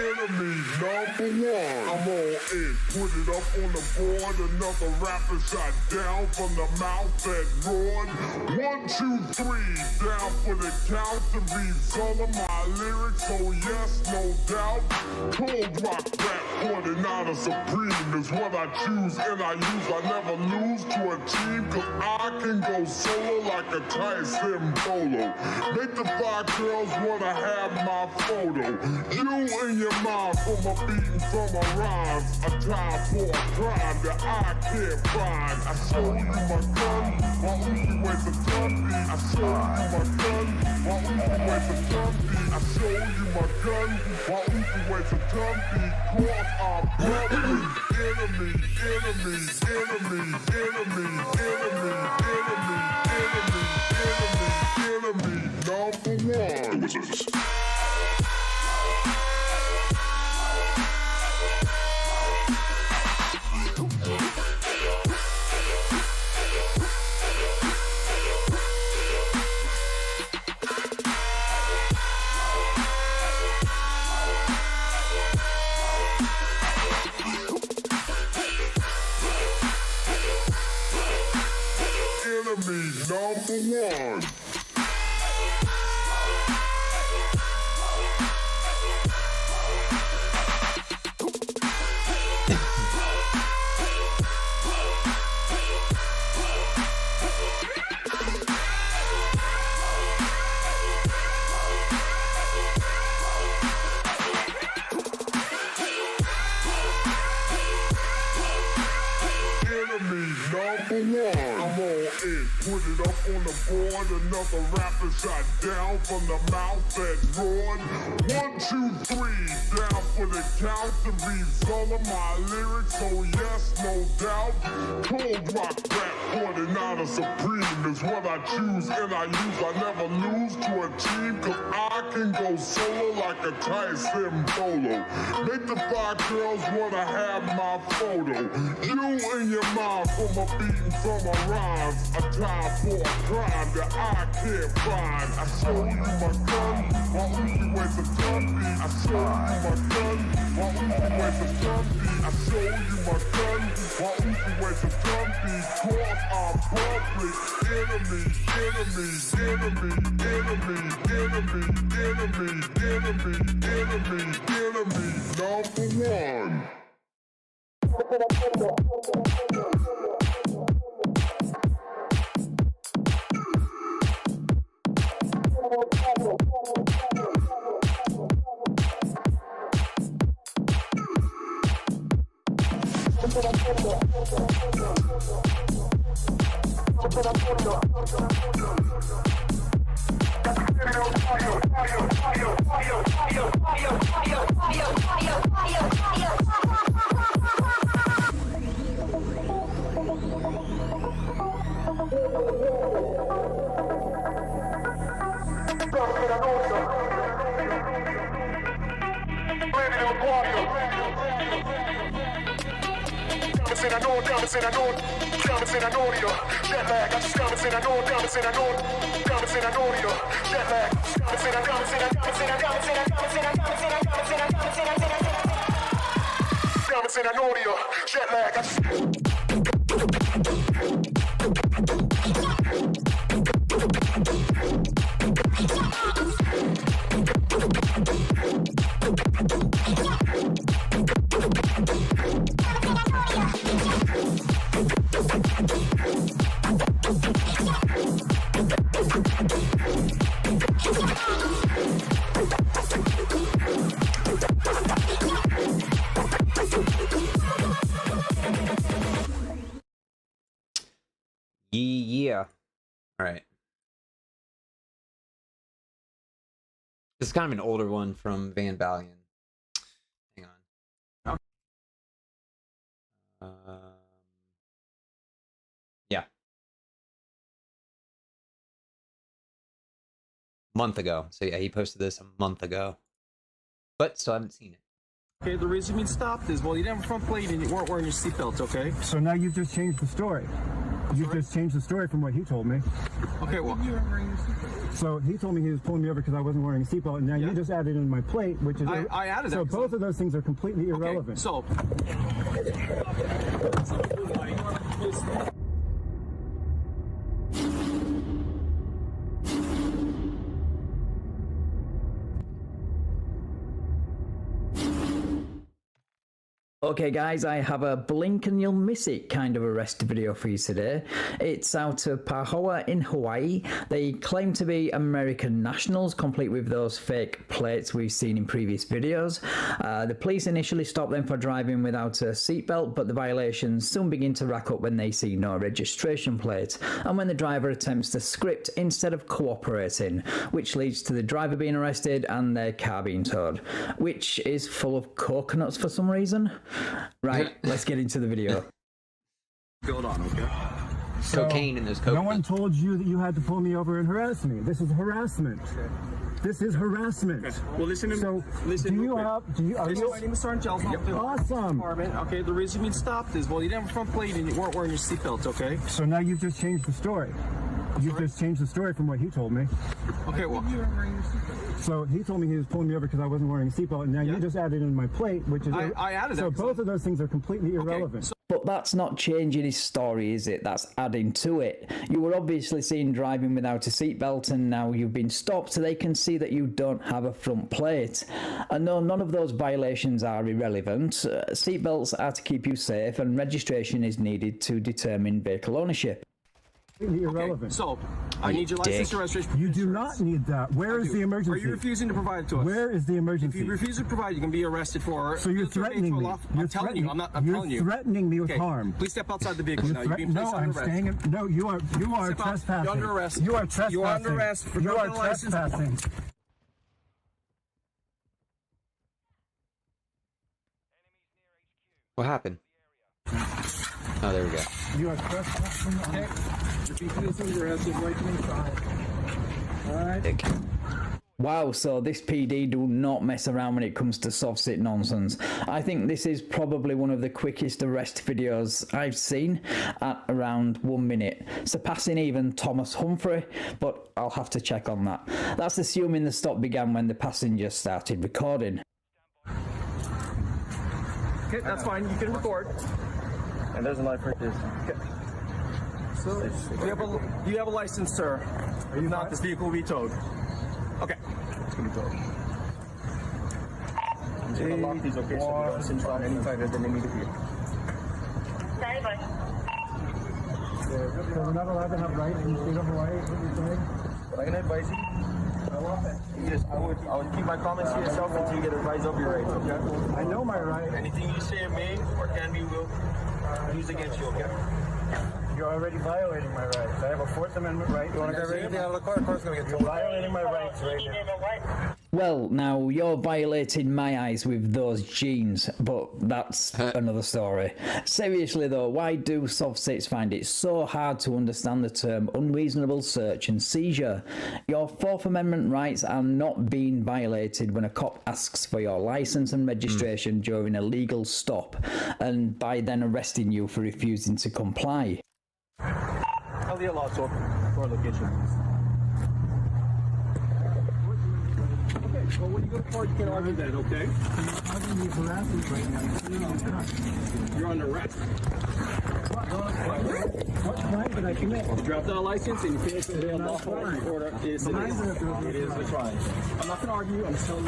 Enemy number one. I'm all in. Put it up on the board. Another rapper shot down from the mouth that roared. 1, 2, 3. Down for the count to reads all of my lyrics. Oh yes, no doubt. Cold rock rap, pouring out a supreme is what I choose and I use. I never lose to a team, cause I can go solo like a Tyson Polo. Make the 5 girls wanna have my photo. You and your mom from a beating from a rhymes. A time for a crime that I can't find. I show you my gun, my Uzi weighs a ton. I show you my gun, my Uzi weighs a ton. I show you my gun, my Uzi weighs a ton. Because I'm probably enemy, enemy, enemy, enemy, enemy, enemy, enemy, enemy, enemy, number one. Enemy number one. I'm all in, put it up on the board. Another rapper shot down from the mouth that roared. 1, 2, 3, down for the count to reads all of my lyrics. Oh yes, no doubt. Cold rock rap, pouring out a supreme is what I choose and I use. I never lose to a team, cause I can go solo like a Tyson Polo. Make the 5 girls wanna have my photo. You and your mom from a beating from a rhymes. A time for a crime that I can't find. I show you my gun, my Uzi weighs a ton. I show you my gun, my Uzi weighs a ton. I show you my gun, my Uzi weighs a ton. Because I'm public enemy, enemy, enemy, enemy, enemy, enemy, enemy, enemy, enemy, number one. Yeah. All right. This is kind of an older one from Van Balian. Hang on. Yeah. Month ago. So yeah, he posted this a month ago. But still haven't seen it. Okay, the reason you stopped is, well, you didn't have a front plate and you weren't wearing your seatbelt, okay? So now you've just changed the story. You've just changed the story from what he told me. Okay, well, you weren't wearing your seatbelt. So he told me he was pulling me over because I wasn't wearing a seatbelt, and now you just added in my plate, which is... I added it. So both of those things are completely irrelevant. So... Okay guys, I have a blink and you'll miss it kind of arrest video for you today. It's out of Pahoa in Hawaii. They claim to be American nationals, complete with those fake plates we've seen in previous videos. The police initially stopped them for driving without a seatbelt, but the violations soon begin to rack up when they see no registration plate, and when the driver attempts to script instead of cooperating, which leads to the driver being arrested and their car being towed, which is full of coconuts for some reason. Right, let's get into the video. Hold on, okay? Cocaine in those coconuts. No one told you that you had to pull me over and harass me. This is harassment. Okay. This is harassment. Okay. Well, listen to me. So, listen do you have... My name is Sergeant Giles. Awesome. Okay, the reason you stopped is, well, you didn't have a front plate and you weren't wearing your seatbelt, okay? So now you've just changed the story. You've just changed the story from what he told me. Okay, well... You weren't wearing your seatbelt. So he told me he was pulling me over because I wasn't wearing a seatbelt, and now you just added in my plate, which is... I added it. So both of those things are completely irrelevant. So But that's not changing his story, is it? That's adding to it. You were obviously seen driving without a seatbelt, and now you've been stopped, so they can see that you don't have a front plate. And no, none of those violations are irrelevant. Seatbelts are to keep you safe, and registration is needed to determine vehicle ownership. Irrelevant. So, I need your license and registration. You do not need that. Where is the emergency? Are you refusing to provide it to us? Where is the emergency? If you refuse to provide, you can be arrested for... So you're threatening me. I'm telling you. I'm telling you. You're threatening me with harm. Please step outside the vehicle now. You're being placed No, under I'm arrest. staying in... No, you are trespassing. You're under arrest. You are trespassing. You are under arrest for You are driving a license. trespassing. What happened? Oh, there we go. You are trespassing. Okay. You're being placed under arrest. You're right inside. All right. Dick. Wow, so this PD do not mess around when it comes to SovCits nonsense. I think this is probably one of the quickest arrest videos I've seen, at around 1 minute, surpassing even Thomas Humphrey, but I'll have to check on that. That's assuming the stop began when the passenger started recording. Okay, that's fine. You can record. And there's a light right there. Okay. So, do you have a license, sir? If not, this vehicle will be towed. Okay. It's gonna be towed. I'm just gonna lock these, okay? So we don't cinch on any tighter than they need to be. So we're not allowed to have rights in the state of Hawaii, is what you're saying? But I can advise you. Yes, I would keep my comments to yourself until you get advice of your rights, okay? I know my right. Anything you say may or can be will use against you, okay? You're already violating my rights. I have a Fourth Amendment right. You wanna get anything out of the car? The car's gonna get towed. You're violating my rights right now. Well, now, you're violating my eyes with those jeans, but that's another story. Seriously though, why do SovCits find it so hard to understand the term unreasonable search and seizure? Your Fourth Amendment rights are not being violated when a cop asks for your license and registration during a legal stop, and by then arresting you for refusing to comply. Tell the allowed to our location. Okay, well, when you go to court, you can argue that, okay? You're under arrest. What crime did I commit? You dropped out a license and you finished the unlawful order. It is a crime. I'm not going to argue. I'm just telling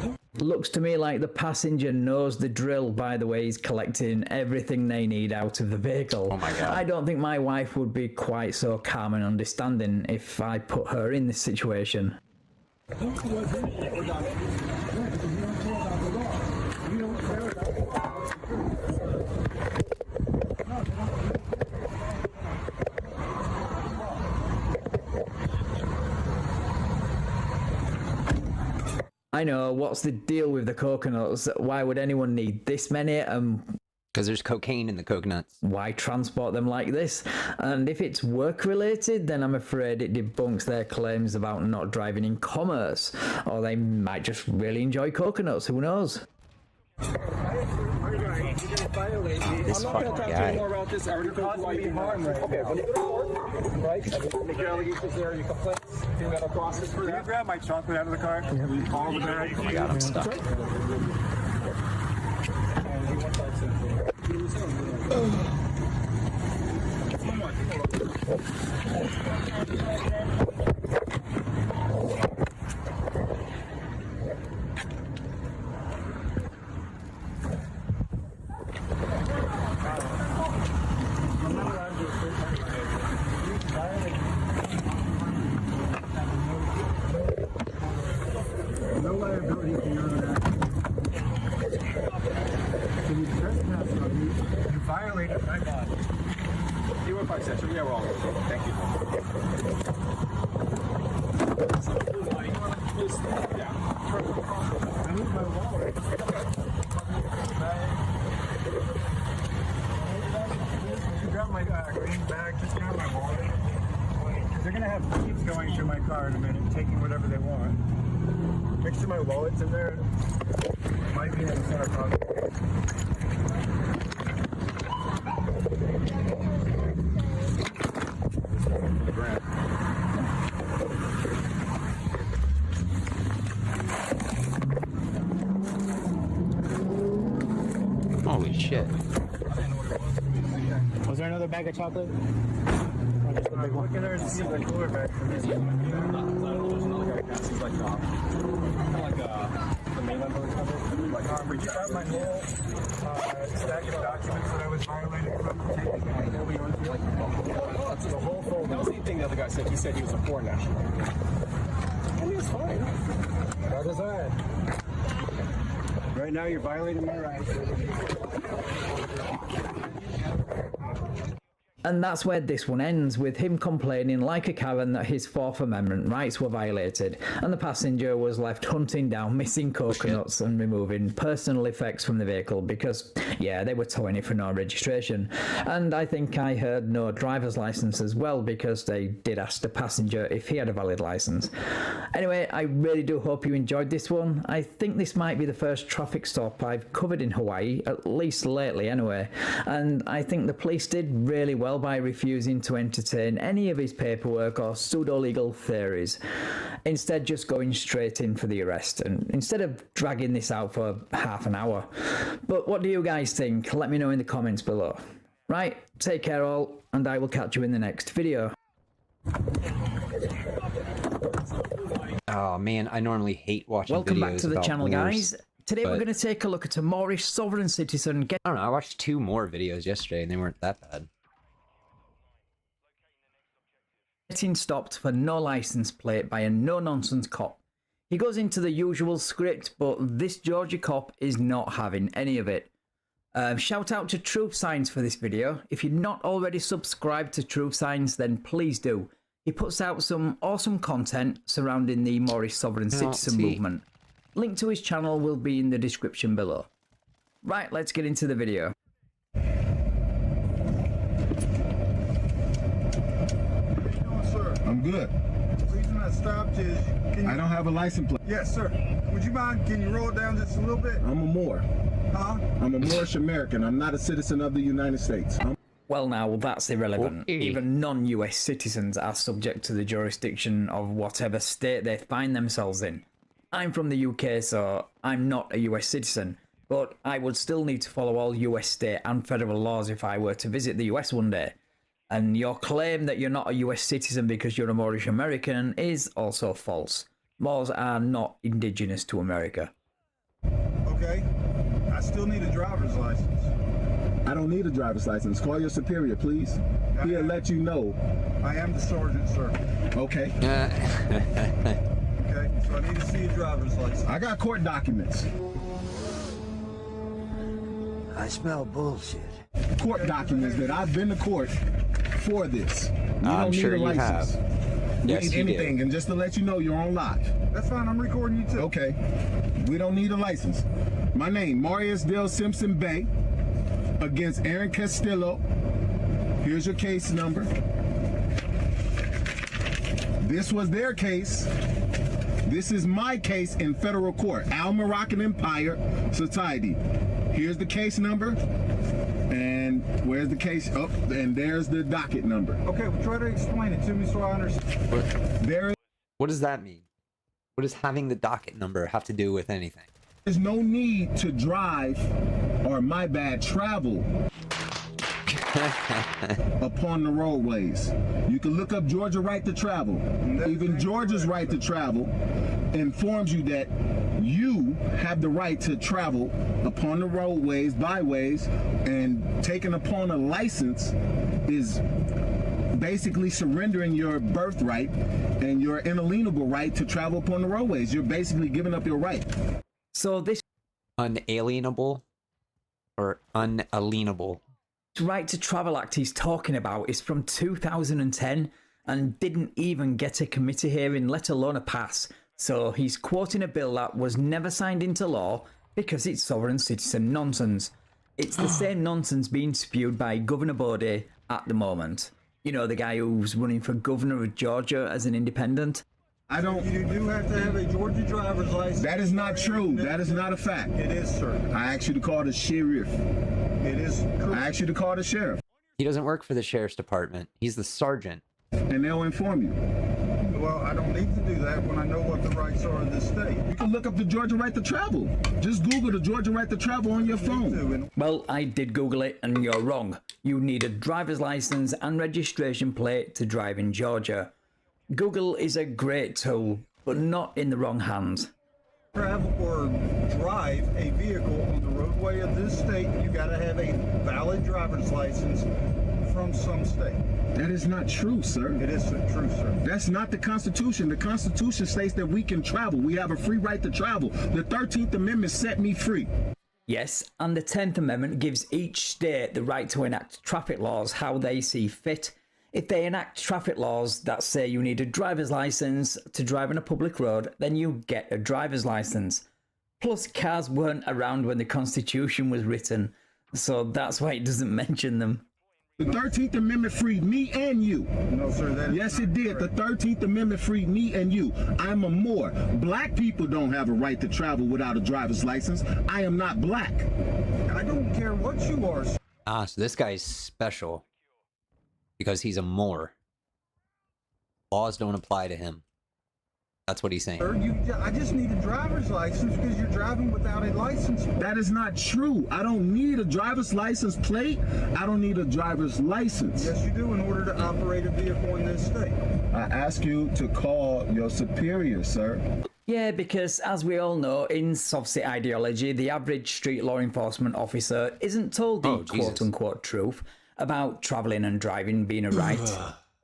you. Looks to me like the passenger knows the drill by the way he's collecting everything they need out of the vehicle. Oh my God. I don't think my wife would be quite so calm and understanding if I put her in this situation. I know, what's the deal with the coconuts? Why would anyone need this many? Because there's cocaine in the coconuts. Why transport them like this? And if it's work related, then I'm afraid it debunks their claims about not driving in commerce. Or they might just really enjoy coconuts, who knows? This I'm not fucking going to talk to guy. you more about this. I already told you why you harm right okay, when you go to court, right? Make your allegations there, your complaints. You got a process for that. Can you grab my chocolate out of the car? Yeah. All the bag. Oh my god, I'm stuck. No liability for your interaction. So you trespass on me, you violated my body. You were 5 session. Yeah, we're all good. Thank you. I need my wallet. You grab my green bag, just grab my wallet. They're gonna have thieves going through my car in a minute, taking whatever they want. Make sure my wallet's in there. Might be in the center pocket. Holy shit. Was there another bag of chocolate? Or just the big one? Look at her and see the cooler bag for this one. He's like, the mainland or something. Like, Would you have my whole stack of documents that I was violated from taking? the whole folder. That was the thing the other guy said. He said he was a foreign national. I mean, it's fine. That is that. Right now, you're violating my rights. And that's where this one ends, with him complaining like a Karen that his Fourth Amendment rights were violated, and the passenger was left hunting down missing coconuts and removing personal effects from the vehicle because, yeah, they were towing it for no registration. And I think I heard no driver's license as well, because they did ask the passenger if he had a valid license. Anyway, I really do hope you enjoyed this one. I think this might be the first traffic stop I've covered in Hawaii, at least lately anyway, and I think the police did really well by refusing to entertain any of his paperwork or pseudo-legal theories, instead just going straight in for the arrest, and instead of dragging this out for half an hour. But what do you guys think? Let me know in the comments below. Right, take care all, and I will catch you in the next video. Oh man, I normally hate watching Welcome videos back to the about channel, wars, guys. Today we're but- going to take a look at a Moorish sovereign citizen I don't know, I watched 2 more videos yesterday and they weren't that bad. getting stopped for no license plate by a no-nonsense cop. He goes into the usual script, but this Georgia cop is not having any of it. Shout out to Truth Signs for this video. If you're not already subscribed to Truth Signs, then please do. He puts out some awesome content surrounding the Moorish sovereign citizen movement. Link to his channel will be in the description below. Right, let's get into the video. I'm good. The reason I stopped is, I don't have a license plate. Yes, sir. Would you mind, can you roll it down just a little bit? I'm a Moor. Huh? I'm a Moorish American. I'm not a citizen of the United States. Well, now that's irrelevant. Okay. Even non-US citizens are subject to the jurisdiction of whatever state they find themselves in. I'm from the UK, so I'm not a US citizen, but I would still need to follow all US state and federal laws if I were to visit the US one day. And your claim that you're not a US citizen because you're a Moorish American is also false. Moors are not indigenous to America. Okay. I still need a driver's license. I don't need a driver's license. Call your superior, please. He'll let you know. I am the sergeant, sir. Okay. Okay, so I need to see a driver's license. I got court documents. I smell bullshit. Court documents that I've been to court for this. You I'm don't sure need a you license. have. We Yes, need you anything, do. and just to let you know, you're on lock. That's fine, I'm recording you too. Okay. We don't need a license. My name, Marius Dale Simpson Bay. against Aaron Castillo. Here's your case number. This was their case. This is my case in federal court, Al Moroccan Empire Society. Here's the case number. And where's the case? Oh, and there's the docket number. Okay, well, try to explain it to me so I understand. What does that mean? What does having the docket number have to do with anything? There's no need to drive, or my bad, travel upon the roadways. You can look up Georgia right to travel. Even Georgia's right to travel informs you that you have the right to travel upon the roadways, byways, and taking upon a license is basically surrendering your birthright and your inalienable right to travel upon the roadways. You're basically giving up your right. So this Unalienable or unalienable? right to travel act he's talking about is from 2010 and didn't even get a committee hearing, let alone a pass. So he's quoting a bill that was never signed into law because it's sovereign citizen nonsense. It's the same nonsense being spewed by Governor Bodie at the moment. You know, the guy who's running for governor of Georgia as an independent. I don't. You do have to have a Georgia driver's license. That is not true. That is not a fact. It is, sir. I asked you to call the sheriff. It is correct. I asked you to call the sheriff, He doesn't work for the sheriff's department. He's the sergeant. and they'll inform you. Well, I don't need to do that when I know what the rights are in this state. You can look up the Georgia right to travel. Just Google the Georgia right to travel on your phone. Well, I did Google it and you're wrong. You need a driver's license and registration plate to drive in Georgia. Google is a great tool, but not in the wrong hands. Travel or drive a vehicle on the roadway of this state, you got to have a valid driver's license from some state. That is not true, sir. It is true, sir. That's not the Constitution. The Constitution states that we can travel. We have a free right to travel. The 13th Amendment set me free. Yes, and the 10th Amendment gives each state the right to enact traffic laws how they see fit. If they enact traffic laws that say you need a driver's license to drive on a public road, then you get a driver's license. Plus, cars weren't around when the Constitution was written, so that's why it doesn't mention them. The 13th Amendment freed me and you. No, sir. That is Yes, not it did. correct. The 13th Amendment freed me and you. I'm a Moor. Black people don't have a right to travel without a driver's license. I am not black. I don't care what you are, sir. Ah, so this guy's special because he's a Moor. Laws don't apply to him. That's what he's saying. I just need a driver's license because you're driving without a license. That is not true. I don't need a driver's license plate. I don't need a driver's license. Yes, you do in order to operate a vehicle in this state. I ask you to call your superior, sir. Yeah, because as we all know, in SovCit ideology, the average street law enforcement officer isn't told the Oh, Jesus. quote-unquote truth about travelling and driving being a right.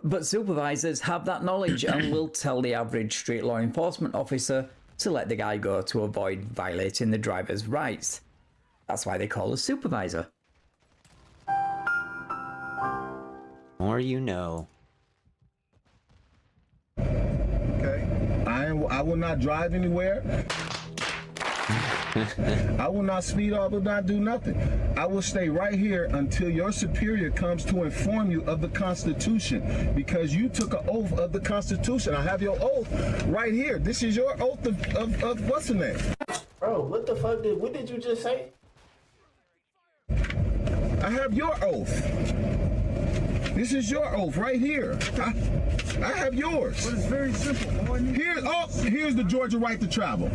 But supervisors have that knowledge and will tell the average street law enforcement officer to let the guy go to avoid violating the driver's rights. That's why they call a supervisor. More you know. Okay. I will not drive anywhere. I will not speed off, will not do nothing. I will stay right here until your superior comes to inform you of the Constitution, because you took an oath of the Constitution. I have your oath right here. This is your oath of what's the name? Bro, what the fuck what did you just say? I have your oath. This is your oath right here. I have yours. But it's very simple. All I need Here's the Georgia right to travel.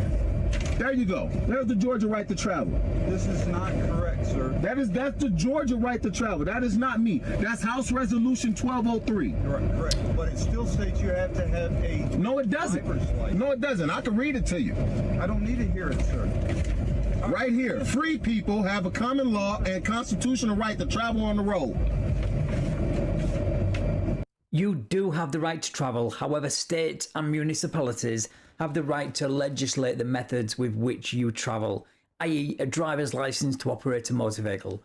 There you go. There's the Georgia right to travel. This is not correct, sir. That's the Georgia right to travel. That is not me. That's House Resolution 1203. Correct. But it still states you have to have a No, it doesn't. driver's license. No, it doesn't. I can read it to you. I don't need to hear it, sir. Right here. Free people have a common law and constitutional right to travel on the road. You do have the right to travel, however states and municipalities have the right to legislate the methods with which you travel, i.e. a driver's license to operate a motor vehicle.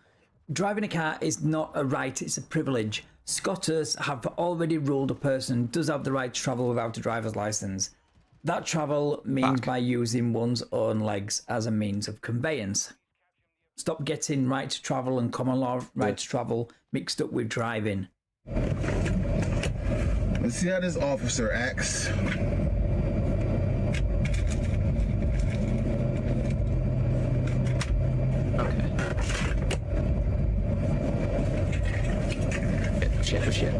Driving a car is not a right, it's a privilege. Scotters have already ruled a person does have the right to travel without a driver's license. That travel means by using one's own legs as a means of conveyance. Stop getting right to travel and common law right to travel mixed up with driving. Let's see how this officer acts. Okay. Shit.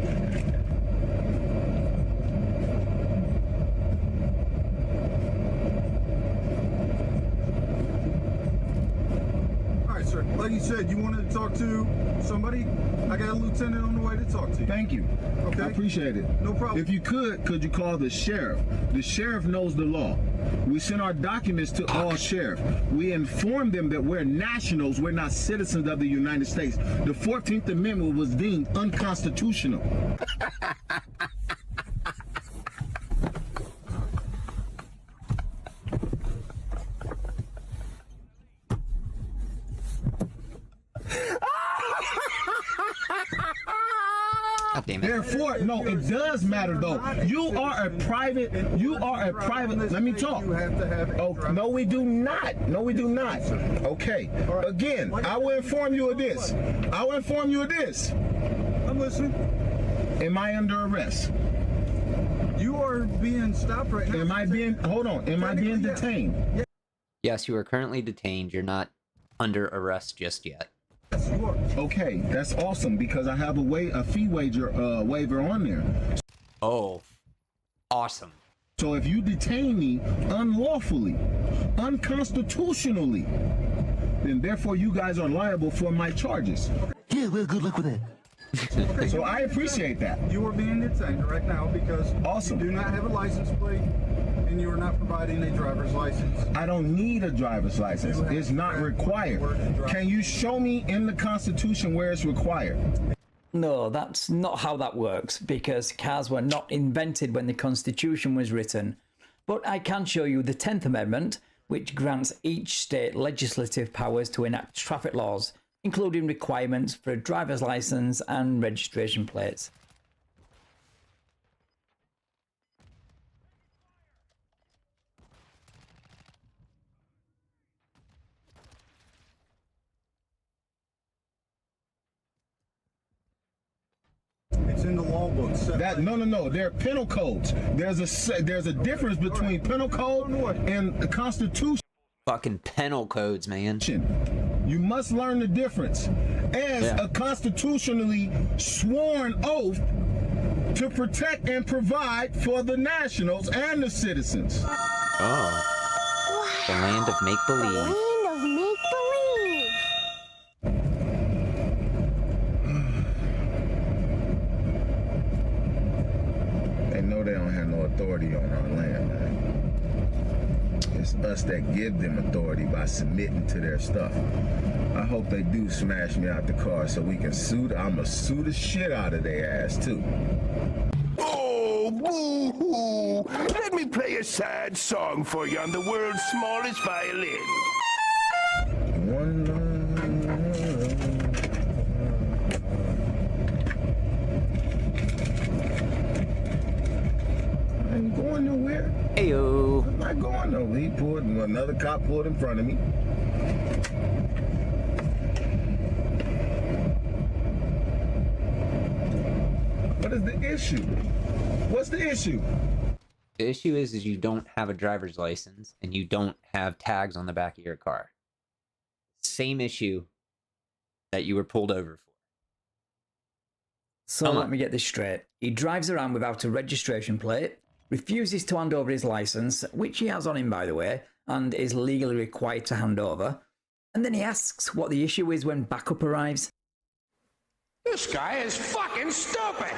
All right, sir. Like you said, you wanted to talk to somebody? I got a lieutenant on the way to talk to you. Thank you. Okay. I appreciate it. No problem. If you could you call the sheriff? The sheriff knows the law. We send our documents to all sheriff. We inform them that we're nationals, we're not citizens of the United States. The 14th Amendment was deemed unconstitutional. God damn it. Therefore, no, it does matter though. You are a private, let me talk. You have to have Oh, no, we do not. No, we do not. Okay. Again, I will inform you of this. I'm listening. Am I under arrest? You are being stopped right now. Am I being detained? Yes, you are currently detained. You're not under arrest just yet. Yes, you are. Okay, that's awesome because I have a fee waiver on there. Oh, awesome. So if you detain me unlawfully, unconstitutionally, then therefore you guys are liable for my charges. Yeah, well, good luck with that. Okay, So I appreciate that. you are being detained right now because Awesome. you do not have a license plate and you are not providing a driver's license. I don't need a driver's license. It's not required. Can you show me in the Constitution where it's required? No, that's not how that works, because cars were not invented when the Constitution was written. But I can show you the 10th Amendment, which grants each state legislative powers to enact traffic laws, including requirements for a driver's license and registration plates. It's in the law book. No. There are penal codes. There's a difference between penal code and the Constitution. Fucking penal codes, man. You must learn the difference. As a constitutionally sworn oath to protect and provide for the nationals and the citizens. Oh. The land of make-believe. Land of make-believe. They know they don't have no authority on our land, man. It's us that give them authority by submitting to their stuff. I hope they do smash me out the car so we can sue. I'ma sue the shit out of their ass too. Oh, boo-hoo! Let me play a sad song for you on the world's smallest violin. I ain't going nowhere. Heyo. I'm not going nowhere. He pulled, another cop pulled in front of me. What is the issue? What's the issue? The issue is you don't have a driver's license and you don't have tags on the back of your car. Same issue that you were pulled over for. So let me get this straight. He drives around without a registration plate, refuses to hand over his license, which he has on him, by the way, and is legally required to hand over. And then he asks what the issue is when backup arrives. This guy is fucking stupid!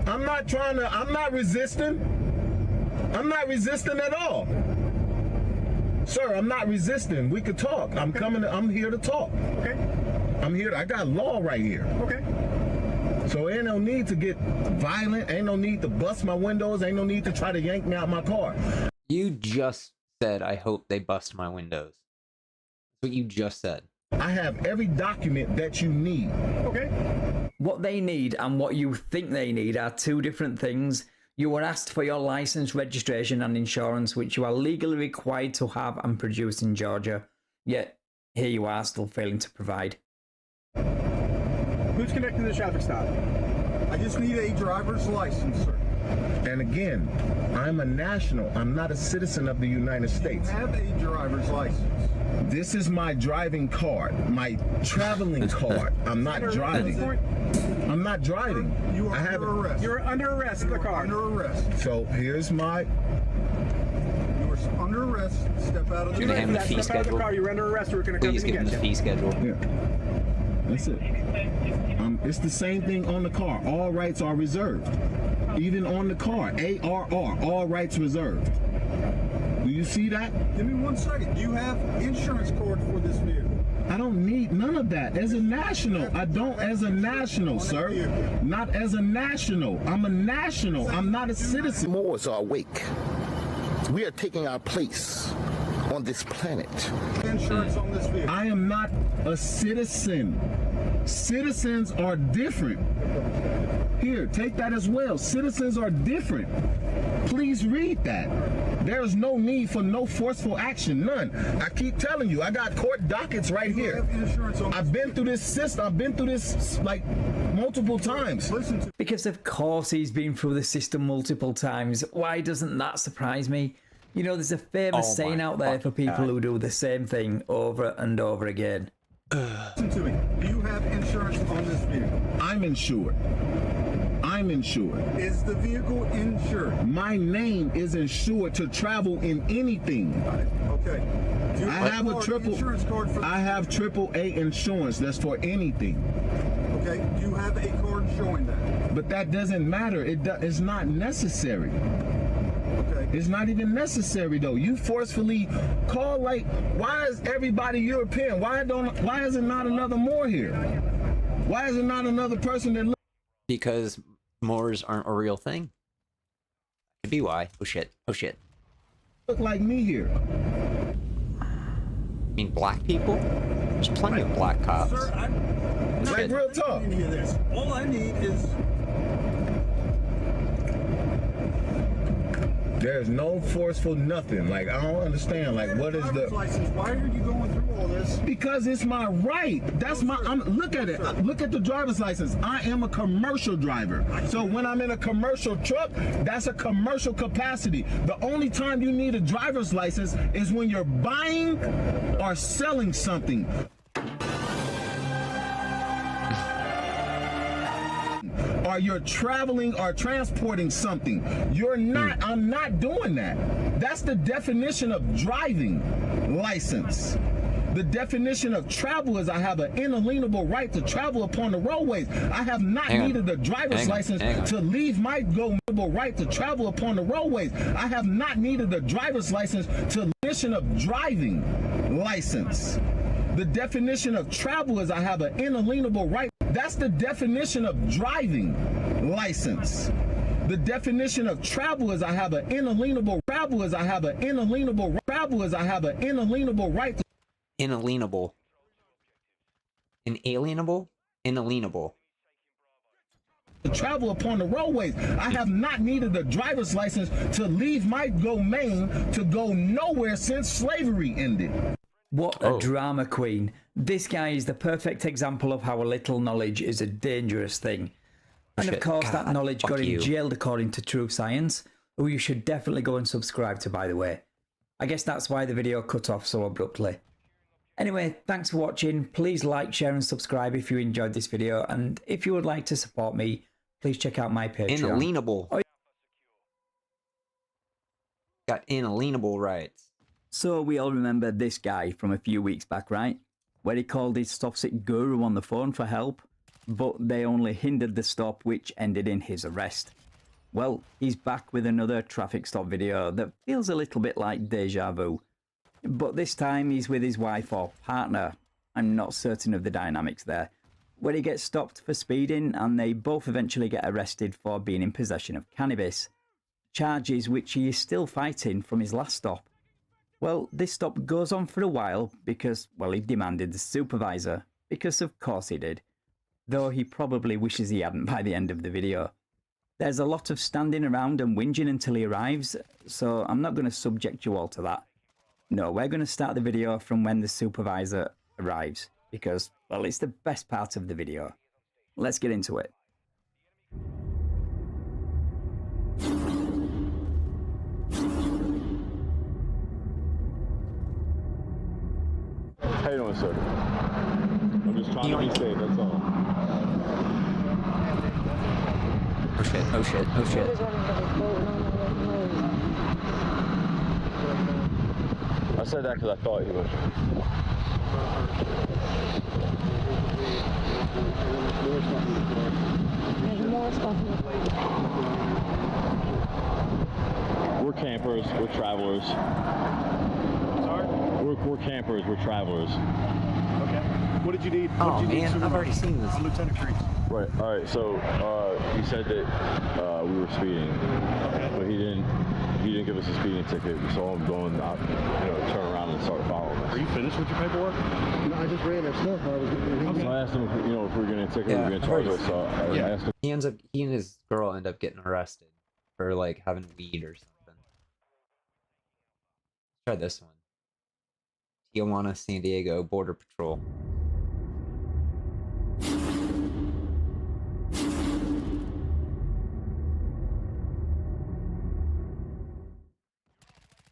I'm not resisting. I'm not resisting at all. Sir, I'm not resisting. We could talk. I'm here to talk. Okay. I got law right here. Okay. So ain't no need to get violent. Ain't no need to bust my windows. Ain't no need to try to yank me out my car. You just said, I hope they bust my windows. That's what you just said. I have every document that you need. Okay. What they need and what you think they need are two different things. You were asked for your license, registration and insurance, which you are legally required to have and produce in Georgia, yet here you are still failing to provide. Who's conducting the traffic stop? I just need a driver's license, sir. And again, I'm a national. I'm not a citizen of the United States. You have a driver's license. This is my driving card, my traveling card. I'm not driving. I'm not driving. You are I have under arrest. You're under arrest in the car. Under arrest. So here's my. You are under arrest. Step out of the Give him the fee Step out of the schedule. car. You're under arrest. We're going to come Please and give him get the you. fee schedule. Yeah. That's it. It's the same thing on the car. All rights are reserved. Even on the car, ARR, all rights reserved. Do you see that? Give me 1 second. Do you have insurance cord for this vehicle? I don't need none of that. As a national, I don't as a national, sir. Not as a national. I'm a national. I'm not a citizen. Moors are awake. We are taking our place on this planet. Insurance on this vehicle. I am not a citizen. Citizens are different. Here, take that as well. Citizens are different. Please read that. There is no need for no forceful action, none. I keep telling you, I got court dockets right here. I've been through this system. I've been through this like multiple times. Because of course he's been through the system multiple times. Why doesn't that surprise me? You know, there's a famous saying out there for people who do the same thing over and over again. Listen to me. Do you have insurance on this vehicle? I'm insured. I'm insured. Is the vehicle insured? My name is insured to travel in anything. Okay. Do you I have a insurance card for I have AAA insurance that's for anything. Okay. Do you have a card showing that? But that doesn't matter. It's not necessary. Okay. It's not even necessary though. You forcefully call like, why is everybody European? Why is it not another Moor here? Why is it not another person that Because Moors aren't a real thing. Could be why. Oh shit. Oh shit. look like me here? I mean, black people? There's plenty of black cops. Sir, I'm not Like real talk. any of this. All I need is There's no forceful nothing. Like, I don't understand. Like, what is the license? Why are you going through all this? Because it's my right. That's my. Look at it. Look at the driver's license. I am a commercial driver. So when I'm in a commercial truck, that's a commercial capacity. The only time you need a driver's license is when you're buying or selling something. Or you're traveling or transporting something. You're not, I'm not doing that. That's the definition of driving license. The definition of travel is I have an inalienable right to travel upon the roadways. I have not needed a driver's license to leave my right to travel upon the roadways. I have not needed a driver's license to the definition of driving license. The definition of travel is I have an inalienable right. That's the definition of driving license. The definition of travel is I have an inalienable travel is I have an inalienable travel is I have an inalienable right to Inalienable. Inalienable? Inalienable. travel upon the roadways. I have not needed a driver's license to leave my domain to go nowhere since slavery ended. What a drama queen. This guy is the perfect example of how a little knowledge is a dangerous thing. And of course that knowledge got him jailed according to True Science, who you should definitely go and subscribe to, by the way. I guess that's why the video cut off so abruptly. Anyway, thanks for watching. Please like, share and subscribe if you enjoyed this video, and if you would like to support me, please check out my Patreon. Inalienable. Got inalienable rights. So we all remember this guy from a few weeks back, right? Where he called his SovCits guru on the phone for help, but they only hindered the stop, which ended in his arrest. Well, he's back with another traffic stop video that feels a little bit like deja vu. But this time he's with his wife or partner. I'm not certain of the dynamics there. Where he gets stopped for speeding and they both eventually get arrested for being in possession of cannabis. Charges which he is still fighting from his last stop. Well, this stop goes on for a while because, well, he demanded the supervisor. Because of course he did. Though he probably wishes he hadn't by the end of the video. There's a lot of standing around and whinging until he arrives, so I'm not going to subject you all to that. No, we're going to start the video from when the supervisor arrives, because, well, it's the best part of the video. Let's get into it. How you doing, sir? I'm just trying to be safe, that's all. Oh shit, oh shit, oh shit. I said that because I thought he was. We're campers, we're travelers. We're campers, we're travelers. Okay. What did you need? Oh man, I've already seen this. Lieutenant Creek. Right, alright, so he said that we were speeding. Okay. But he didn't give us a speeding ticket, so I'm going out, turn around and start following us. Are you finished with your paperwork? No, I just ran our stuff. So I asked him if, if we were getting a ticket, we were going to charge us, so I asked him. He and his girl end up getting arrested for like having weed or something. Try this one. Tijuana, San Diego, Border Patrol.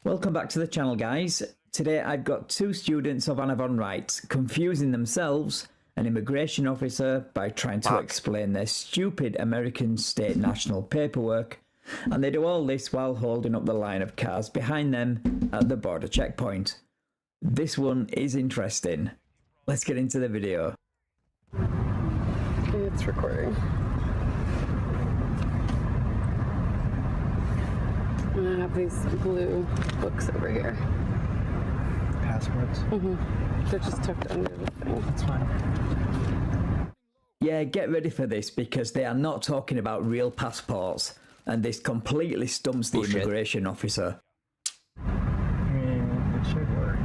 Welcome back to the channel, guys. Today I've got two students of Anna von Wright confusing themselves, an immigration officer, by trying to explain their stupid American state national paperwork, and they do all this while holding up the line of cars behind them at the border checkpoint. This one is interesting. Let's get into the video. It's recording. And I have these blue books over here. Passports? Mm-hmm. They're just tucked under the thing. That's fine. Yeah, get ready for this because they are not talking about real passports, and this completely stumps the immigration officer. I mean, it should work.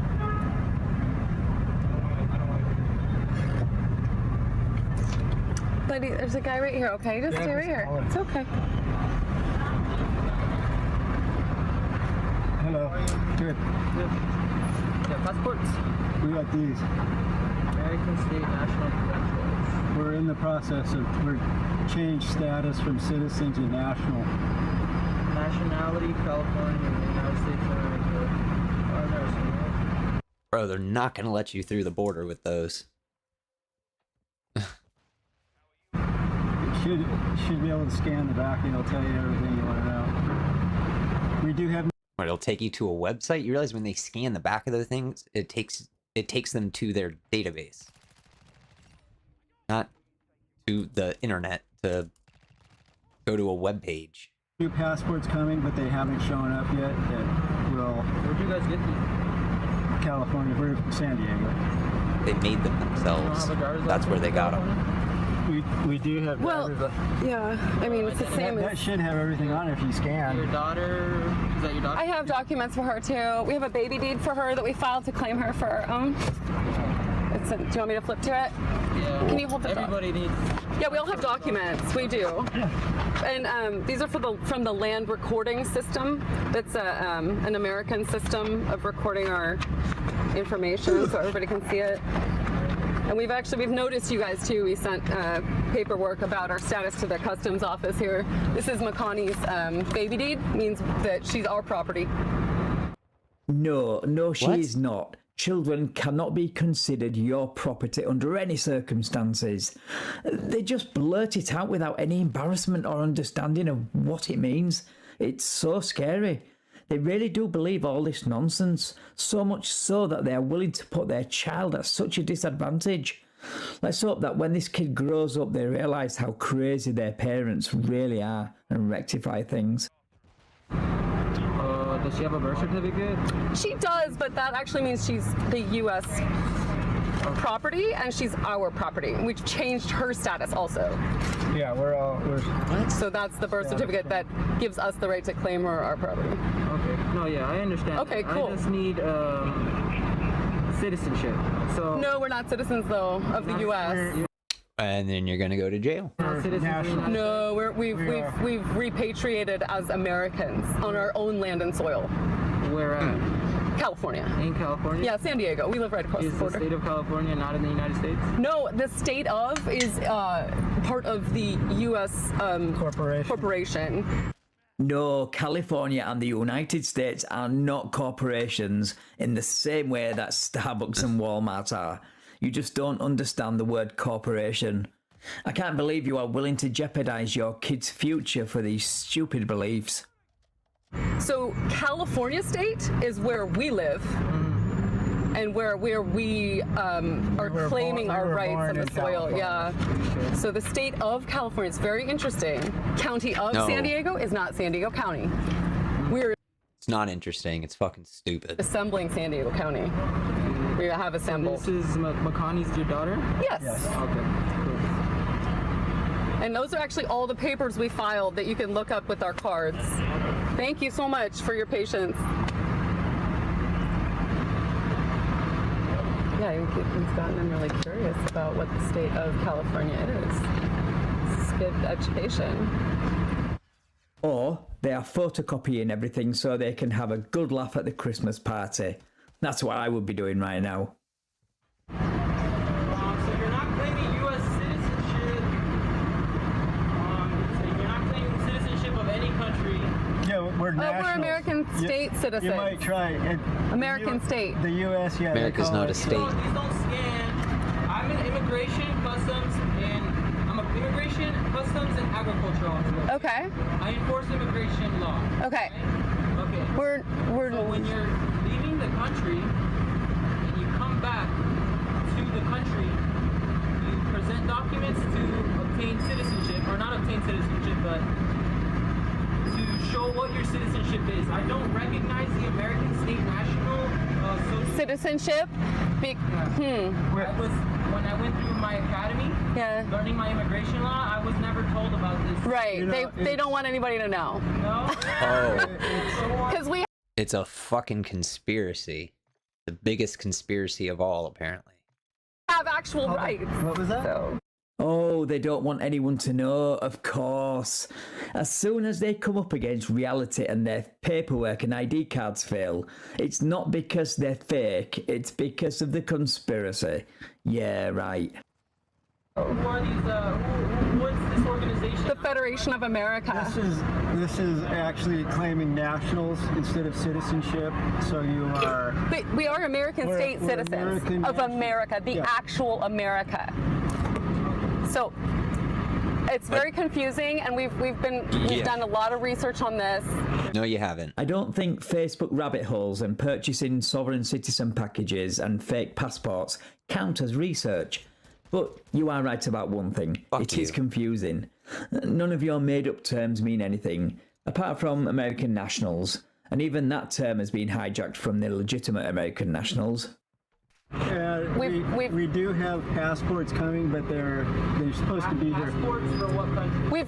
Buddy, there's a guy right here, okay? Just stay right here. It's okay. Hello. Good. Yeah, passports? We got these. American State National Credentials. We're in the process of, we're changed status from citizen to national. Nationality, California, United States of America. Bro, they're not gonna let you through the border with those. Should be able to scan the back and it'll tell you everything you want to know. We do have. It'll take you to a website. You realize when they scan the back of those things, it takes them to their database, not to the internet to go to a web page. New passports coming, but they haven't shown up yet. That will. Where'd you guys get these? California. We're from San Diego. They made them themselves. That's where they got them. We do have. Yeah. I mean, it's the same that as. should have everything on it if you scan. Your daughter. Is that your daughter? I have documents for her too. We have a baby deed for her that we filed to claim her for our own. Do you want me to flip to it? Yeah. Can you hold the Everybody needs. Yeah, we all have documents. We do. And these are from the land recording system. That's an American system of recording our information so everybody can see it. And we've noticed you guys too. We sent paperwork about our status to the customs office here. This is Makani's baby deed, means that she's our property. No, she is not. Children cannot be considered your property under any circumstances. They just blurt it out without any embarrassment or understanding of what it means. It's so scary. They really do believe all this nonsense, so much so that they are willing to put their child at such a disadvantage. Let's hope that when this kid grows up, they realise how crazy their parents really are and rectify things. Does she have a birth certificate? She does, but that actually means she's the U.S. property, and she's our property. We've changed her status also. Yeah, we're So that's the birth certificate that gives us the right to claim our property. Okay. No, yeah, I understand. Okay, cool. I just need citizenship. So. No, we're not citizens though of the U.S. And then you're gonna go to jail. No, we've repatriated as Americans on our own land and soil. Where at? California. In California? Yeah, San Diego. We live right across the border. Is the state of California not in the United States? No, the state of is part of the U.S. corporation. No, California and the United States are not corporations in the same way that Starbucks and Walmart are. You just don't understand the word corporation. I can't believe you are willing to jeopardize your kids' future for these stupid beliefs. So California state is where we live, and where we are claiming our rights on the soil. Yeah. So the state of California is very interesting. County of San Diego is not San Diego County. We're It's not interesting. It's fucking stupid. assembling San Diego County. We have assembled. This is Makani's your daughter? Yes. Okay. Cool. And those are actually all the papers we filed that you can look up with our cards. Thank you so much for your patience. Yeah, we've gotten them really curious about what the state of California is. This is good education. Or they are photocopying everything so they can have a good laugh at the Christmas party. That's what I would be doing right now. So you're not claiming U.S. citizenship. So you're not claiming citizenship of any country. Yeah, we're nationals. We're American state citizens. You might try. American state. The U.S. Yeah. America's not a state. These don't scan. I'm in immigration, customs, and I'm an immigration, customs, and agriculture officer. Okay. I enforce immigration law. Okay. Okay. We're So when you're leaving the country and you come back to the country, you present documents to obtain citizenship, or not obtain citizenship, but to show what your citizenship is. I don't recognize the American state national social citizenship. When I went through my academy, learning my immigration law, I was never told about this. Right. You know, they don't want anybody to know. No. Oh. Because we. It's a fucking conspiracy. The biggest conspiracy of all, apparently. Have actual rights. What was that? So. Oh, they don't want anyone to know, of course. As soon as they come up against reality and their paperwork and ID cards fail, it's not because they're fake, it's because of the conspiracy. Yeah, right. Who are these, what's this organization? The Federation of America. This is actually claiming nationals instead of citizenship. So you are. But we are American state citizens American of America, the actual America. So it's very confusing, and we've done a lot of research on this. No, you haven't. I don't think Facebook rabbit holes and purchasing sovereign citizen packages and fake passports count as research. But you are right about one thing. It is confusing. None of your made-up terms mean anything, apart from American nationals. And even that term has been hijacked from the legitimate American nationals. We do have passports coming, but they're supposed to be here. Passports for what country?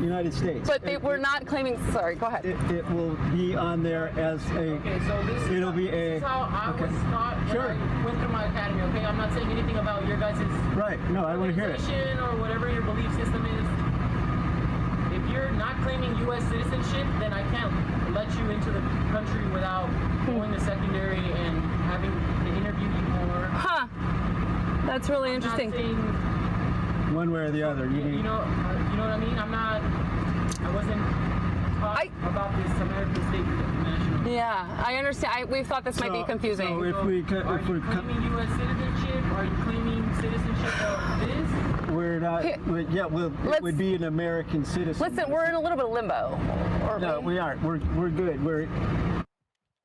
United States. But we're not claiming. Sorry, go ahead. It will be on there as a. Okay, so this is how I was taught when I went through my academy. Okay, I'm not saying anything about your guys' right. No, I want to hear it. Or whatever your belief system is. If you're not claiming U.S. citizenship, then I can't let you into the country without going to secondary and having to interview you more. Huh. That's really interesting. One way or the other. You know what I mean? I wasn't taught about this American state national. Yeah, I understand. We thought this might be confusing. So if are you claiming U.S. citizenship? Are you claiming citizenship of this? We're not. It would be an American citizen. Listen, we're in a little bit of limbo. No, we aren't. We're good.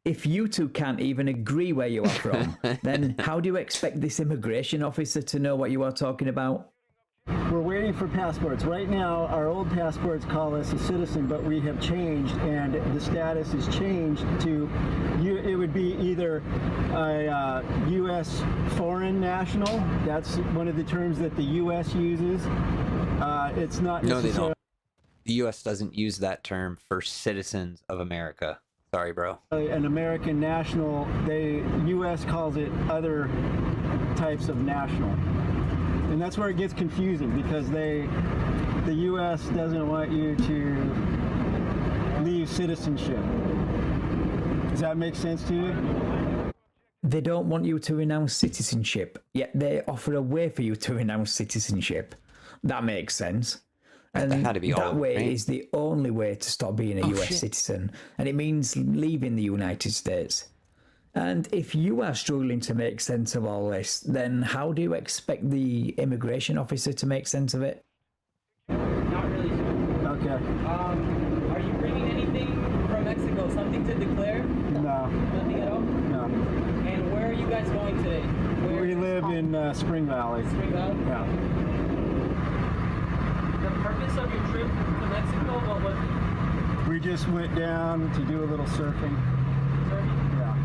If you two can't even agree where you are from, then how do you expect this immigration officer to know what you are talking about? We're waiting for passports. Right now, our old passports call us a citizen, but we have changed, and the status is changed to, it would be either a U.S. foreign national. That's one of the terms that the U.S. uses. It's not necessarily... No, they don't. The U.S. doesn't use that term for citizens of America. Sorry, bro. An American national, U.S. calls it other types of national. And And that's where it gets confusing because the U.S. doesn't want you to leave citizenship. Does that make sense to you? They don't want you to renounce citizenship, yet they offer a way for you to renounce citizenship. That makes sense. And that had to be that all, way right? is the only way to stop being a US citizen. And it means leaving the United States. And if you are struggling to make sense of all this, then how do you expect the immigration officer to make sense of it? Not really sure. Okay. Are you bringing anything from Mexico? Something to declare? No. Nothing at all? No. And where are you guys going today? We live in Spring Valley. Spring Valley? Yeah. The purpose of your trip to Mexico, what was it? We just went down to do a little surfing. Surfing? Yeah.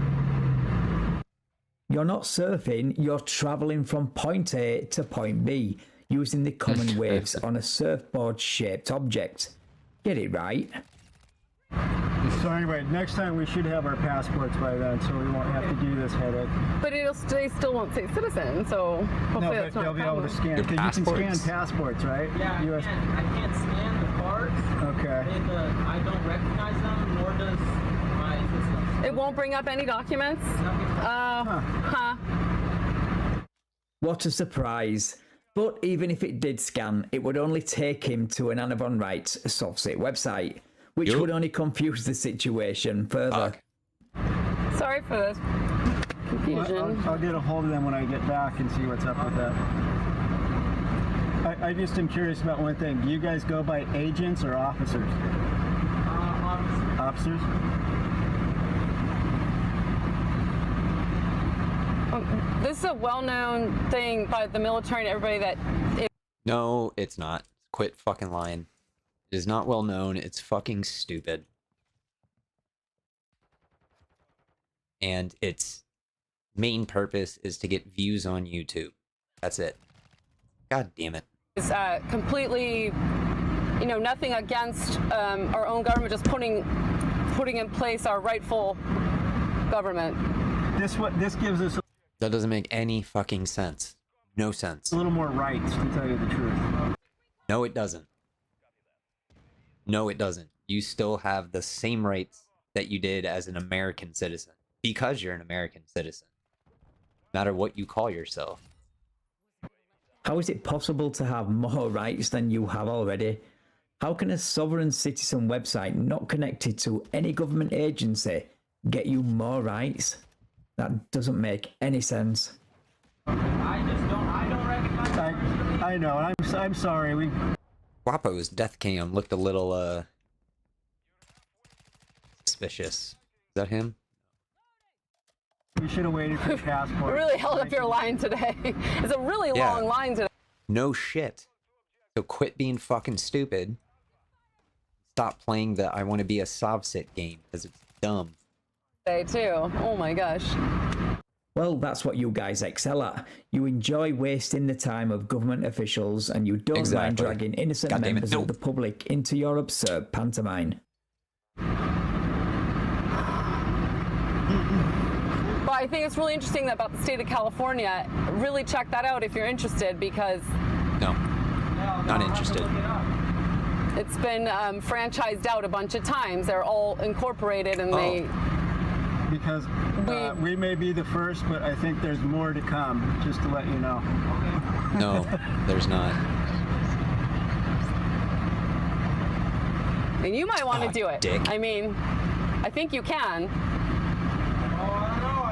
You're not surfing, you're travelling from point A to point B, using the common waves on a surfboard-shaped object. Get it right? So anyway, next time we should have our passports by then, so we won't have to do this headache. But they still won't say citizen, so hopefully No, but that's not they'll a be able to problem. scan. Because you can scan passports, right? Yeah, I can't scan the cards. Okay. And I don't recognize them, nor does my system. It won't bring up any documents? What a surprise. But even if it did scan, it would only take him to an Anna von Wright's SovCits website, which would only confuse the situation further. Sorry for this confusion. I'll get a hold of them when I get back and see what's up with that. I just am curious about one thing. Do you guys go by agents or officers? Officers? This is a well-known thing by the military and everybody that... No, it's not. Quit fucking lying. It is not well known. It's fucking stupid. And its main purpose is to get views on YouTube. That's it. God damn it. It's completely, you know, nothing against our own government, just putting in place our rightful government. This gives us That doesn't make any fucking sense. No sense. a little more rights, to tell you the truth. No, it doesn't. No, it doesn't. You still have the same rights that you did as an American citizen. Because you're an American citizen. No matter what you call yourself. How is it possible to have more rights than you have already? How can a sovereign citizen website not connected to any government agency get you more rights? That doesn't make any sense. I don't recognize I know, and I'm sorry. Guapo's death cam looked a little, suspicious. Is that him? We should have waited for the passport. You really held up your line today. It's a really long line today. No shit. So quit being fucking stupid. Stop playing the I want to be a SovCits game, because it's dumb. Today too. Oh my gosh. Well, that's what you guys excel at. You enjoy wasting the time of government officials and you don't mind dragging innocent members of the public into your absurd pantomime. But I think it's really interesting about the state of California. Really check that out if you're interested, because... No. Not interested. It's been franchised out a bunch of times. They're all incorporated and they... Because we may be the first, but I think there's more to come, just to let you know. No, there's not. And you might want to do it. Dick. I mean, I think you can. I don't know.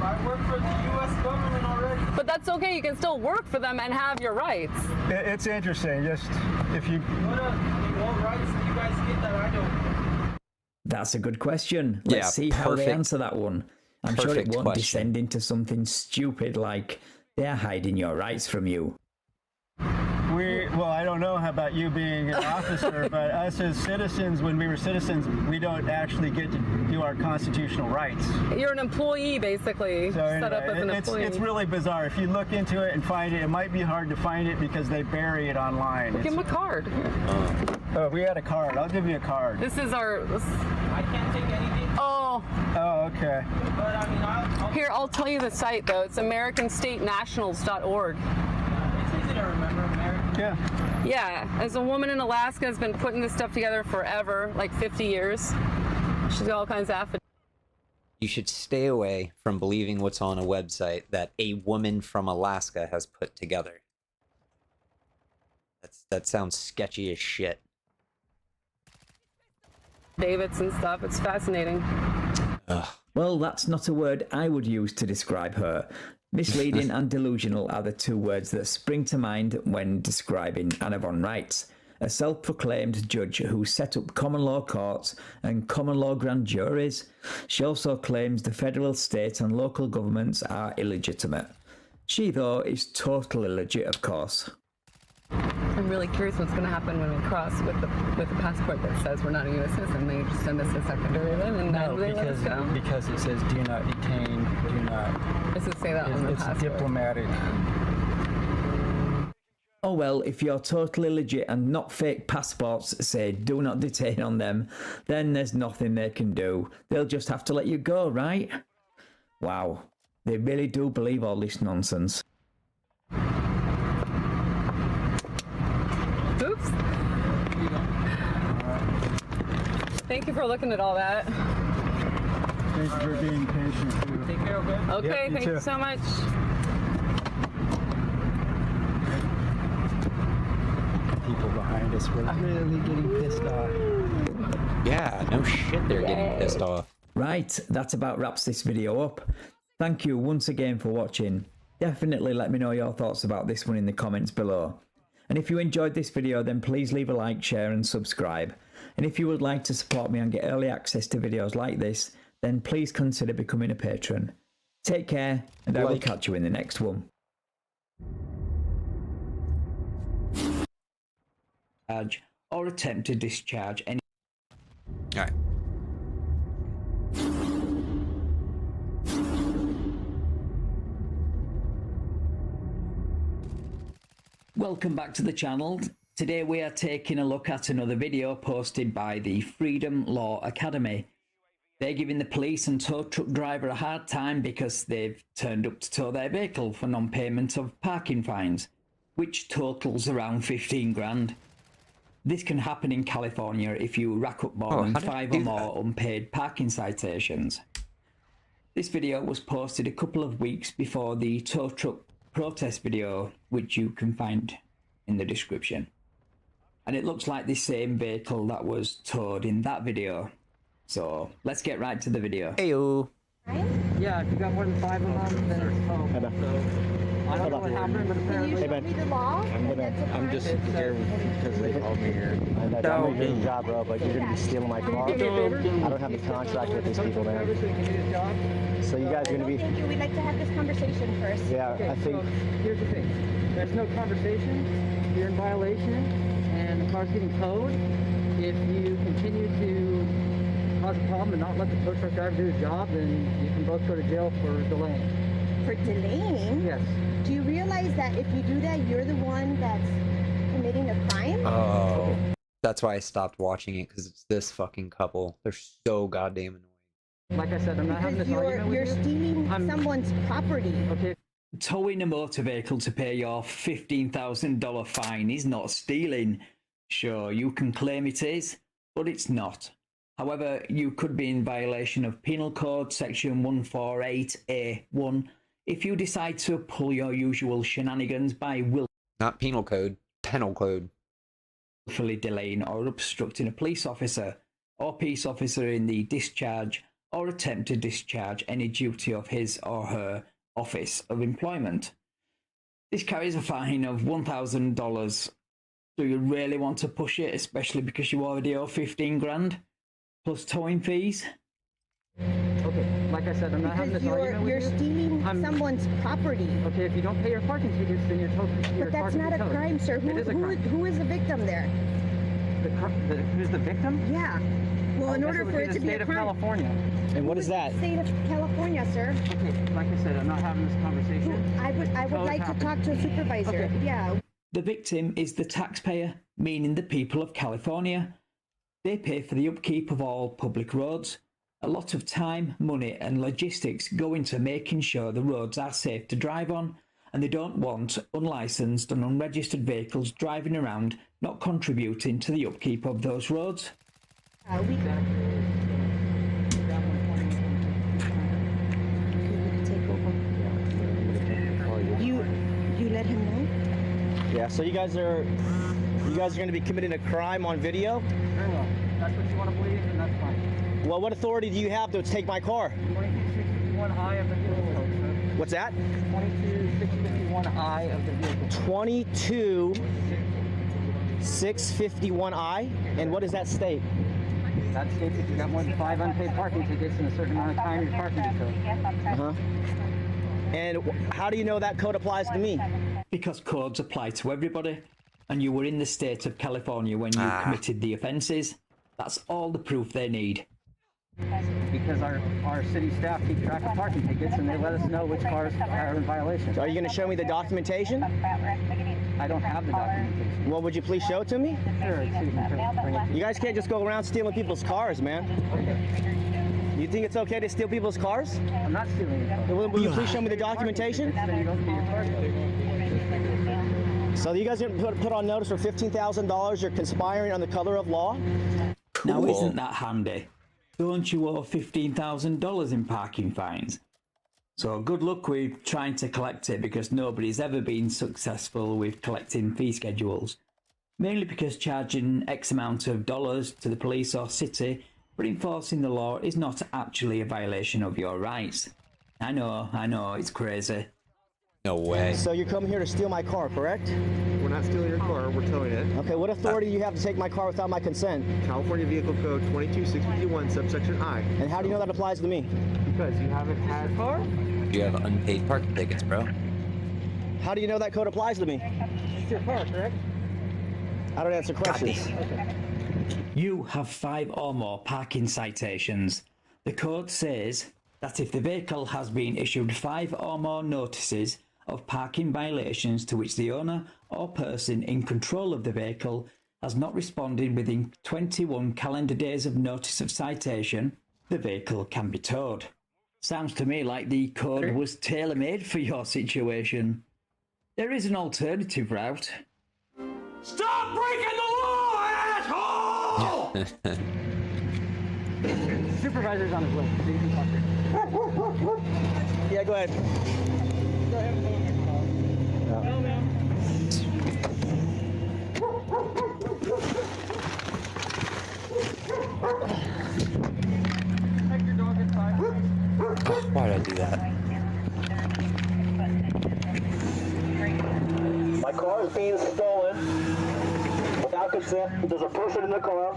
I work for the U.S. government already. But that's okay. You can still work for them and have your rights. It's interesting. Just if you... What rights do you guys get that I don't? That's a good question. Let's see how they answer that one. I'm sure it won't descend into something stupid like they're hiding your rights from you. Well, I don't know about you being an officer, but us as citizens, when we were citizens, we don't actually get to do our constitutional rights. You're an employee, basically, So set up as an employee. It's really bizarre. If you look into it and find it, it might be hard to find it because they bury it online. Give him a card. Oh, we had a card. I'll give you a card. This is our... I can't take anything. Oh. Oh, okay. But I mean, Here, I'll tell you the site, though. It's AmericanStateNationals.org. It's transit, I remember American. Yeah. Yeah, as a woman in Alaska has been putting this stuff together forever, like 50 years. She's got all kinds of affidavits. You should stay away from believing what's on a website that a woman from Alaska has put together. That sounds sketchy as shit. Davids and stuff. It's fascinating. Ugh. Well, that's not a word I would use to describe her. Misleading and delusional are the two words that spring to mind when describing Anna von Reitz, a self-proclaimed judge who set up common law courts and common law grand juries. She also claims the federal, state and local governments are illegitimate. She, though, is totally legit, of course. I'm really curious what's going to happen when we cross with the passport that says we're not a U.S. citizen. They just send us a secondary then, and No, then they let us go. because it says do not detain, do not. Does it say that on the It's passport? diplomatic. Oh well, if your totally legit and not fake passports say do not detain on them, then there's nothing they can do. They'll just have to let you go, right? Wow, they really do believe all this nonsense. Oops. Thank you for looking at all that. Thanks for being patient too. Take care, okay? Okay, Yep, you thank too. you so much. People behind us were really getting pissed off. Yeah, no shit, they're getting pissed off. Right, that about wraps this video up. Thank you once again for watching. Definitely let me know your thoughts about this one in the comments below. And if you enjoyed this video, then please leave a like, share and subscribe. And if you would like to support me and get early access to videos like this, then please consider becoming a patron. Take care, and I will catch you in the next one. Or attempt to discharge any... Alright. Welcome back to the channel. Today we are taking a look at another video posted by the Freedom Law Academy. They're giving the police and tow truck driver a hard time because they've turned up to tow their vehicle for non-payment of parking fines, which totals around 15 grand. This can happen in California if you rack up more than 5 or more unpaid parking citations. This video was posted a couple of weeks before the tow truck protest video, which you can find in the description. And it looks like the same vehicle that was towed in that video. So let's get right to the video. Heyo. Yeah, if you got more than 5 of them, then it's towed. Hey, Ben. So, I don't know what happened, but apparently... Hey, Ben. I'm just here because they called me here. I'm doing a job, bro, but you're going to be stealing my car. I don't have a contract with these people, man. So you guys are going to be... Thank you. We'd like to have this conversation first. Yeah, Okay, I think... so here's the thing. There's no conversation. You're in violation, and the car's getting towed. If you continue to cause a problem and not let the tow truck driver do his job, then you can both go to jail for delaying. For delaying? Yes. Do you realize that if you do that, you're the one that's committing a crime? Oh. That's why I stopped watching it, because it's this fucking couple. They're so goddamn annoying. Like I said, I'm not having Because this argument with you're you. stealing someone's property. Okay. Towing a motor vehicle to pay your $15,000 fine is not stealing. Sure, you can claim it is, but it's not. However, you could be in violation of Penal Code Section 148A1 if you decide to pull your usual shenanigans by Not penal code, penal code. willfully delaying or obstructing a police officer or peace officer in the discharge or attempt to discharge any duty of his or her office of employment. This carries a fine of $1,000. Do you really want to push it, especially because you already owe 15 grand plus towing fees? Okay, like I said, I'm not having this Because argument with you. you're stealing someone's property. Okay, if you don't pay your parking tickets, then your car But that's can not be a towed. crime, sir. It is a crime. Who is the victim there? Who's the victim? Yeah. Well, in order for it to be state a of crime. California. And what is that? State of California, sir. Okay, like I said, I'm not having this conversation. I would like to talk to a supervisor. Okay. Yeah. The victim is the taxpayer, meaning the people of California. They pay for the upkeep of all public roads. A lot of time, money and logistics go into making sure the roads are safe to drive on and they don't want unlicensed and unregistered vehicles driving around, not contributing to the upkeep of those roads. You let him know? Yeah, so you guys are going to be committing a crime on video? Very well. That's what you want to believe, and that's fine. Well, what authority do you have to take my car? 22651I of the vehicle code, sir. What's that? 22651I of the vehicle. 22651I? And what does that state? That states if you got more than 5 unpaid parking tickets in a certain amount of time, your parking is owed. Uh-huh. And how do you know that code applies to me? Because codes apply to everybody, and you were in the state of California when you committed the offences. That's all the proof they need. Because our city staff keep track of parking tickets and they let us know which cars are in violation. So are you going to show me the documentation? I don't have the documentation. Well, would you please show it to me? Sure, excuse me. Bring it. You guys can't just go around stealing people's cars, man. You think it's okay to steal people's cars? I'm not stealing it. Will you please show me the documentation? Then you don't get your car ticket. So you guys are going to put on notice for $15,000 you're conspiring on the color of law? Now, isn't that handy? Don't you owe $15,000 in parking fines? So good luck with trying to collect it, because nobody's ever been successful with collecting fee schedules. Mainly because charging X amount of dollars to the police or city for enforcing the law is not actually a violation of your rights. I know, it's crazy. No way. So you're coming here to steal my car, correct? We're not stealing your car, we're towing it. Okay, what authority do you have to take my car without my consent? California Vehicle Code 22651, subsection I. And how do you know that applies to me? Because you haven't had a car? You have unpaid parking tickets, bro. How do you know that code applies to me? It's your car, correct? I don't answer questions. Okay. You have 5 or more parking citations. The code says that if the vehicle has been issued 5 or more notices of parking violations to which the owner or person in control of the vehicle has not responded within 21 calendar days of notice of citation, the vehicle can be towed. Sounds to me like the code was tailor-made for your situation. There is an alternative route. Stop breaking the law, asshole! Supervisor's on his way. So you can talk to him. Yeah, go ahead. Go ahead and go in your car. No, ma'am. Take your dog inside. Why did I do that? My car is being stolen without consent. There's a person in the car.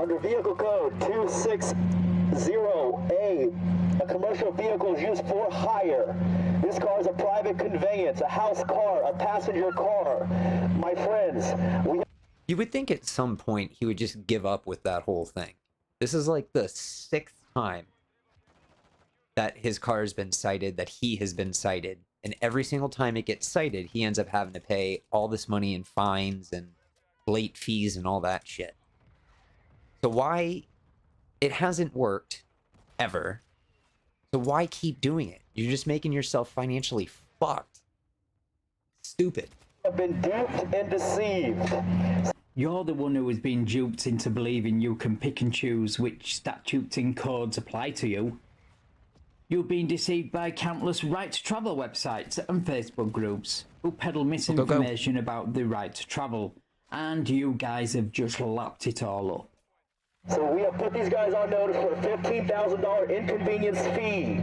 Under vehicle code 260A, a commercial vehicle is used for hire. This car is a private conveyance, a house car, a passenger car. My friends, You would think at some point he would just give up with that whole thing. This is like the 6th time that his car has been cited, that he has been cited. And every single time it gets cited, he ends up having to pay all this money in fines and late fees and all that shit. So why... It hasn't worked, ever. So why keep doing it? You're just making yourself financially fucked. Stupid. have been duped and deceived. You're the one who has been duped into believing you can pick and choose which statutes and codes apply to you. You've been deceived by countless right to travel websites and Facebook groups who peddle misinformation about the right to travel, and you guys have just lapped it all up. So we have put these guys on notice for a $15,000 inconvenience fee.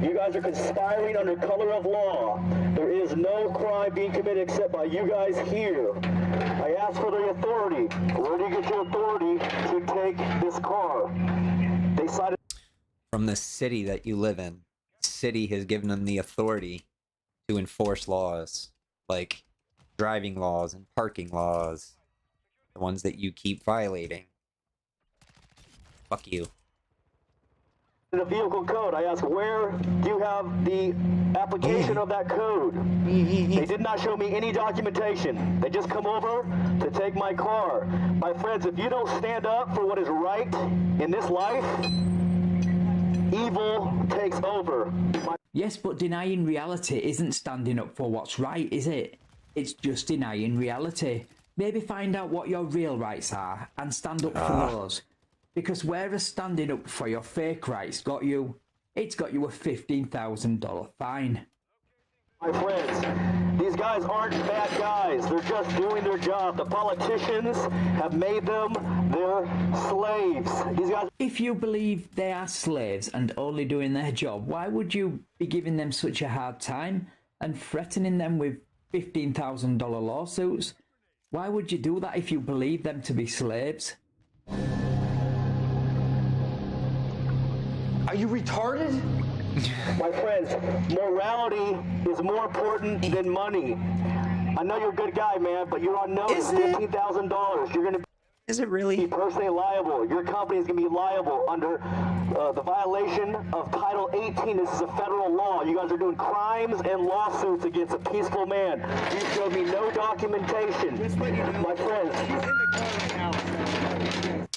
You guys are conspiring under color of law. There is no crime being committed except by you guys here. I asked for the authority. Where do you get your authority to take this car? They cited from the city that you live in. The city has given them the authority to enforce laws, like driving laws and parking laws, the ones that you keep violating. Fuck you. the vehicle code. I asked, where do you have the application of that code? They did not show me any documentation. They just come over to take my car. My friends, if you don't stand up for what is right in this life, evil takes over. Yes, but denying reality isn't standing up for what's right, is it? It's just denying reality. Maybe find out what your real rights are and stand up for those. Because whereas standing up for your fake rights got you, it's got you a $15,000 fine. My friends, these guys aren't bad guys. They're just doing their job. The politicians have made them their slaves. These guys. If you believe they are slaves and only doing their job, why would you be giving them such a hard time and threatening them with $15,000 lawsuits? Why would you do that if you believe them to be slaves? Are you retarded? My friends, morality is more important than money. I know you're a good guy, man, but you're on notice. $15,000. You're gonna. Is it really? Be personally liable. Your company is going to be liable under the violation of Title 18. This is a federal law. You guys are doing crimes and lawsuits against a peaceful man. You showed me no documentation. My friends.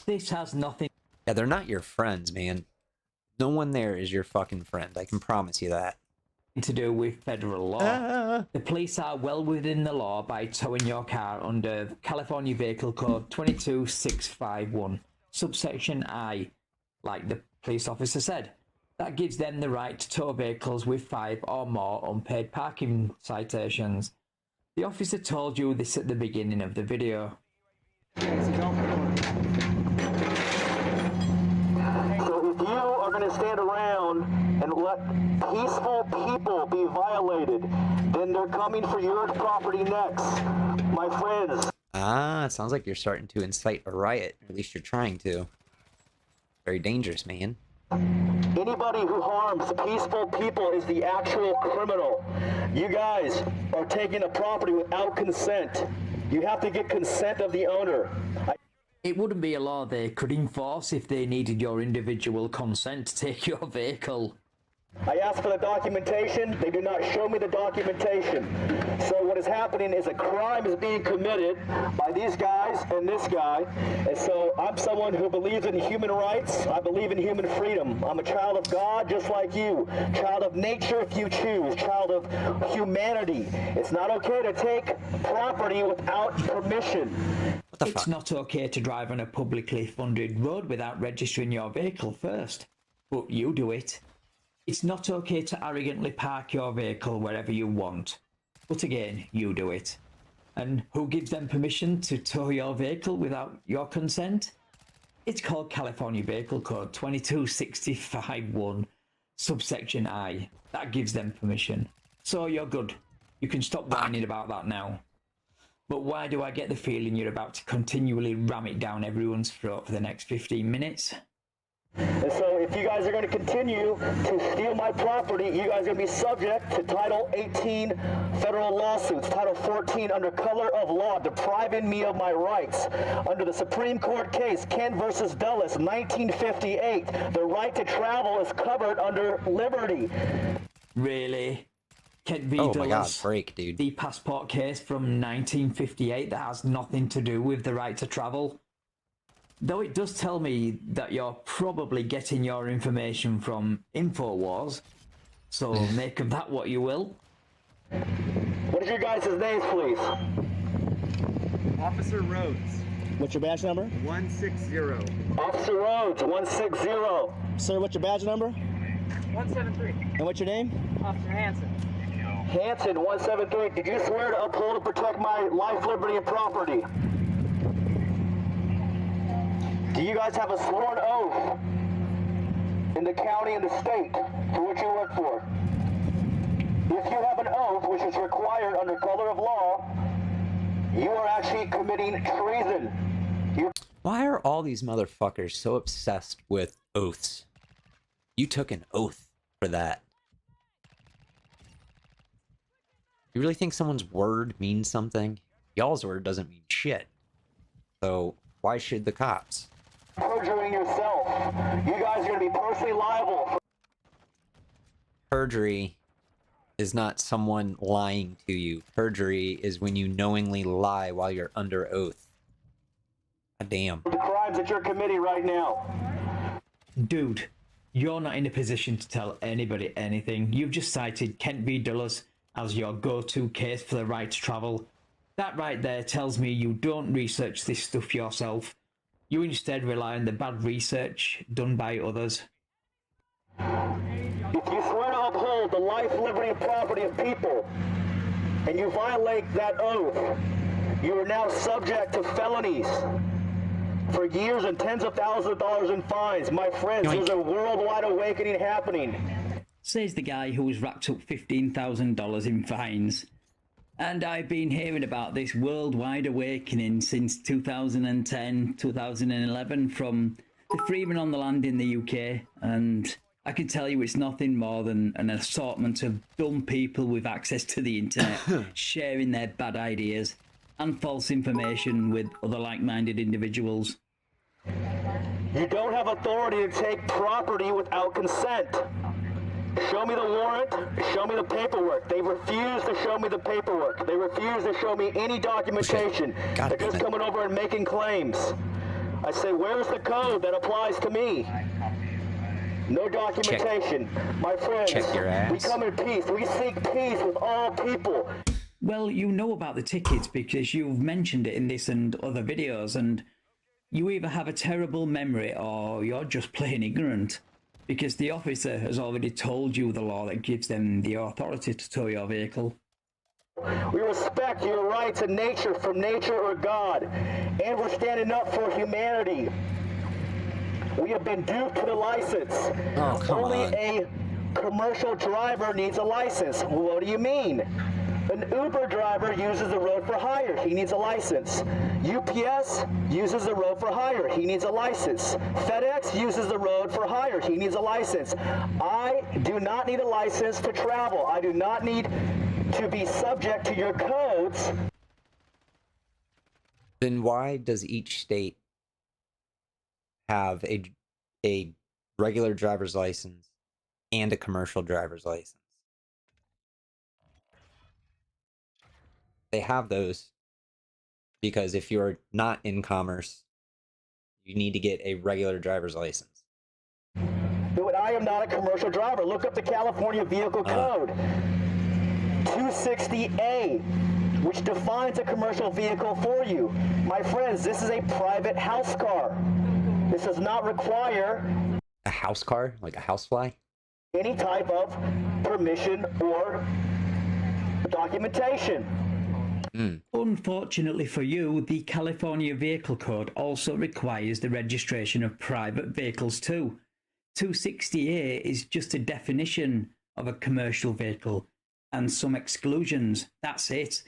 This has nothing. Yeah, they're not your friends, man. No one there is your fucking friend. I can promise you that. To do with federal law. The police are well within the law by towing your car under California Vehicle Code 22651, subsection I, like the police officer said. That gives them the right to tow vehicles with 5 or more unpaid parking citations. The officer told you this at the beginning of the video. So if you are going to stand around and let peaceful people be violated, then they're coming for your property next, my friends. Ah, it sounds like you're starting to incite a riot. Or at least you're trying to. Very dangerous, man. Anybody who harms peaceful people is the actual criminal. You guys are taking a property without consent. You have to get consent of the owner. It wouldn't be a law they could enforce if they needed your individual consent to take your vehicle. I asked for the documentation. They do not show me the documentation. So what is happening is a crime is being committed by these guys and this guy. And so I'm someone who believes in human rights. I believe in human freedom. I'm a child of God just like you. Child of nature if you choose. Child of humanity. It's not okay to take property without permission. It's not okay to drive on a publicly funded road without registering your vehicle first. But you do it. It's not okay to arrogantly park your vehicle wherever you want. But again, you do it. And who gives them permission to tow your vehicle without your consent? It's called California Vehicle Code 22651, subsection I. That gives them permission. So you're good. You can stop whining about that now. But why do I get the feeling you're about to continually ram it down everyone's throat for the next 15 minutes? And so if you guys are going to continue to steal my property, you guys are going to be subject to Title 18 federal lawsuits, Title 14 under color of law, depriving me of my rights. Under the Supreme Court case, Ken versus Dulles, 1958, the right to travel is covered under liberty. Really? Kent v. Oh Dulles, my god, break, dude. The passport case from 1958 that has nothing to do with the right to travel. Though it does tell me that you're probably getting your information from InfoWars, so make of that what you will. What is your guys' names, please? Officer Rhodes. What's your badge number? 160. Officer Rhodes, 160. Sir, what's your badge number? 173. And what's your name? Officer Hanson. Hanson, 173. Did you swear to uphold and protect my life, liberty, and property? Do you guys have a sworn oath in the county and the state for which you work for? If you have an oath, which is required under color of law, you are actually committing treason. Why are all these motherfuckers so obsessed with oaths? You took an oath for that. You really think someone's word means something? Y'all's word doesn't mean shit. So why should the cops? Perjuring yourself. You guys are going to be personally liable for perjury is not someone lying to you. Perjury is when you knowingly lie while you're under oath. God damn. the crimes that you're committing right now. Dude, You're not in a position to tell anybody anything. You've just cited Kent v. Dulles as your go-to case for the right to travel. That right there tells me you don't research this stuff yourself. You instead rely on the bad research done by others. If you swear to uphold the life, liberty, and property of people, and you violate that oath, you are now subject to felonies for years and tens of thousands of dollars in fines. My friends, there's a worldwide awakening happening. Says the guy who's racked up $15,000 in fines. And I've been hearing about this worldwide awakening since 2010, 2011 from the Freemen on the Land in the UK. And I can tell you it's nothing more than an assortment of dumb people with access to the internet sharing their bad ideas and false information with other like-minded individuals. You don't have authority to take property without consent. Show me the warrant, show me the paperwork. They refuse to show me the paperwork. They refuse to show me any documentation. They're just coming over and making claims. I say, where's the code that applies to me? No documentation. My friends, we come in peace. We seek peace with all people. Well, you know about the tickets because you've mentioned it in this and other videos, and you either have a terrible memory or you're just plain ignorant, because the officer has already told you the law that gives them the authority to tow your vehicle. We respect your right to nature from nature or God, and we're standing up for humanity. We have been duped to the license. Only a commercial driver needs a license. What do you mean? An Uber driver uses the road for hire. He needs a license. UPS uses the road for hire. He needs a license. FedEx uses the road for hire. He needs a license. I do not need a license to travel. I do not need to be subject to your codes. Then why does each state have a regular driver's license and a commercial driver's license? They have those because if you're not in commerce, you need to get a regular driver's license. But I am not a commercial driver. Look up the California Vehicle Code 260A, which defines a commercial vehicle for you. My friends, this is a private house car. This does not require a house car, like a housefly, any type of permission or documentation. Unfortunately for you, the California Vehicle Code also requires the registration of private vehicles too. 260A is just a definition of a commercial vehicle and some exclusions. That's it.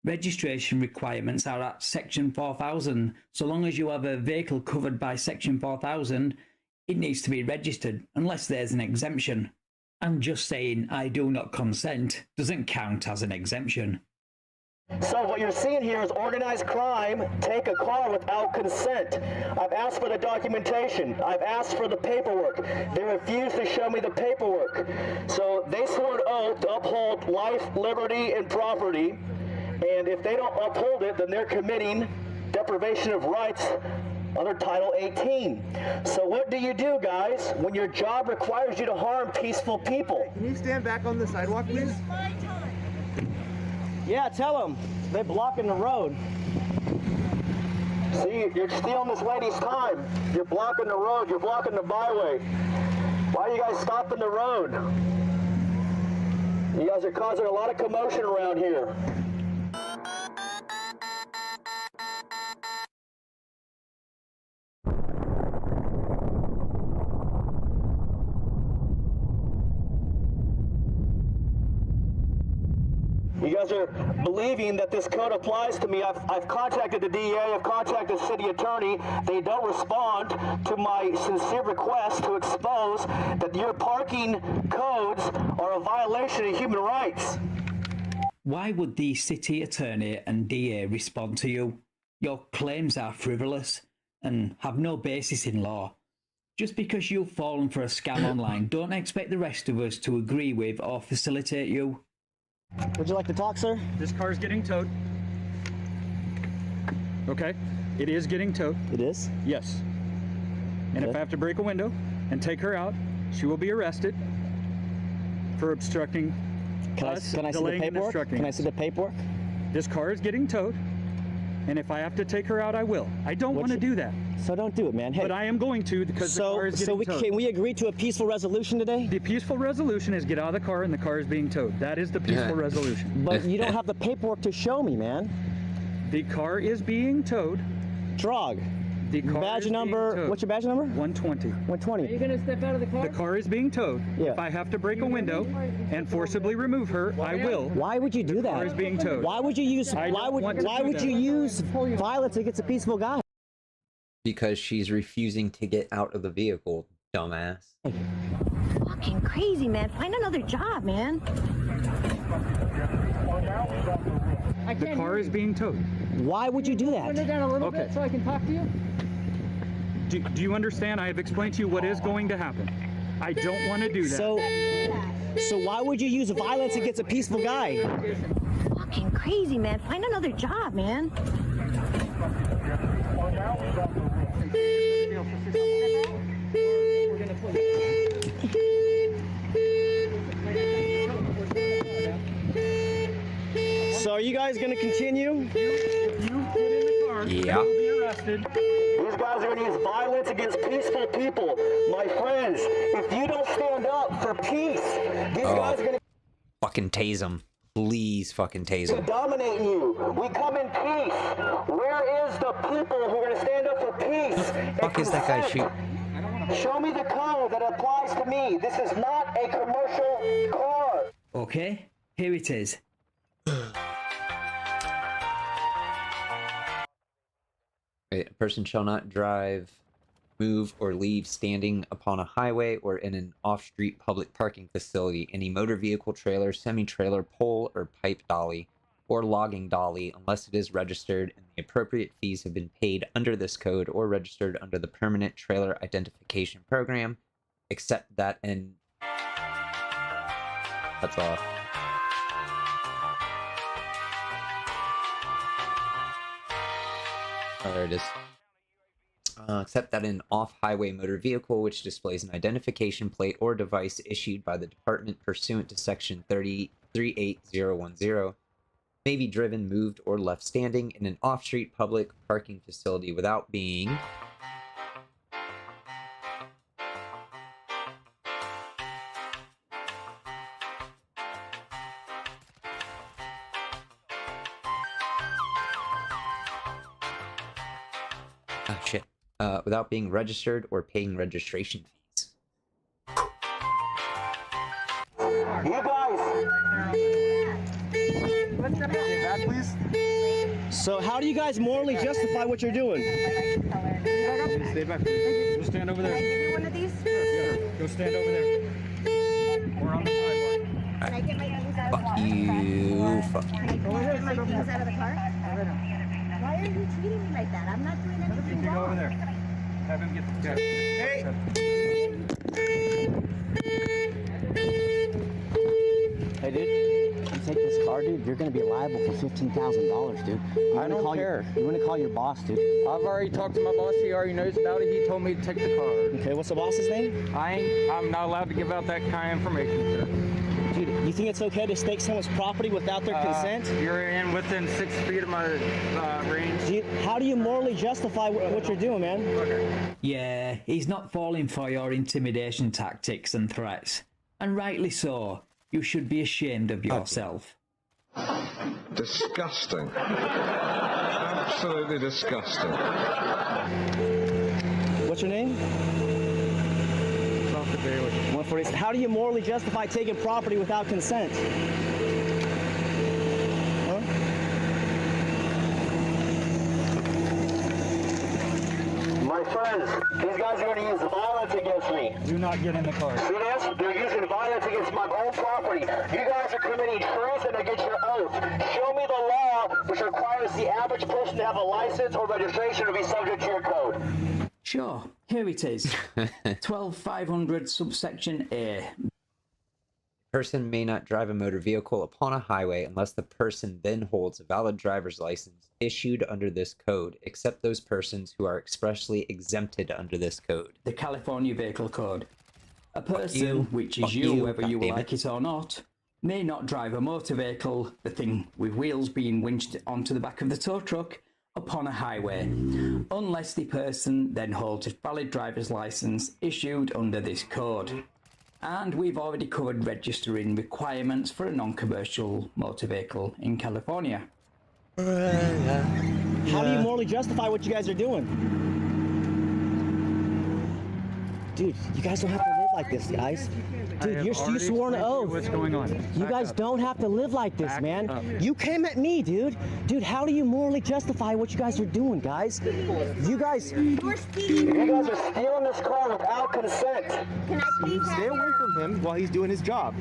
Registration requirements are at Section 4000. So long as you have a vehicle covered by Section 4000, it needs to be registered unless there's an exemption. And just saying I do not consent doesn't count as an exemption. So what you're seeing here is organized crime take a car without consent. I've asked for the documentation. I've asked for the paperwork. They refuse to show me the paperwork. So they swore an oath to uphold life, liberty, and property. And if they don't uphold it, then they're committing deprivation of rights under Title 18. So what do you do, guys, when your job requires you to harm peaceful people? Can you stand back on the sidewalk, please? Yeah, tell them. They're blocking the road. See, you're stealing this lady's time. You're blocking the road. You're blocking the byway. Why are you guys stopping the road? You guys are causing a lot of commotion around here. You guys are believing that this code applies to me. I've contacted the DEA, I've contacted the city attorney. They don't respond to my sincere request to expose that your parking codes are a violation of human rights. Why would the city attorney and DA respond to you? Your claims are frivolous and have no basis in law. Just because you've fallen for a scam online, don't expect the rest of us to agree with or facilitate you. Would you like to talk, sir? This car's getting towed. Okay, it is getting towed. It is? Yes. And Okay. if I have to break a window and take her out, She will be arrested for obstructing. Can I see the paperwork? Can I see the paperwork? This car is getting towed, and if I have to take her out, I will. I don't want to do that. So don't do it, man. Hey, but I am going to because the car is getting towed. Can we agree to a peaceful resolution today? The peaceful resolution is get out of the car and the car is being towed. That is the peaceful resolution. But you don't have the paperwork to show me, man. The car is being towed. Drog. The car badge is number. being towed. What's your badge number? 120. 120. Are you gonna step out of the car? The car is being towed. Yeah. If I have to break a window and forcibly remove her, I will. Why would you do that? The car is being towed. Why would you use? Why would you use violence against a peaceful guy? Because she's refusing to get out of the vehicle, dumbass. Fucking crazy, man. Find another job, man. The car is being towed. Why would you do that? Turn it down a little bit so I can talk to you. Do you understand? I have explained to you what is going to happen. I don't want to do that. So why would you use violence against a peaceful guy? Fucking crazy, man. Find another job, man. So are you guys going to continue? If you get in the car, you will be arrested. These guys are going to use violence against peaceful people. My friends, if you don't stand up for peace, these guys are going to fucking tase them. Please fucking tase them. dominate you. We come in peace. Where is the people who are going to stand up for peace? Fuck is that guy shooting? Show me the code that applies to me. This is not a commercial car. Okay, here it is. A person shall not drive, move, or leave standing upon a highway or in an off-street public parking facility any motor vehicle, trailer, semi-trailer, pole, or pipe dolly, or logging dolly unless it is registered and the appropriate fees have been paid under this code or registered under the Permanent Trailer Identification Program, except that in... That's all. Oh, there it is. Except that an off-highway motor vehicle which displays an identification plate or device issued by the department pursuant to section 38010 may be driven, moved, or left standing in an off-street public parking facility without being without being registered or paying registration fees. You guys! Back, please. So how do you guys morally justify what you're doing? Stay back, please. Go stand over there. Can I give you one of these? Yeah, go stand over there. We're on the sidewalk. Can I get my things out of the car? Fuck you. Fuck you. Can I get my things out of the car? Why are you treating me like that? I'm not doing anything Go over wrong. there. Have him get the Hey! Hey, dude. You take this car, dude, you're going to be liable for $15,000, dude. I don't care. You want to call your boss, dude? I've already talked to my boss. He already knows about it. He told me to take the car. Okay, what's the boss's name? I'm not allowed to give out that kind of information, sir. Dude, you think it's okay to stake someone's property without their consent? You're within 6 feet of my range. How do you morally justify what you're doing, man? Okay. Yeah, he's not falling for your intimidation tactics and threats. And rightly so. You should be ashamed of yourself. Disgusting. Absolutely disgusting. What's your name? Daily. 140. How do you morally justify taking property without consent? Huh? My friends, these guys are going to use violence against me. Do not get in the car. See this? They're using violence against my own property. You guys are committing treason against your oath. Show me the law which requires the average person to have a license or registration to be subject to your code. Sure, here it is. 12500 subsection A. Person may not drive a motor vehicle upon a highway unless the person then holds a valid driver's license issued under this code, except those persons who are expressly exempted under this code. The California Vehicle Code. A person, which is you, whether you like it or not, may not drive a motor vehicle, the thing with wheels being winched onto the back of the tow truck, upon a highway, unless the person then holds a valid driver's license issued under this code. And we've already covered registering requirements for a non-commercial motor vehicle in California. How do you morally justify what you guys are doing? Dude, you guys don't have to live like this, guys. Dude, you swore an oath. What's going on? You guys don't have to live like this, man. You came at me, dude. Dude, how do you morally justify what you guys are doing, guys? You guys... You guys are stealing this car without consent. Can I please Stay away from him while he's doing his job.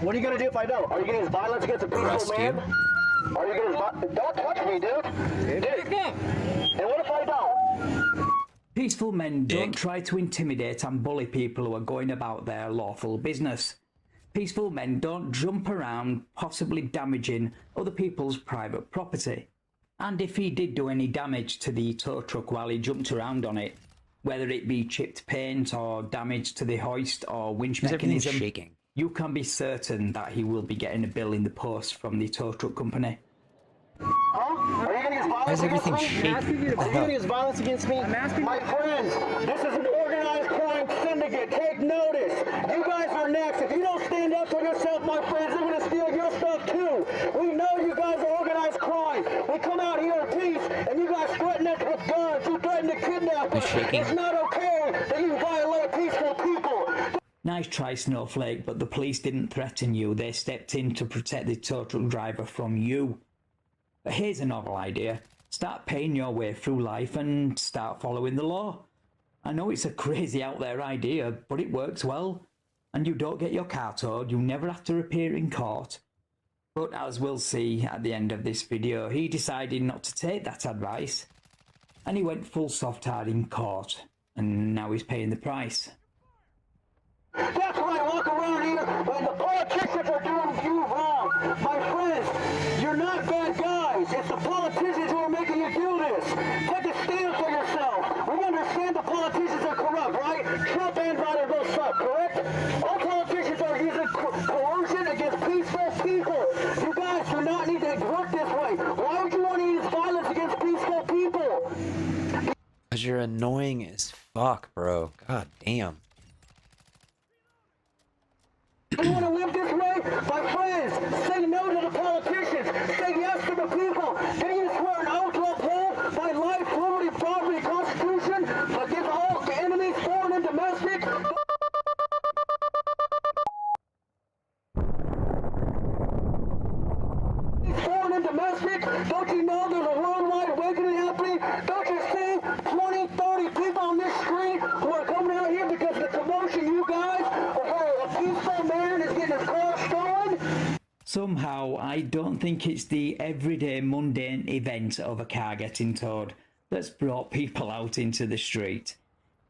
What are you going to do if I don't? Are you going to use violence against a peaceful man? Are you going to... Don't touch me, dude. And what if I don't? Peaceful men don't try to intimidate and bully people who are going about their lawful business. Peaceful men don't jump around, possibly damaging other people's private property. And if he did do any damage to the tow truck while he jumped around on it, whether it be chipped paint or damage to the hoist or winch mechanism, shaking. You can be certain that he will be getting a bill in the post from the tow truck company. Huh? Are you going to use violence against me? Are you going to use violence against me? My friends, this is an organized crime syndicate. Take notice. You guys are next. If you don't stand up for yourself, my friends, they're going to steal your stuff too. We know you guys are organized crime. We come out here in peace, and you guys threaten us with guns. You threaten to kidnap us. It's not okay that you violate peaceful people. Nice try, Snowflake, but the police didn't threaten you. They stepped in to protect the tow truck driver from you. But here's a novel idea. Start paying your way through life and start following the law. I know it's a crazy out there idea, but it works well. And you don't get your car towed, you never have to appear in court. But as we'll see at the end of this video, he decided not to take that advice. And he went full soft hard in court. And now he's paying the price. That's why I walk around here when the politicians are doing you wrong. My friends, you're not bad guys. It's the politicians who are making you do this. Take a stand for yourself. We understand the politicians are corrupt, right? Trump and Biden both suck, correct? All politicians are using coercion against peaceful people. You guys do not need to work this way. Why would you want to use violence against peaceful people? Because you're annoying as fuck, bro. God damn. You want to live this way? My friends, say no to the politicians. Say yes to the people. Can you swear an oath to uphold my life, liberty, property, constitution against all enemies, foreign and domestic? Foreign and domestic? Don't you know there's a worldwide awakening happening? Don't you see 20, 30 people on this street who are coming out here because of the commotion you guys are a peaceful man is getting his car stolen? Somehow, I don't think it's the everyday mundane event of a car getting towed that's brought people out into the street.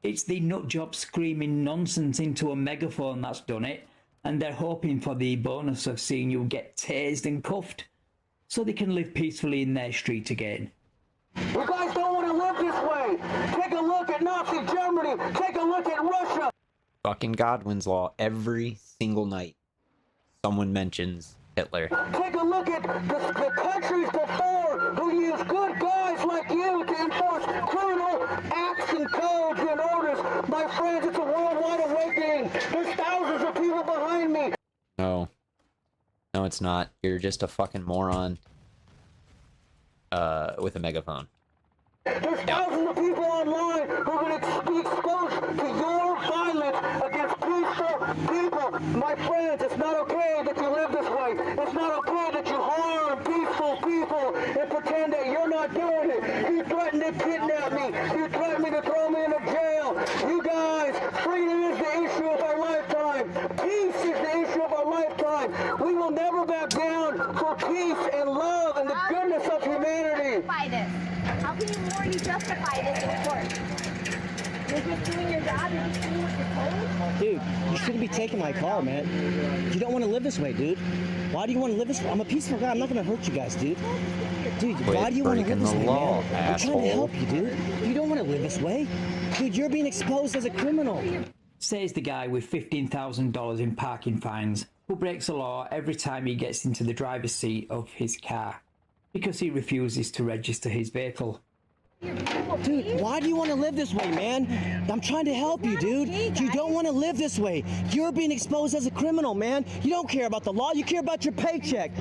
It's the nutjob screaming nonsense into a megaphone that's done it, and they're hoping for the bonus of seeing you get tased and cuffed, so they can live peacefully in their street again. You guys don't want to live this way. Take a look at Nazi Germany. Take a look at Russia. Fucking Godwin's Law every single night. Someone mentions Hitler. Take a look at the countries before who used good guys like you to enforce criminal acts and codes and orders. My friends, it's a worldwide awakening. There's thousands of people behind me. No. No, it's not. You're just a fucking moron. With a megaphone. There's thousands of people online who are going to be exposed to your violence against peaceful people. My friends, it's not okay that you live this way. It's not okay that you harm peaceful people and pretend that you're not doing it. You threaten to kidnap me. You threaten me to throw me in a jail. You guys, freedom is the issue of our lifetime. Peace is the issue of our lifetime. We will never back down for peace and love and the goodness of humanity. How can you morally justify this in court? You're just doing your job, you're just doing what you're told? Dude, you shouldn't be taking my car, man. You don't want to live this way, dude. Why do you want to live this way? I'm a peaceful guy. I'm not going to hurt you guys, dude. Dude, why do you want to live this way, man? I'm trying to help you, dude. You don't want to live this way. Dude, you're being exposed as a criminal. says the guy with $15,000 in parking fines who breaks the law every time he gets into the driver's seat of his car because he refuses to register his vehicle. Dude, why do you want to live this way, man? I'm trying to help you, dude. You don't want to live this way. You're being exposed as a criminal, man. You don't care about the law. You care about your paycheck.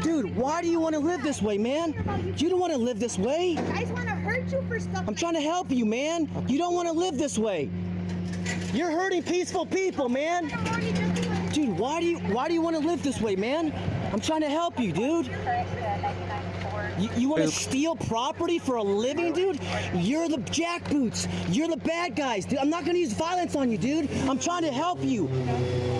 Dude, why do you want to live this way, man? You don't want to live this way. I just want to hurt you for stuff. I'm trying to help you, man. You don't want to live this way. You're hurting peaceful people, man. Dude, why do you want to live this way, man? I'm trying to help you, dude. You want to steal property for a living, dude? You're the jackboots. You're the bad guys, dude. I'm not going to use violence on you, dude. I'm trying to help you.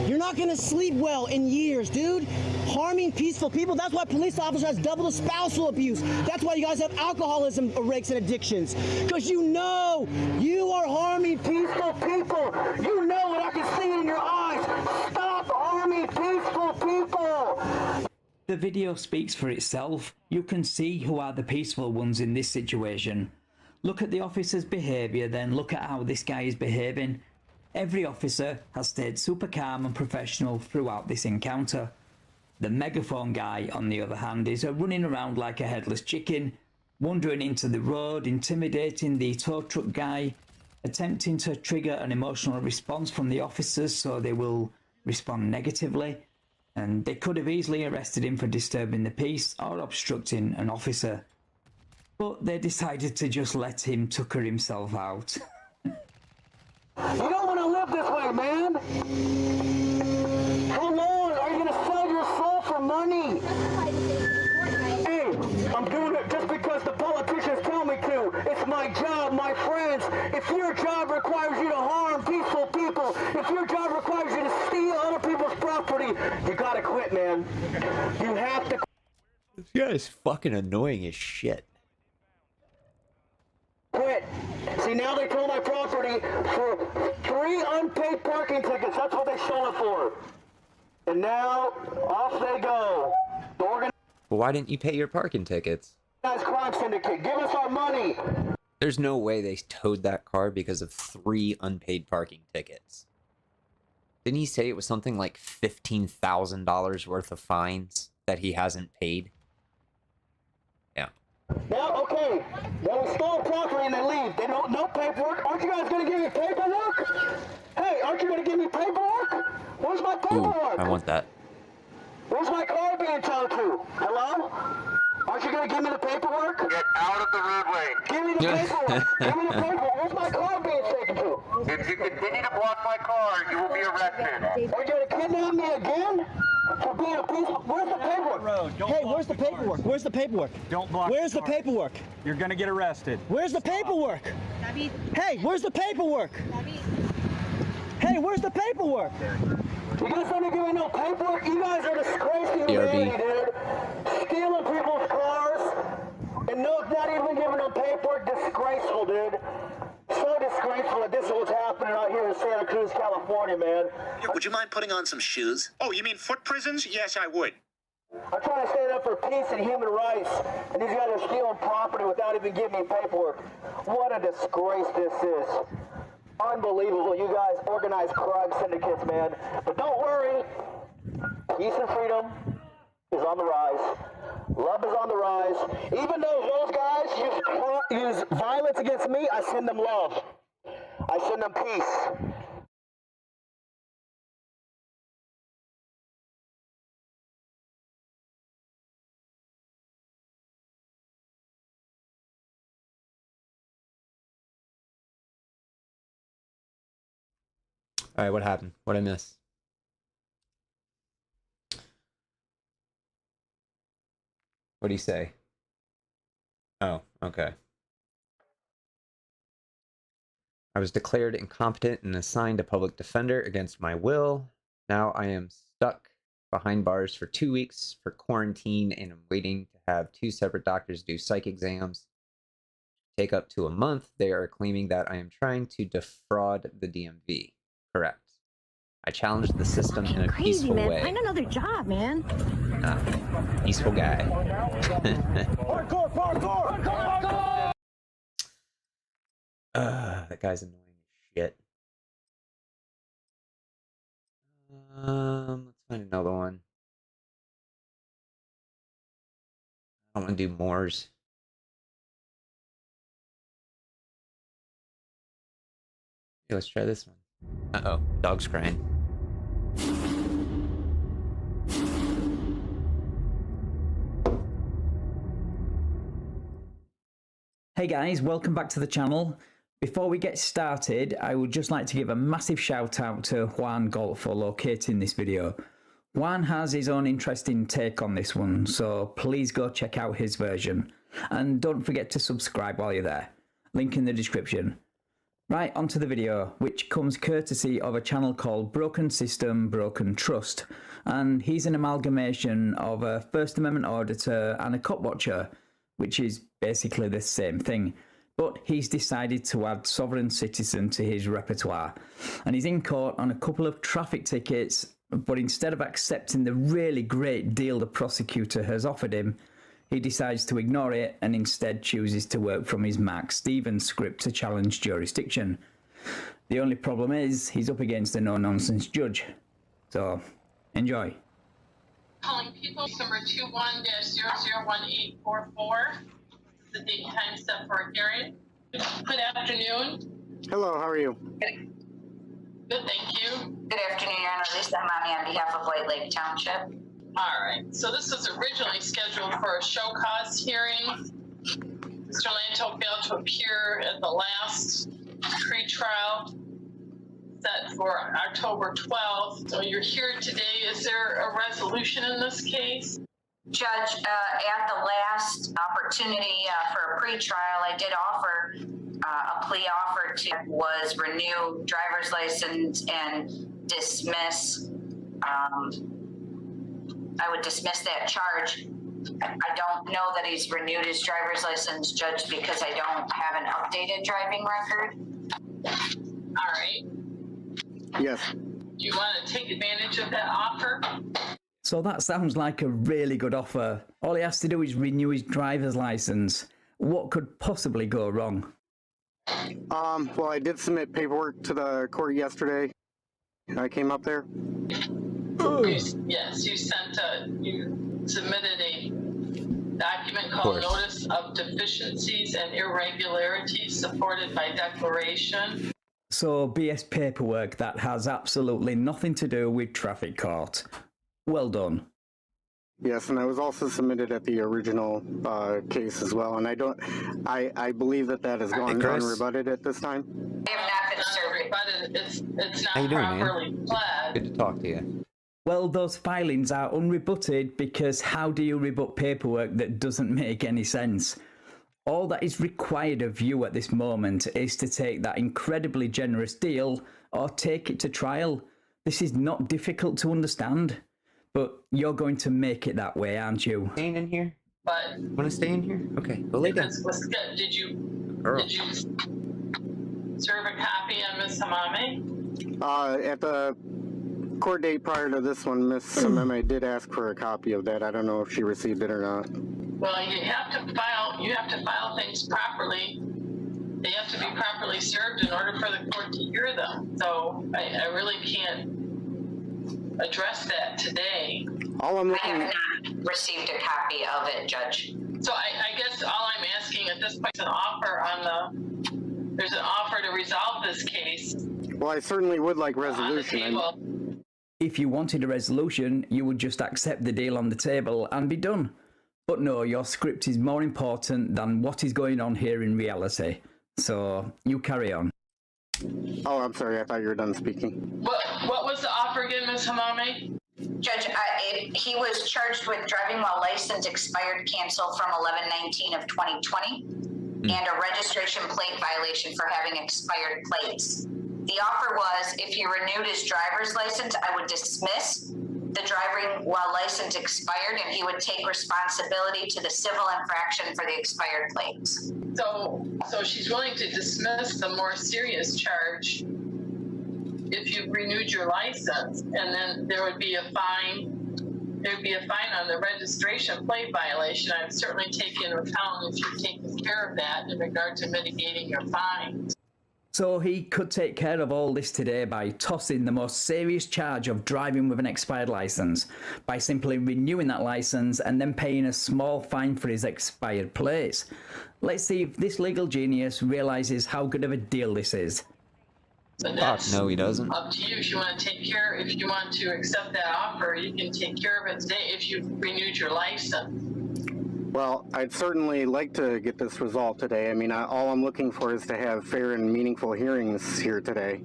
You're not going to sleep well in years, dude. Harming peaceful people. That's why police officers has double the spousal abuse. That's why you guys have alcoholism rates and addictions. Because you know you are harming peaceful people. You know it. I can see it in your eyes. Stop harming peaceful people. The video speaks for itself. You can see who are the peaceful ones in this situation. Look at the officer's behaviour, then look at how this guy is behaving. Every officer has stayed super calm and professional throughout this encounter. The megaphone guy, on the other hand, is running around like a headless chicken, wandering into the road, intimidating the tow truck guy, attempting to trigger an emotional response from the officers so they will respond negatively. And they could have easily arrested him for disturbing the peace or obstructing an officer. But they decided to just let him tucker himself out. You don't want to live this way, man. How long are you going to sell your soul for money? Hey, I'm doing it just because the politicians tell me to. It's my job, my friends. If your job requires you to harm peaceful people, if your job requires you to steal other people's property, you gotta quit, man. You have to This guy is fucking annoying as shit. quit. See, now they told my property for 3 unpaid parking tickets. That's what they sold it for. And now, off they go. The organized Well, why didn't you pay your parking tickets? crime syndicate, give us our money. There's no way they towed that car because of 3 unpaid parking tickets. Didn't he say it was something like $15,000 worth of fines that he hasn't paid? Yeah. Now, okay, now we stole property and they leave. They don't, no paperwork. Aren't you guys going to give me paperwork? Hey, aren't you going to give me paperwork? Where's my Ooh, paperwork? I want that. Where's my car being towed to? Hello? Aren't you going to give me the paperwork? Get out of the roadway. Give me the paperwork. Give me the paperwork. Where's my car being taken to? If you continue to block my car, you will be arrested. Are you going to kidnap me again? For being a piece of... Where's the paperwork? Hey, where's the paperwork? Where's the paperwork? Don't block. Where's the paperwork? You're gonna get arrested. Where's the paperwork? Hey, where's the paperwork? Hey, where's the paperwork? You guys don't give me no paperwork? You guys are disgracing humanity, dude. Stealing people's cars and not even giving them paperwork. Disgraceful, dude. So disgraceful that this is what's happening out here in Santa Cruz, California, man. Would you mind putting on some shoes? Oh, you mean foot prisons? Yes, I would. I'm trying to stand up for peace and human rights, and these guys are stealing property without even giving me paperwork. What a disgrace this is. Unbelievable. You guys organized crime syndicates, man. But don't worry. Peace and freedom is on the rise. Love is on the rise. Even though those guys use violence against me, I send them love. I send them peace. All right, what happened? What'd I miss? What'd he say? Oh, okay. I was declared incompetent and assigned a public defender against my will. Now I am stuck behind bars for 2 weeks for quarantine and I'm waiting to have 2 separate doctors do psych exams. Take up to a month. They are claiming that I am trying to defraud the DMV. Correct. I challenged the system in a peaceful way. Find another job, man. Peaceful guy. Parkour, parkour, parkour! That guy's annoying as shit. Let's find another one. I don't want to do Moors. Okay, let's try this one. Uh-oh, dog's crying. Hey guys, welcome back to the channel. Before we get started, I would just like to give a massive shout out to Juan Galt for locating this video. Juan has his own interesting take on this one, so please go check out his version. And don't forget to subscribe while you're there. Link in the description. Right, onto the video, which comes courtesy of a channel called Broken System, Broken Trust. And he's an amalgamation of a First Amendment auditor and a cop watcher, which is basically the same thing. But he's decided to add sovereign citizen to his repertoire. And he's in court on a couple of traffic tickets, but instead of accepting the really great deal the prosecutor has offered him, he decides to ignore it and instead chooses to work from his Mark Stevens script to challenge jurisdiction. The only problem is he's up against a no-nonsense judge. So, enjoy. Calling people, number 21-001844. The date and time set for a hearing. Good afternoon. Hello, how are you? Good, thank you. Good afternoon, Your Honor. Lisa Hamami on behalf of White Lake Township. All right, so this was originally scheduled for a show cause hearing. Mr. Lanto failed to appear at the last pre-trial set for October 12th. So you're here today. Is there a resolution in this case? Judge, at the last opportunity for a pre-trial, I did offer a plea offer to was renew driver's license and dismiss. I would dismiss that charge. I don't know that he's renewed his driver's license, Judge, because I don't have an updated driving record. All right. Yes. Do you want to take advantage of that offer? So that sounds like a really good offer. All he has to do is renew his driver's license. What could possibly go wrong? Well, I did submit paperwork to the court yesterday. I came up there. Yes, you submitted a document called Notice of Deficiencies and Irregularities supported by declaration. So BS paperwork that has absolutely nothing to do with traffic court. Well done. Yes, and I was also submitted at the original case as well, and I believe that has gone unrebutted at this time. I have not been served. It's not How you doing, properly man? pled. Good to talk to you. Well, those filings are unrebutted because how do you rebut paperwork that doesn't make any sense? All that is required of you at this moment is to take that incredibly generous deal or take it to trial. This is not difficult to understand, but you're going to make it that way, aren't you? Staying in here? But Want to stay in here? Okay, go lay down. Did you serve a copy on Ms. Hamame? At the court date prior to this one, Ms. Hamame did ask for a copy of that. I don't know if she received it or not. Well, you have to file things properly. They have to be properly served in order for the court to hear them. So I really can't address that today. I have not received a copy of it, Judge. So I guess all I'm asking at this point is an offer there's an offer to resolve this case. Well, I certainly would like resolution. If you wanted a resolution, you would just accept the deal on the table and be done. But no, your script is more important than what is going on here in reality. So, you carry on. Oh, I'm sorry. I thought you were done speaking. What was the offer again, Ms. Hamame? Judge, he was charged with driving while license expired cancel from 11/19 of 2020 and a registration plate violation for having expired plates. The offer was if he renewed his driver's license, I would dismiss the driving while license expired and he would take responsibility to the civil infraction for the expired plates. So she's willing to dismiss the more serious charge if you renewed your license, and then there would be a fine. There'd be a fine on the registration plate violation. I would certainly take into account if you're taking care of that in regard to mitigating your fines. So he could take care of all this today by tossing the most serious charge of driving with an expired license, by simply renewing that license and then paying a small fine for his expired plates. Let's see if this legal genius realizes how good of a deal this is. But that's no, he doesn't. up to you. If you want to take care, if you want to accept that offer, you can take care of it today if you've renewed your license. Well, I'd certainly like to get this resolved today. I mean, all I'm looking for is to have fair and meaningful hearings here today.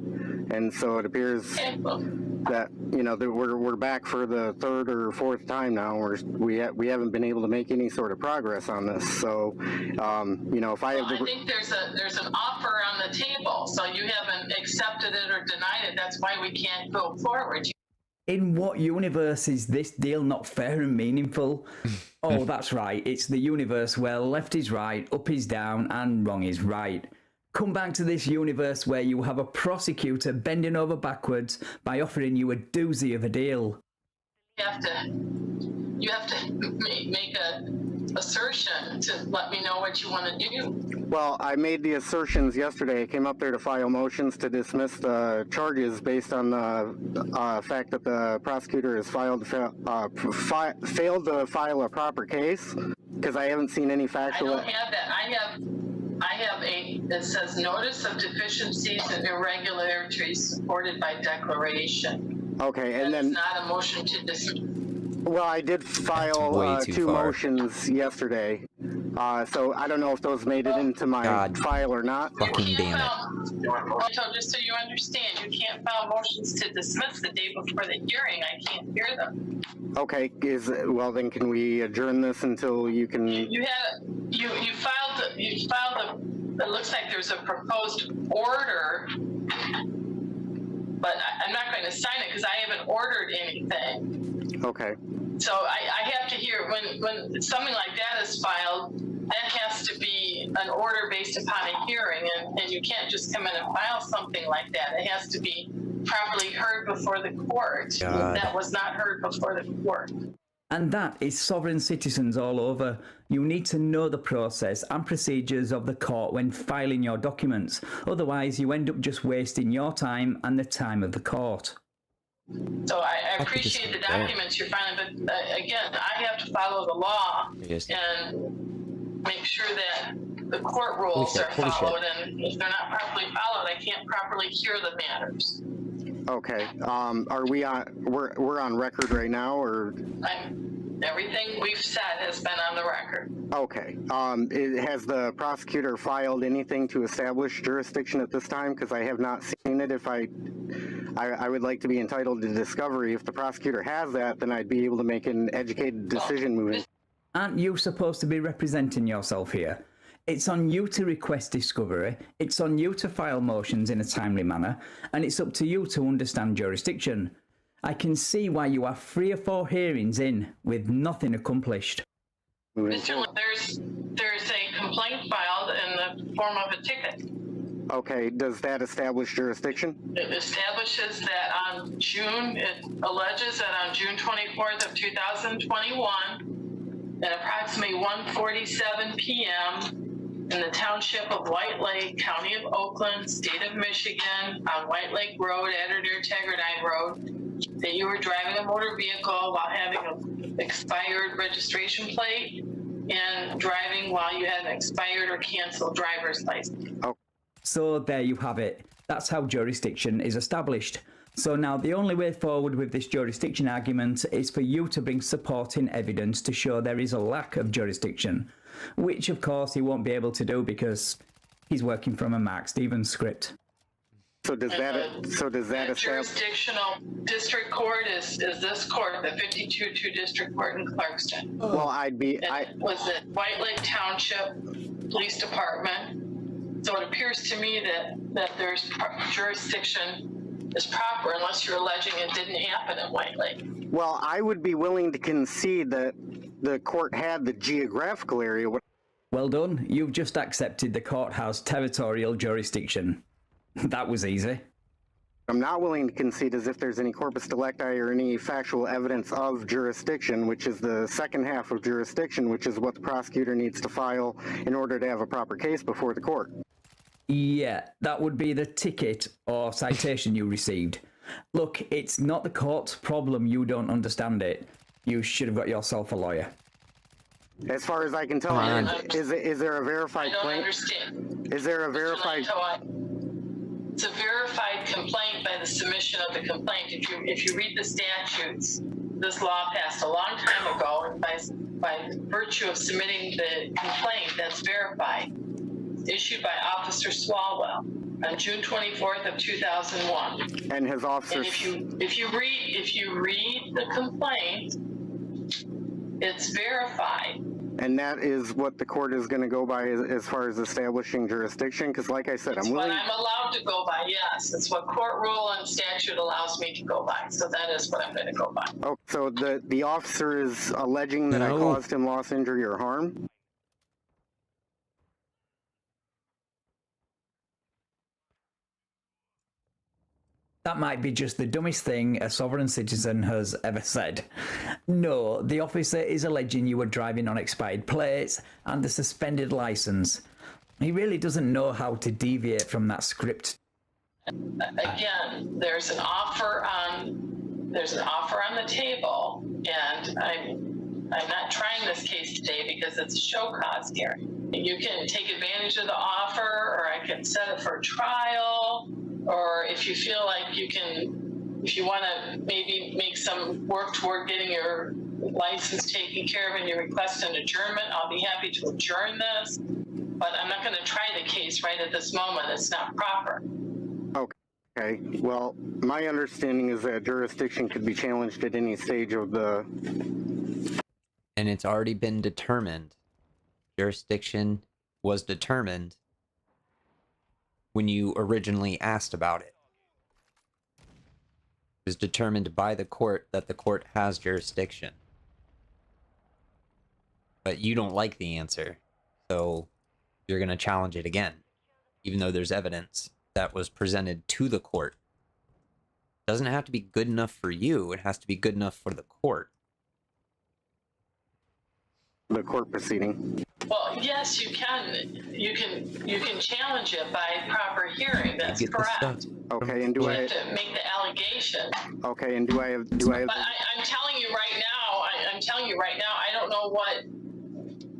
And so it appears that, you know, that we're back for the third or fourth time now. We haven't been able to make any sort of progress on this. So, you know, if I have I think there's an offer on the table, so you haven't accepted it or denied it. That's why we can't go forward. In what universe is this deal not fair and meaningful? Oh, that's right. It's the universe where left is right, up is down, and wrong is right. Come back to this universe where you have a prosecutor bending over backwards by offering you a doozy of a deal. You have to make a assertion to let me know what you want to do. Well, I made the assertions yesterday. I came up there to file motions to dismiss the charges based on the fact that the prosecutor has failed to file a proper case, because I haven't seen any factual... I don't have that. I have it says notice of deficiencies and irregularities supported by declaration. Okay, and that then... is not a motion to dismiss. Well, I did file two motions yesterday, so I don't know if those made it into my file or not. Fucking damn it. Just so you understand, you can't file motions to dismiss the day before the hearing. I can't hear them. Okay, well then can we adjourn this until you can... You filed it looks like there's a proposed order, but I'm not going to sign it because I haven't ordered anything. Okay. So I have to hear, when something like that is filed, that has to be an order based upon a hearing, and you can't just come in and file something like that. It has to be properly heard before the court. That was not heard before the court. And that is sovereign citizens all over. You need to know the process and procedures of the court when filing your documents. Otherwise, you end up just wasting your time and the time of the court. So I appreciate the documents you're filing, but again, I have to follow the law and make sure that the court rules are followed, and if they're not properly followed, I can't properly hear the matters. Okay. Are we on? We're on record right now, or? Everything we've said has been on the record. Okay. Has the prosecutor filed anything to establish jurisdiction at this time? Because I have not seen it. If I would like to be entitled to discovery. If the prosecutor has that, then I'd be able to make an educated decision moving. Aren't you supposed to be representing yourself here? It's on you to request discovery, it's on you to file motions in a timely manner, and it's up to you to understand jurisdiction. I can see why you are 3 or 4 hearings in with nothing accomplished. Mr. There's a complaint filed in the form of a ticket. Okay, does that establish jurisdiction? It establishes that it alleges that on June 24th of 2021, at approximately 1:47 p.m., in the township of White Lake, County of Oakland, State of Michigan, on White Lake Road, at or near Tagardine Road, that you were driving a motor vehicle while having an expired registration plate and driving while you had an expired or canceled driver's license. Oh. So there you have it. That's how jurisdiction is established. So now the only way forward with this jurisdiction argument is for you to bring supporting evidence to show there is a lack of jurisdiction, which of course he won't be able to do because he's working from a Mark Stevens script. So does that jurisdictional district court is this court, the 52-2 district court in Clarkston. Well, was it White Lake Township Police Department. So it appears to me that there's jurisdiction is proper unless you're alleging it didn't happen in White Lake. Well, I would be willing to concede that the court had the geographical area. Well done. You've just accepted the court has territorial jurisdiction. That was easy. I'm not willing to concede as if there's any corpus delicti or any factual evidence of jurisdiction, which is the second half of jurisdiction, which is what the prosecutor needs to file in order to have a proper case before the court. Yeah, that would be the ticket or citation you received. Look, it's not the court's problem you don't understand it. You should have got yourself a lawyer. As far as I can tell, is there a verified I don't claim? understand. Is there a verified? It's a verified complaint by the submission of the complaint. If you read the statutes, this law passed a long time ago, and by virtue of submitting the complaint, that's verified. Issued by Officer Swalwell on June 24th of 2001. And his officer. And if you read the complaint, it's verified. And that is what the court is going to go by as far as establishing jurisdiction? Because like I said, It's what I'm allowed to go by, yes. It's what court rule and statute allows me to go by. So that is what I'm going to go by. Oh, so the officer is alleging that I caused him loss, injury, or harm? That might be just the dumbest thing a sovereign citizen has ever said. No, the officer is alleging you were driving on expired plates and a suspended license. He really doesn't know how to deviate from that script. Again, there's an offer on the table, and I'm not trying this case today because it's a show cause hearing. You can take advantage of the offer, or I can set it for trial, or if you feel like if you want to maybe make some work toward getting your license taken care of and you request an adjournment, I'll be happy to adjourn this. But I'm not going to try the case right at this moment. It's not proper. Okay. Well, my understanding is that jurisdiction could be challenged at any stage of the... And it's already been determined. Jurisdiction was determined when you originally asked about it. It was determined by the court that the court has jurisdiction. But you don't like the answer, so you're going to challenge it again, even though there's evidence that was presented to the court. It doesn't have to be good enough for you, it has to be good enough for the court. The court proceeding. Well, yes, you can challenge it by proper hearing. That's correct. Okay, and do I have to make the allegation? Okay, and do I have? But I'm telling you right now. I don't know what.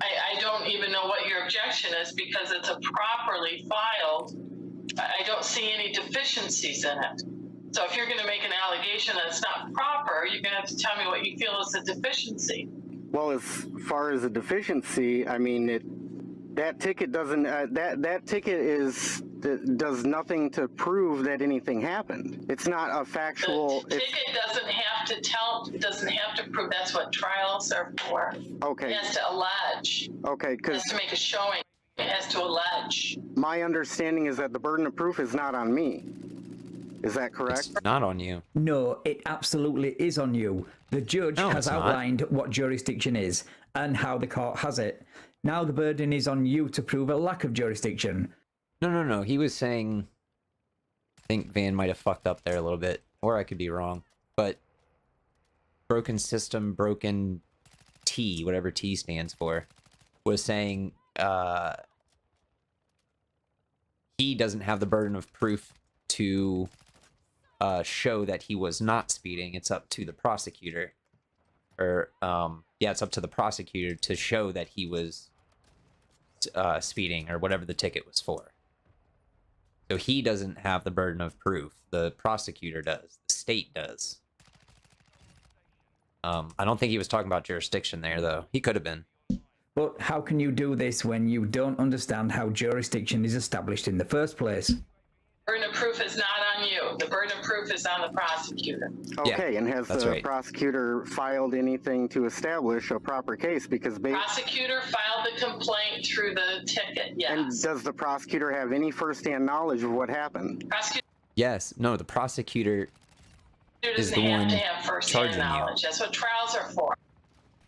I don't even know what your objection is because it's a properly filed. I don't see any deficiencies in it. So if you're going to make an allegation that's not proper, you're going to have to tell me what you feel is a deficiency. Well, as far as a deficiency, I mean, that ticket doesn't. That ticket does nothing to prove that anything happened. It's not a factual. The ticket doesn't have to prove. That's what trials are for. Okay. It has to allege. Okay, because it has to make a showing. It has to allege. My understanding is that the burden of proof is not on me. Is that correct? It's not on you. No, it absolutely is on you. The judge has outlined what jurisdiction is and how the court has it. Now the burden is on you to prove a lack of jurisdiction. No. He was saying... I think Van might have fucked up there a little bit. Or I could be wrong. But... broken system, broken T, whatever T stands for, was saying... he doesn't have the burden of proof to... show that he was not speeding. It's up to the prosecutor. Or, it's up to the prosecutor to show that he was speeding, or whatever the ticket was for. So he doesn't have the burden of proof. The prosecutor does. The state does. I don't think he was talking about jurisdiction there, though. He could have been. But how can you do this when you don't understand how jurisdiction is established in the first place? Burden of proof is not on you. The burden of proof is on the prosecutor. Okay, and has the prosecutor filed anything to establish a proper case? Because prosecutor filed the complaint through the ticket, yes. And does the prosecutor have any first-hand knowledge of what happened? Yes. No, the prosecutor is the doesn't have one to have first-hand charging knowledge. you. That's what trials are for.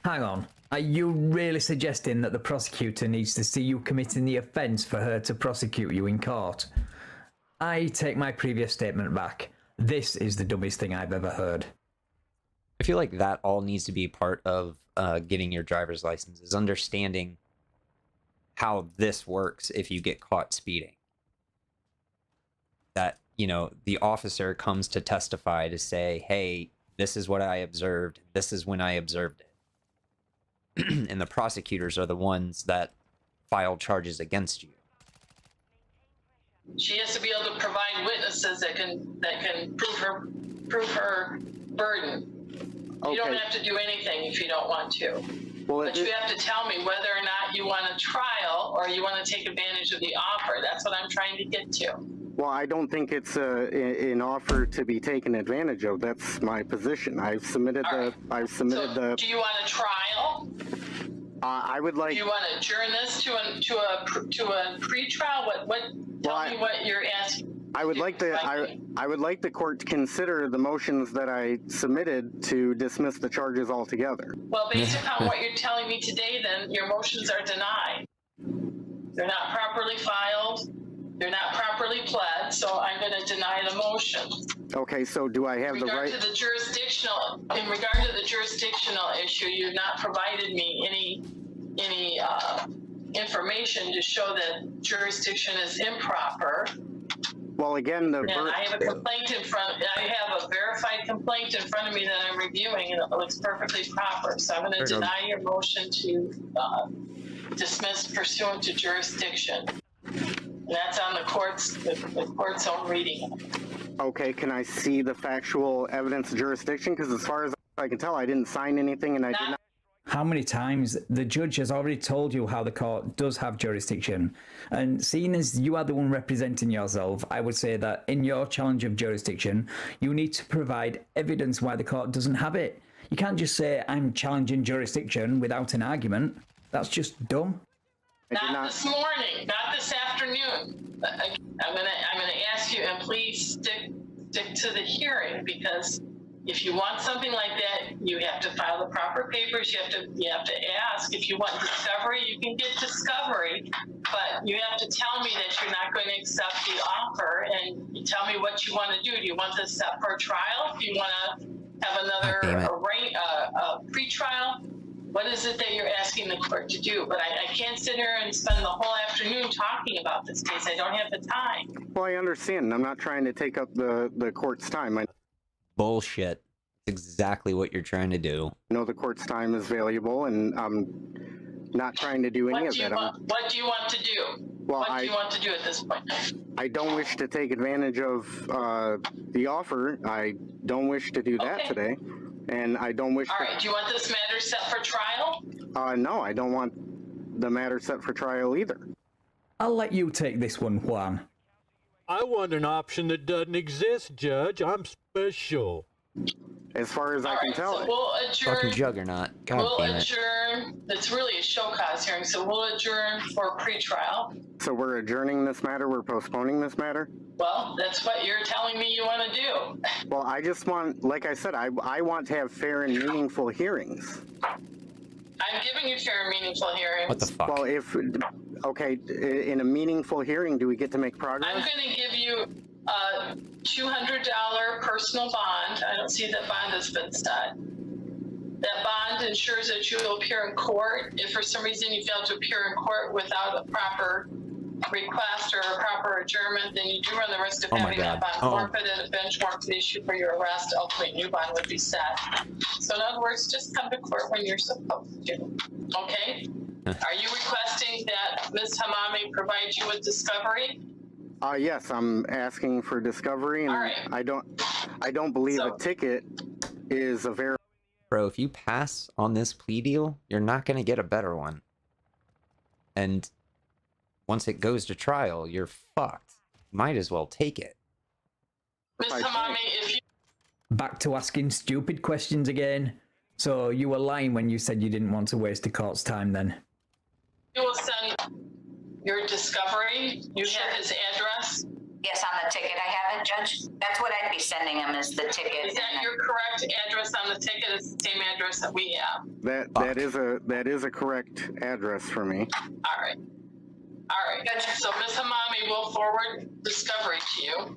Hang on. Are you really suggesting that the prosecutor needs to see you committing the offence for her to prosecute you in court? I take my previous statement back. This is the dumbest thing I've ever heard. I feel like that all needs to be part of getting your driver's license, is understanding how this works if you get caught speeding. that, you know, the officer comes to testify to say, hey, this is what I observed, this is when I observed it. And the prosecutors are the ones that file charges against you. She has to be able to provide witnesses that can prove her burden. You don't have to do anything if you don't want to. Well, but you have to tell me whether or not you want a trial or you want to take advantage of the offer. That's what I'm trying to get to. Well, I don't think it's an offer to be taken advantage of. That's my position. I've submitted the. Do you want a trial? I would like. Do you want to adjourn this to a pre-trial? Tell me what you're asking. I would like the court to consider the motions that I submitted to dismiss the charges altogether. Well, based upon what you're telling me today, then your motions are denied. They're not properly filed. They're not properly pled, so I'm going to deny the motion. Okay, so do I have the right? In regard to the jurisdictional issue, you've not provided me any information to show that jurisdiction is improper. Well, again, I have a complaint I have a verified complaint in front of me that I'm reviewing, and it looks perfectly proper. So I'm going to deny your motion to dismiss pursuant to jurisdiction. And that's on the court's own reading. Okay, can I see the factual evidence of jurisdiction? Because as far as I can tell, I didn't sign anything, and I did not. How many times the judge has already told you how the court does have jurisdiction, and seeing as you are the one representing yourself, I would say that in your challenge of jurisdiction, you need to provide evidence why the court doesn't have it. You can't just say I'm challenging jurisdiction without an argument. That's just dumb. Not this morning, not this afternoon. I'm gonna ask you, and please stick to the hearing, because if you want something like that, you have to file the proper papers. You have to ask. If you want discovery, you can get discovery, but you have to tell me that you're not going to accept the offer, and you tell me what you want to do. Do you want this set for a trial? Do you want to have another pre-trial? What is it that you're asking the court to do? But I can't sit here and spend the whole afternoon talking about this case. I don't have the time. Well, I understand. I'm not trying to take up the court's time. Bullshit. It's exactly what you're trying to do. I know the court's time is valuable, and I'm not trying to do any of that. What do you want to do? Well, what do you want to do at this point? I don't wish to take advantage of the offer. I don't wish to do that today, and I don't wish. All right. Do you want this matter set for trial? No, I don't want the matter set for trial either. I'll let you take this one, Juan. I want an option that doesn't exist, Judge. I'm special. As far as I can tell. So we'll adjourn. Fucking juggernaut. God we'll damn it. Adjourn. It's really a show cause hearing, so we'll adjourn for pre-trial. So we're adjourning this matter? We're postponing this matter? Well, that's what you're telling me you want to do. Well, I just want, like I said, I want to have fair and meaningful hearings. I'm giving you fair and meaningful hearings. What the fuck? Well, okay, in a meaningful hearing, do we get to make progress? I'm going to give you a $200 personal bond. I don't see that bond has been set. That bond ensures that you will appear in court. If for some reason you fail to appear in court without a proper request or a proper adjournment, then you do run the risk of having that bond forfeited. A bench warrant to issue for your arrest. Ultimately, new bond would be set. So in other words, just come to court when you're supposed to. Okay? Are you requesting that Ms. Hamami provide you with discovery? Yes, I'm asking for discovery, and I don't believe a ticket is a very. Bro, if you pass on this plea deal, you're not going to get a better one. And once it goes to trial, you're fucked. Might as well take it. Ms. Hamami, if you... Back to asking stupid questions again. So you were lying when you said you didn't want to waste the court's time then? You will send your discovery. You have his address? Yes, on the ticket. I have it, Judge. That's what I'd be sending him, is the ticket. Is that your correct address on the ticket? It's the same address that we have. That is a correct address for me. All right. So Ms. Hamami will forward discovery to you.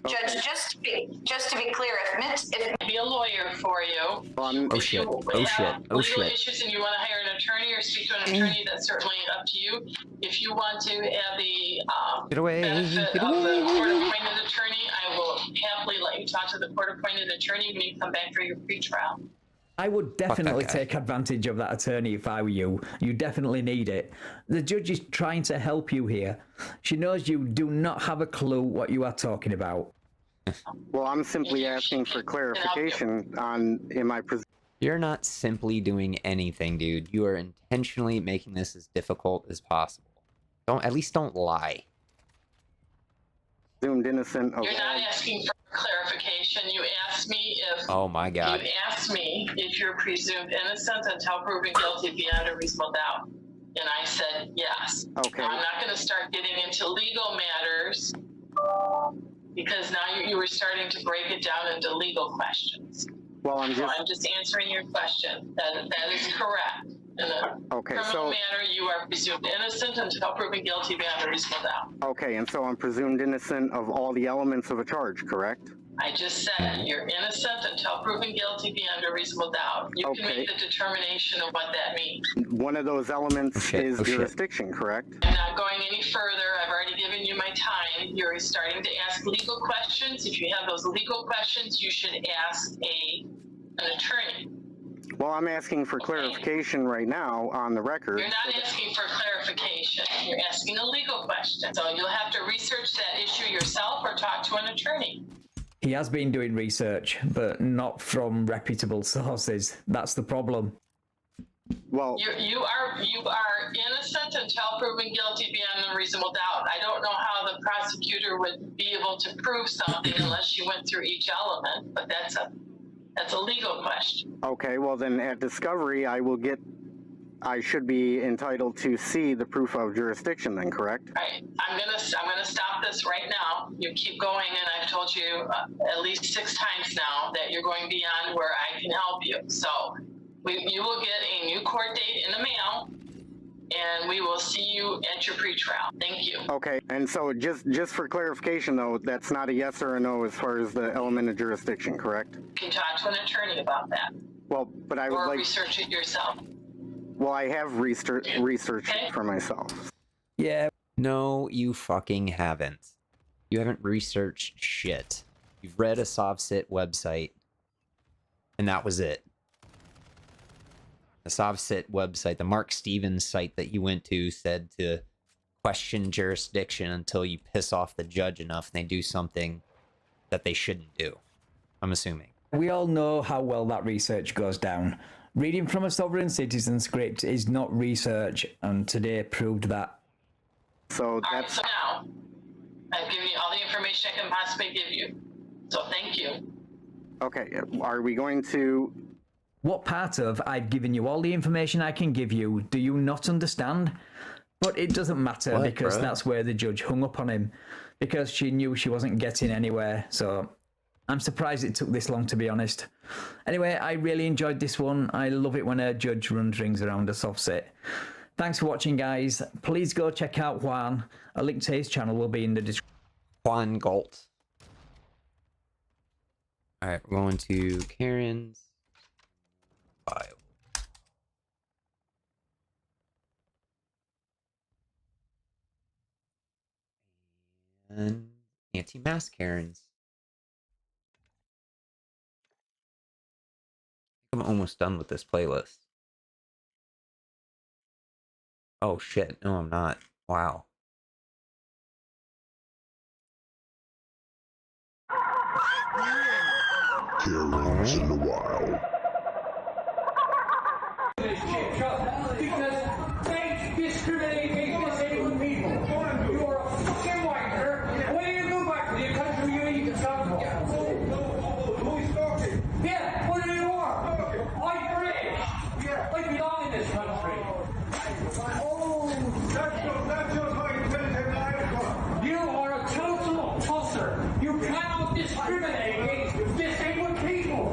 Judge, just to be clear, if be a lawyer for you. Oh shit! Oh shit! Oh legal shit! issues and you want to hire an attorney or speak to an attorney, that's certainly up to you. If you want to have the Get away! benefit Get of away! the court-appointed attorney, I will happily let you talk to the court-appointed attorney when you come back for your pre-trial. I would definitely take advantage of that attorney if I were you. You definitely need it. The judge is trying to help you here. She knows you do not have a clue what you are talking about. Well, I'm simply asking for clarification on, You're not simply doing anything, dude. You are intentionally making this as difficult as possible. At least don't lie. Presumed innocent of You're not asking for clarification. You asked me if... Oh my god. You asked me if you're presumed innocent until proven guilty beyond a reasonable doubt. And I said yes. Okay. Now, I'm not going to start getting into legal matters because now you were starting to break it down into legal questions. Well, I'm just answering your question. That is correct. In a criminal matter, you are presumed innocent until proven guilty beyond a reasonable doubt. Okay, and so I'm presumed innocent of all the elements of a charge, correct? I just said you're innocent until proven guilty beyond a reasonable doubt. You can make the determination of what that means. One of those elements is jurisdiction, correct? I'm not going any further. I've already given you my time. You're starting to ask legal questions. If you have those legal questions, you should ask an attorney. Well, I'm asking for clarification right now on the record. You're not asking for clarification. You're asking a legal question. So you'll have to research that issue yourself or talk to an attorney. He has been doing research, but not from reputable sources. That's the problem. Well, you are innocent until proven guilty beyond a reasonable doubt. I don't know how the prosecutor would be able to prove something unless you went through each element, but that's a legal question. Okay, well then at discovery, I should be entitled to see the proof of jurisdiction then, correct? Right. I'm gonna stop this right now. You keep going, and I've told you at least 6 times now that you're going beyond where I can help you. So you will get a new court date in the mail, and we will see you at your pretrial. Thank you. Okay, and so just for clarification though, that's not a yes or a no as far as the element of jurisdiction, correct? You can talk to an attorney about that. Well, but I would or research it yourself. Well, I have researched it for myself. Yeah. No, you fucking haven't. You haven't researched shit. You've read a SovCits website, and that was it. The SovCits website, the Mark Stevens site that you went to, said to question jurisdiction until you piss off the judge enough and they do something that they shouldn't do. I'm assuming. We all know how well that research goes down. Reading from a sovereign citizen script is not research, and today proved that. So that's... so now, I've given you all the information I can possibly give you. So thank you. Okay, are we going to... What part of "I've given you all the information I can give you" do you not understand? But it doesn't matter because that's where the judge hung up on him, because she knew she wasn't getting anywhere. So I'm surprised it took this long, to be honest. Anyway, I really enjoyed this one. I love it when a judge runs rings around a SovCits. Thanks for watching, guys. Please go check out Juan. A link to his channel will be in the description. Juan Galt. Alright, we're going to Karen's file. And anti-mask Karens. I'm almost done with this playlist. Oh shit, no I'm not. Wow. Karens in the wild. Because they discriminate against disabled people. You are a fucking whiner. When you go back to your country, you need to come from. Who's talking? Yeah, what do you want? I'm British. Yeah. I belong in this country. Oh, that's just how you tell it. You are a total tosser. You cannot discriminate against disabled people.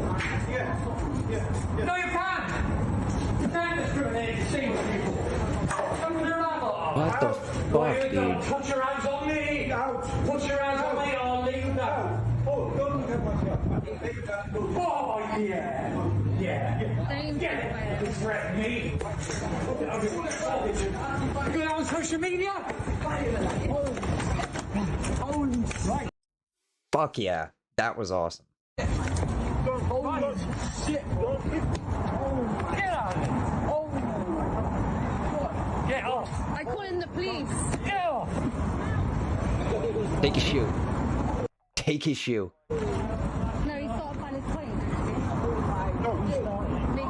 Yeah. No, you can't. You can't discriminate against disabled people. What the fuck, dude? Put your hands on me. Put your hands on me. I'll leave you now. Oh, yeah. Yeah. You threaten me. You on social media? Right. Fuck yeah. That was awesome. Oh, shit. Get out of there. Oh. Get off. I call in the police. Get off. Take his shoe. Take his shoe. No, he's got to find his point. He's got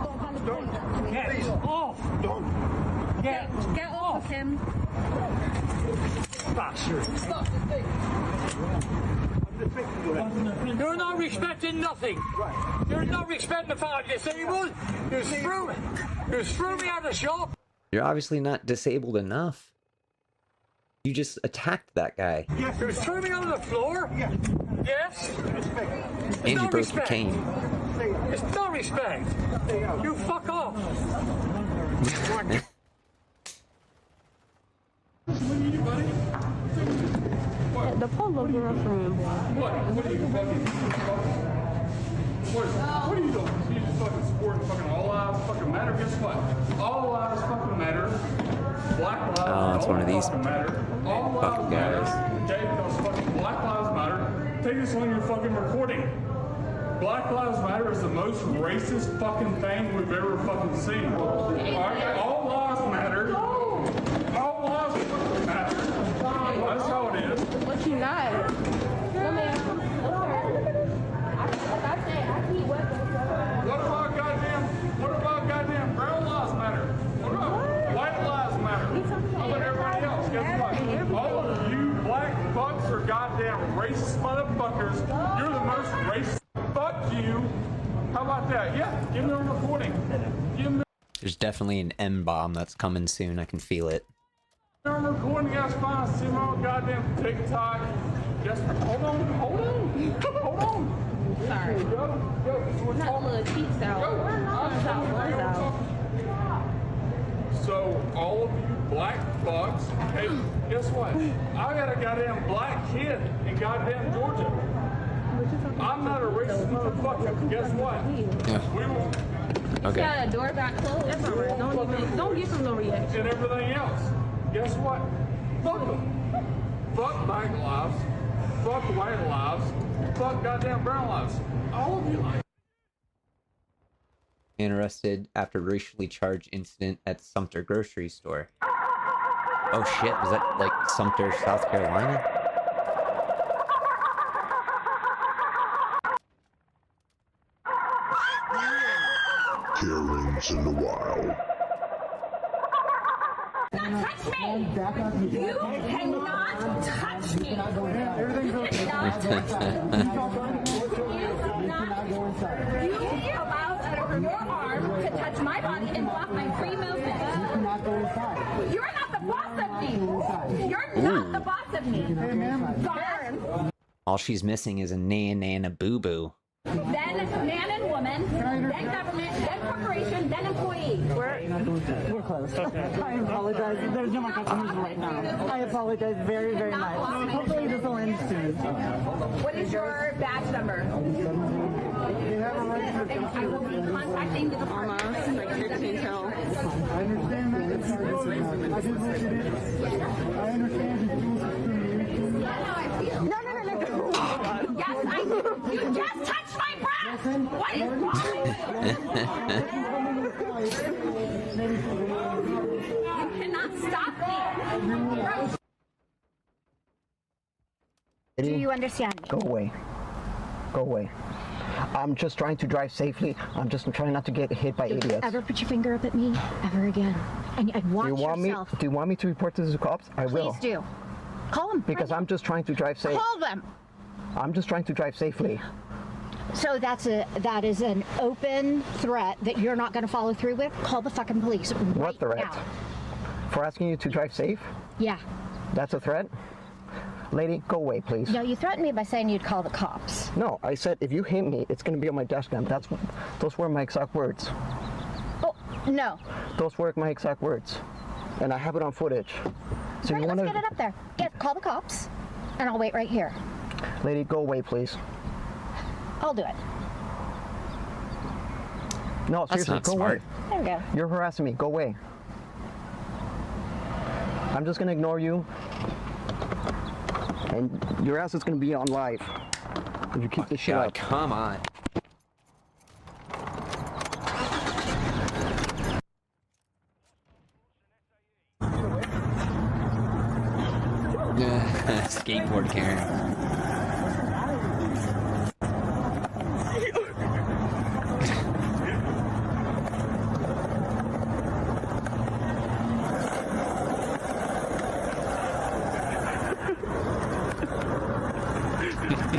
to find his point. Get off. Don't. Get off of him. Bastard. Stop the thing. You're not respecting nothing. You're not respecting the fact I'm disabled. You threw me out of the shop. You're obviously not disabled enough. You just attacked that guy. You threw me on the floor. Yes. And you broke your cane. It's no respect. You fuck off. The polo girl from What are you fucking? What are you doing? You just fucking supporting fucking all lives fucking matter? Guess what? All lives fucking matter. Black lives Oh, it's one of these fucking matter. All fucking lives matter. guys. Okay, because fucking Black Lives Matter. Take this on your fucking recording. Black Lives Matter is the most racist fucking thing we've ever fucking seen. Alright? All lives matter. All lives fucking matter. That's how it is. What you not? No, ma'am. What about goddamn brown lives matter? What about white lives matter? How about everybody else? Guess what? All of you black fucks are goddamn racist motherfuckers. You're the most racist. Fuck you. How about that? Yeah, give me a recording. Give me There's definitely an M-bomb that's coming soon. I can feel it. a recording. That's fine. See my goddamn TikTok. Just hold on. Sorry. Go. Not little cheeks out. So, all of you black fucks, hey, guess what? I got a goddamn black kid in goddamn Georgia. I'm not a racist motherfucker. Guess what? Yeah. We will. Okay. Got a door back closed. That's all right. Don't give him no reaction. And everything else. Guess what? Fuck them. Fuck black lives. Fuck white lives. Fuck goddamn brown lives. All of you. And arrested after racially charged incident at Sumter grocery store. Oh shit, was that like Sumter, South Carolina? Karens in the wild. Touch me! You cannot touch me! You allowed your arm to touch my body and block my free movement. You're not the boss of me! You're not the boss of me! Darn! All she's missing is a nana boo-boo. Then man and woman, then government, then corporation, then employee. We're close. I apologize. There's no more customers right now. I apologize very, very much. Hopefully this will end soon. What is your badge number? And I will be contacting the department. Almost, like 15 till. I understand that. I didn't look at it. I understand No. Yes, I do. You just touched my breast! What is wrong with you? You cannot stop me! Do you understand me? Go away. Go away. I'm just trying to drive safely. I'm just trying not to get hit by idiots. Ever put your finger up at me ever again? And watch yourself. Do you want me to report this to the cops? I will. Please do. Call them. Because I'm just trying to drive safe. Call them. I'm just trying to drive safely. So that is an open threat that you're not going to follow through with? Call the fucking police. What threat? Now. For asking you to drive safe? Yeah. That's a threat? Lady, go away, please. No, you threatened me by saying you'd call the cops. No, I said if you hit me, it's going to be on my dash cam. Those were my exact words. Oh, no. Those were my exact words. And I have it on footage. So right, you want to let's get it up there. Call the cops, and I'll wait right here. Lady, go away, please. I'll do it. No, That's seriously, not go smart. away. There we go. You're harassing me. Go away. I'm just gonna ignore you. And your ass is gonna be on live. If you keep this shit God, up. come on. Skateboard Karen.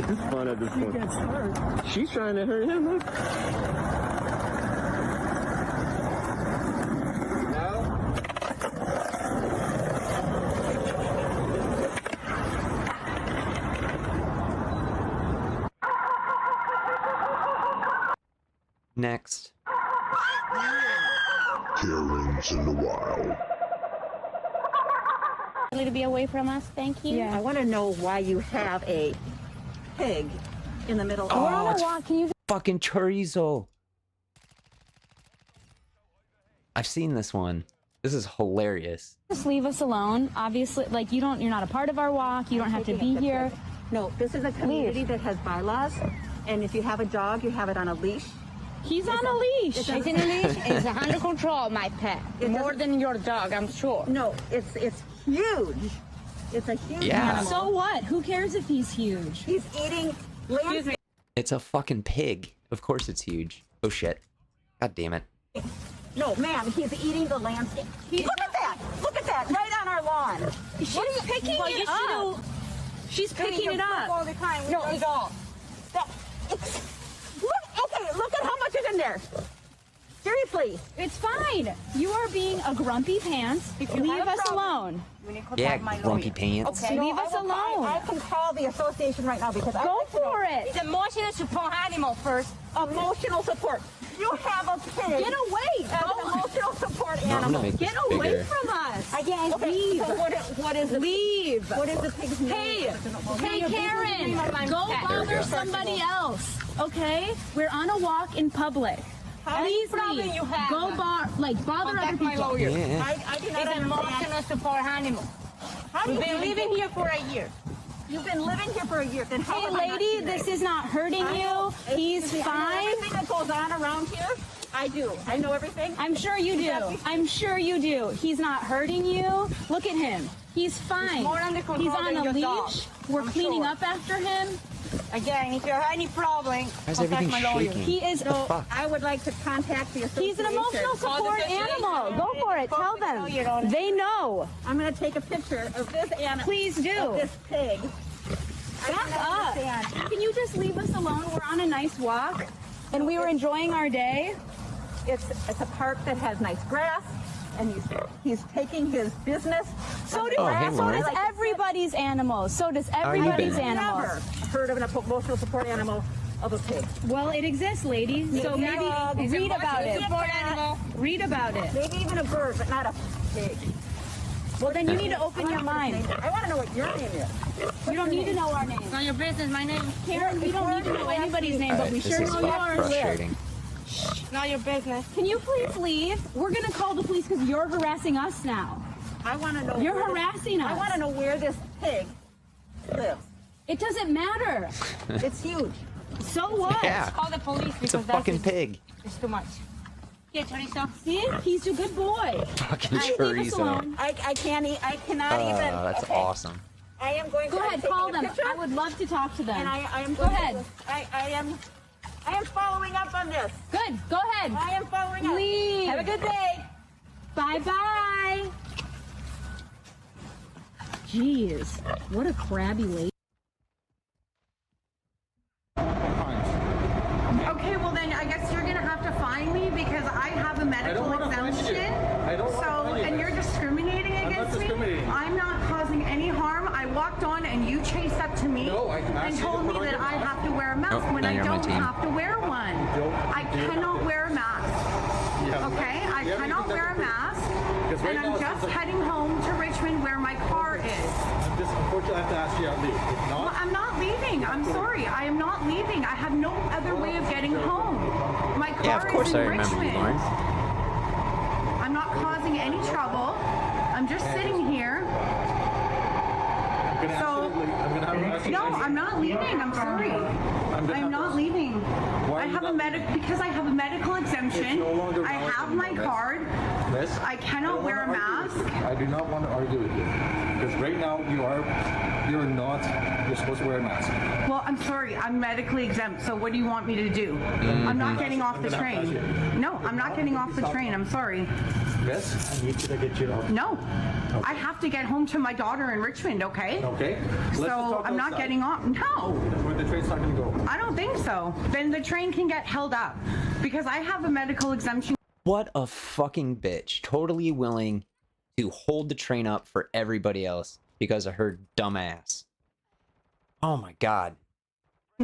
It's fun at this point. She's trying to hurt him. Look. Next. Karen's in the wild. To be away from us, thank you. I want to know why you have a pig in the middle. Oh, We're on it's a walk. Can you fucking chorizo. I've seen this one. This is hilarious. just leave us alone? Obviously, like you're not a part of our walk. You don't have to be here. No, this is a community that has bylaws, and if you have a dog, you have it on a leash. He's on a leash. It's He's in a leash. It's under control, my pet. More than your dog, I'm sure. No, it's huge. It's a huge animal. So what? Who cares if he's huge? He's eating land. It's a fucking pig. Of course it's huge. Oh shit. God damn it. No, ma'am, he's eating the landscape. Look at that! Look at that! Right on our lawn. She's picking it up. She's picking it up. All the time. No, it's all. Look at how much is in there. Seriously. It's fine. You are being a grumpy pants. Leave us alone. Yeah, grumpy pants. Okay. Leave us alone. I can call the association right now because Go for it. It's emotional support animal first. Emotional support. You have a pig. Get away. As an emotional support No, I'm gonna animal. make Get this away bigger. from us. Again, Leave. So what is the Leave. What is the pig's name? Hey, Karen, go bother somebody else, okay? We're on a walk in public. Please leave. Go bother other people. Yeah. I do not understand. Emotional support animal. We've been living here for a year. You've been living here for a year. Then how Hey, have I not lady, seen this it? is not hurting you. He's fine. Everything that goes on around here, I do. I know everything. I'm sure you do. I'm sure you do. He's not hurting you. Look at him. He's fine. more under control He's on than a your leash. dog. We're I'm cleaning sure. up after him. Again, if you have any problem, Why is contact everything my lawyer. shaking? He is. So fuck? I would like to contact the association. He's an emotional support animal. Go for it. Tell them. They know. I'm going to take a picture of this animal. Please do. Of this pig. Back up. Can you just leave us alone? We're on a nice walk, and we were enjoying our day. It's a park that has nice grass, and he's taking his business. So on do the hey, grass. so Lauren. does everybody's animals. So does are you everybody's been? animals. Never heard of an emotional support animal of a pig. Well, it exists, lady. So maybe read about it. Read about it. Maybe even a bird, but not a pig. Well, then you need to open your mind. I want to know what your name is. You don't need to know our name. It's not your business. My name. Karen, we don't need to know anybody's name, but we Alright, this sure is know fucking yours. frustrating. Not your business. Can you please leave? We're gonna call the police because you're harassing us now. I want to know. You're where harassing us. I want to know where this pig lives. It doesn't matter. It's huge. So what? Yeah. Call the police It's a fucking pig. It's too much. Yeah, chorizo. See? He's a good boy. Fucking Leave us chorizo. alone. I can't eat. I cannot even. That's Okay. awesome. I am going Go to ahead, take call a them. picture, I would love to talk to them. And I am Go going ahead. I am following up on this. Good. Go ahead. I am following up. Leave. Have a good day. Bye-bye. Jeez. What a crabby lady. Okay, well then I guess you're gonna have to fine me because I have a medical exemption. And you're discriminating against me. I'm not causing any harm. I walked on and you chased up to me and told me that I have to wear a mask Oh, when now I you're on my don't team. have to wear one. I cannot wear a mask. Okay, I cannot wear a mask. And I'm just heading home to Richmond where my car is. unfortunately, I have to ask you out leave. If not, Well, I'm not leaving. I'm sorry. I am not leaving. I have no other way of getting home. My car Yeah, of course is in I remember you, Richmond. Lauren. I'm not causing any trouble. I'm just sitting here. No, I'm not leaving. I'm sorry. I'm not leaving. Because I have a medical exemption. I have my card. Miss, I cannot wear a mask. I do not want to argue with you because right now you're supposed to wear a mask. Well, I'm sorry. I'm medically exempt. So what do you want me to do? I'm not getting off the train. No, I'm not getting off the train. I'm sorry. Miss, I need to get you off. No. I have to get home to my daughter in Richmond, okay? Okay. So I'm not getting off. No. Where the train's not going to go. I don't think so. Then the train can get held up because I have a medical exemption. What a fucking bitch. Totally willing to hold the train up for everybody else because of her dumb ass. Oh my god.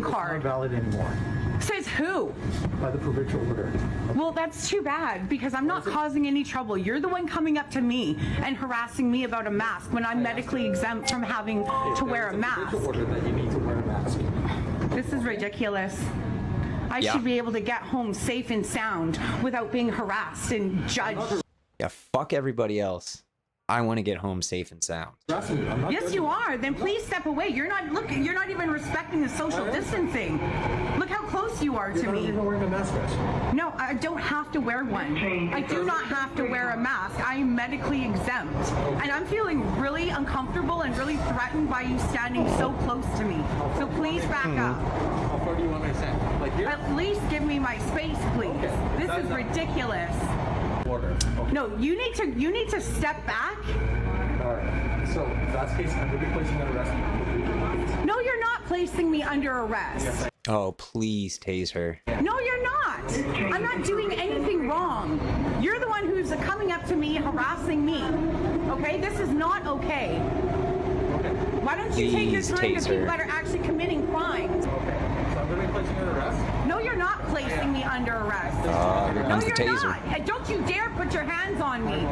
Card. It's not valid anymore. Says who? By the provincial order. Well, that's too bad because I'm not causing any trouble. You're the one coming up to me and harassing me about a mask when I'm medically exempt from having to wear a mask. Order that you need to wear a mask. This is ridiculous. I should be able to get home safe and sound without being harassed and judged. Yeah, fuck everybody else. I want to get home safe and sound. Yes, you are. Then please step away. You're not looking. You're not even respecting the social distancing. Look how close you are to me. You're not even wearing a mask. No, I don't have to wear one. I do not have to wear a mask. I am medically exempt, and I'm feeling really uncomfortable and really threatened by you standing so close to me. So please back up. How far do you want me to stand? Like here? At least give me my space, please. This is ridiculous. Order. Okay. No, you need to step back. Alright. So if that's the case, I'm going to be placing an arrest. No, you're not placing me under arrest. Oh, please tase her. No, you're not. I'm not doing anything wrong. You're the one who's coming up to me, harassing me. Okay? This is not okay. Why don't you take your time to people that are actually committing crimes? Okay. So I'm going to be placing an arrest? No, you're not placing me under arrest. Here comes the taser. Not. And don't you dare put your hands on me.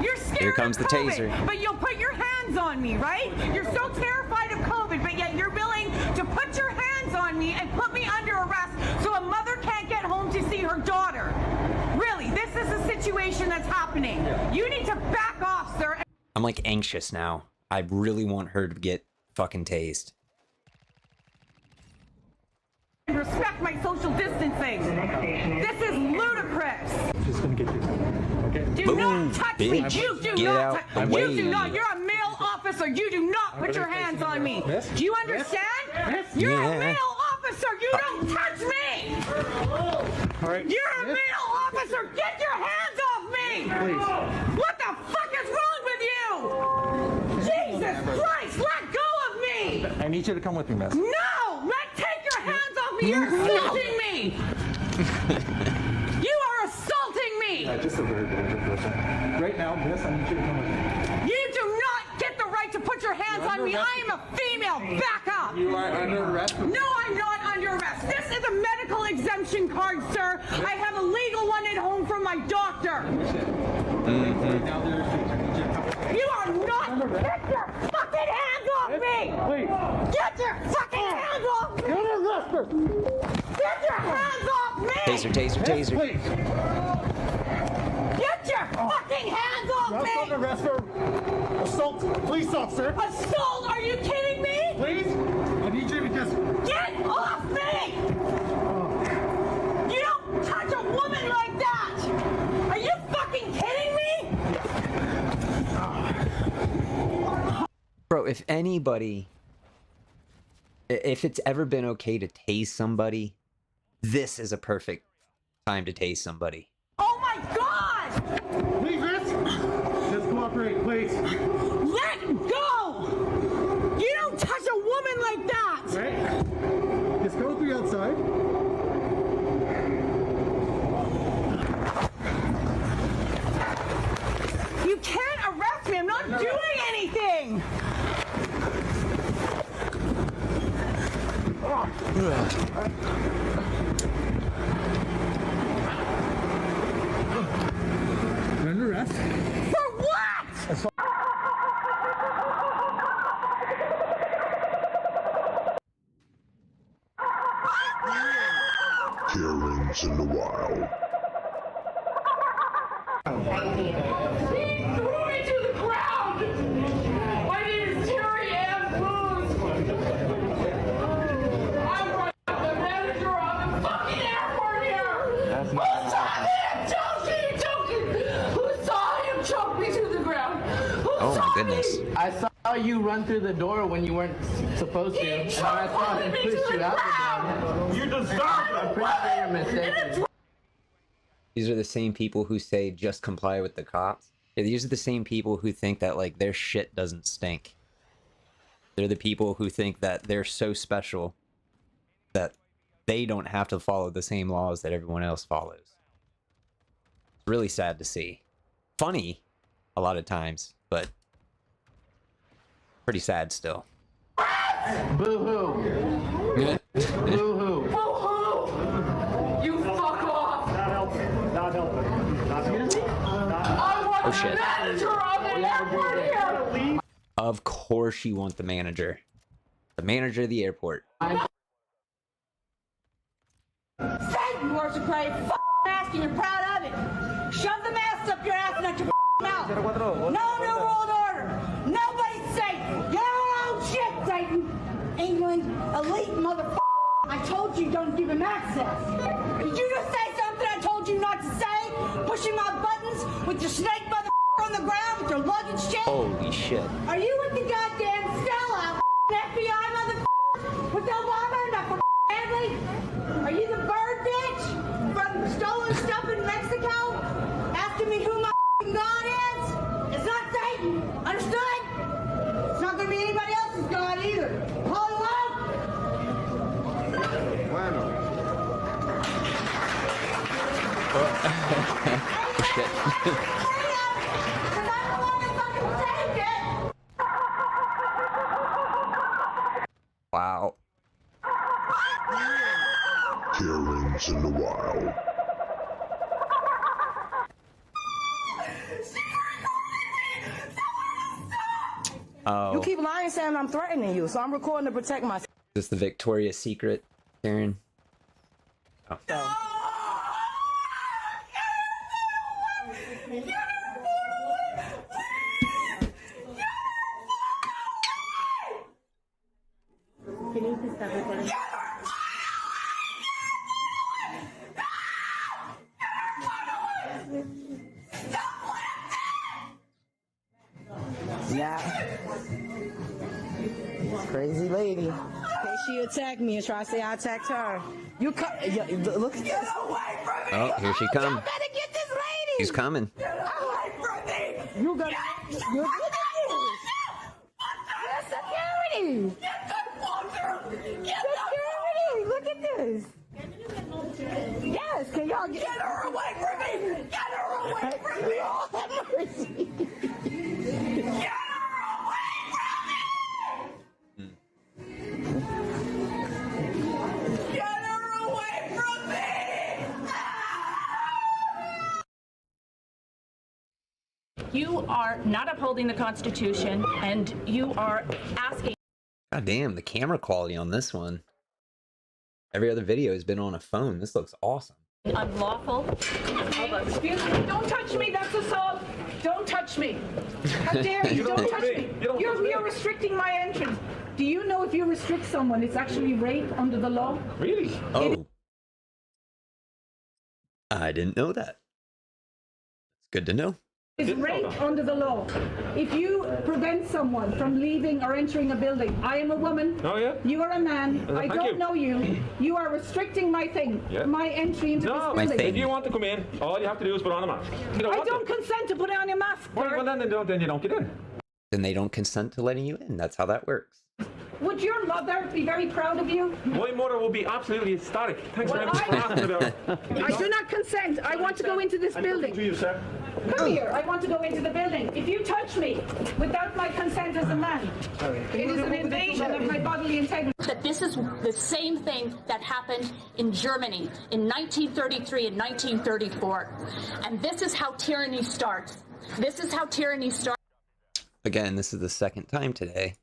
You're scared Here comes of the COVID, taser. but you'll put your hands on me, right? You're so terrified of COVID, but yet you're willing to put your hands on me and put me under arrest so a mother can't get home to see her daughter. Really, this is the situation that's happening. You need to back off, sir. I'm like anxious now. I really want her to get fucking tased. Respect my social distancing. This is ludicrous. I'm just going to get you. Okay? Do not touch me. bitch. You do Get not. out the way. You do not. You're a male officer. You do not put your hands on me. Do you understand? You're a male officer. You don't touch me. All right. You're a male officer. Get your hands off me. Please. What the fuck is wrong with you? Jesus Christ, let go of me. I need you to come with me, miss. No, take your hands off me. You're assaulting me. You are assaulting me. Just a very dangerous person. Right now, miss, I need you to come with me. You do not get the right to put your hands on me. I am a female. Back up. You are under arrest. No, I'm not under arrest. This is a medical exemption card, sir. I have a legal one at home from my doctor. Right now, there's You are not. Get your fucking hands off me. Please. Get your fucking hands off me. Get your hands off me. Taser, taser, taser. Please. Get your fucking hands off me. You're under arrest for assault. Police officer. Assault? Are you kidding me? Please. I need you to just Get off me. You don't touch a woman like that. Are you fucking kidding me? Bro, if anybody... If it's ever been okay to tase somebody, this is a perfect time to tase somebody. Oh my God! Please, miss. Just cooperate, please. Let go! You don't touch a woman like that! Right? Just go through outside. You can't arrest me! I'm not doing anything! You're under arrest. For what? Karens in the wild. He threw me to the ground! My name is Terry Ann Booth! I'm the manager of the fucking airport here! That's Who not saw him choking? Who saw him choke me to the ground? Oh my goodness. I saw you run through the door when you weren't supposed to. And then I saw him push you out the door. You deserve I'm pretty sure you're mistaken. These are the same people who say just comply with the cops. Yeah, these are the same people who think that like their shit doesn't stink. They're the people who think that they're so special that they don't have to follow the same laws that everyone else follows. It's really sad to see. Funny a lot of times, but pretty sad still. Boo-hoo. Boo-hoo. Boo-hoo! You fuck off! Not helping. Not helping. Not helping. I want Oh, the shit. manager of the airport here! Of course you want the manager. The manager of the airport. Satan worship Christ, mask and you're proud of it. Shove the mask up your ass and out your mouth. No new world order. Nobody's safe. You're your own shit, Satan. England, elite motherfucker. I told you don't give him access. Did you just say something I told you not to say? Pushing my buttons with your snake motherfucker on the ground with your luggage shit? Holy shit. Are you with the goddamn sellout FBI motherfucker? With Obama and that family? Are you the bird bitch from stolen stuff in Mexico? Asking me who my God is? It's not Satan. Understood? It's not gonna be anybody else's God either. Hollywood? Oh, shit. Wow. Karens in the wild. Oh. You keep lying saying I'm threatening you, so I'm recording to protect myself. Is this the Victoria's Secret, Karen? Oh. Can you please stop recording? Yeah. Crazy lady. In case she attacked me and try to say I attacked her. You look at this. Oh, here she comes. Better get this lady. She's coming. You got you security. Security. Look at this. Yes, can y'all get her away from me? Get her away from me! Oh, have mercy. Get her away from me! Get her away from me! You are not upholding the Constitution, and you are asking. God damn, the camera quality on this one. Every other video has been on a phone. This looks awesome. Unlawful. Excuse me, don't touch me, that's assault. Don't touch me. How dare you, don't touch me. You're restricting my entrance. Do you know if you restrict someone, it's actually rape under the law? Really? Oh. I didn't know that. It's good to know. It's rape under the law. If you prevent someone from leaving or entering a building, I am a woman. Oh, yeah? You are a man. I thank don't you. know you. You are restricting my thing, Yeah. my entry into No, this building. if you want to come in, all you have to do is put on a mask. You don't I want don't to. consent to put on a mask. Well, then you don't get in. Then they don't consent to letting you in. That's how that works. Would your mother be very proud of you? My mother will be absolutely ecstatic. Thanks Well, very much for asking about. I do not consent. I want to go into this building. To you, sir. Come here. I want to go into the building. If you touch me without my consent as a man, it is an invasion of my bodily integrity. That this is the same thing that happened in Germany in 1933 and 1934. And this is how tyranny starts. This is how tyranny starts. Again, this is the second time today.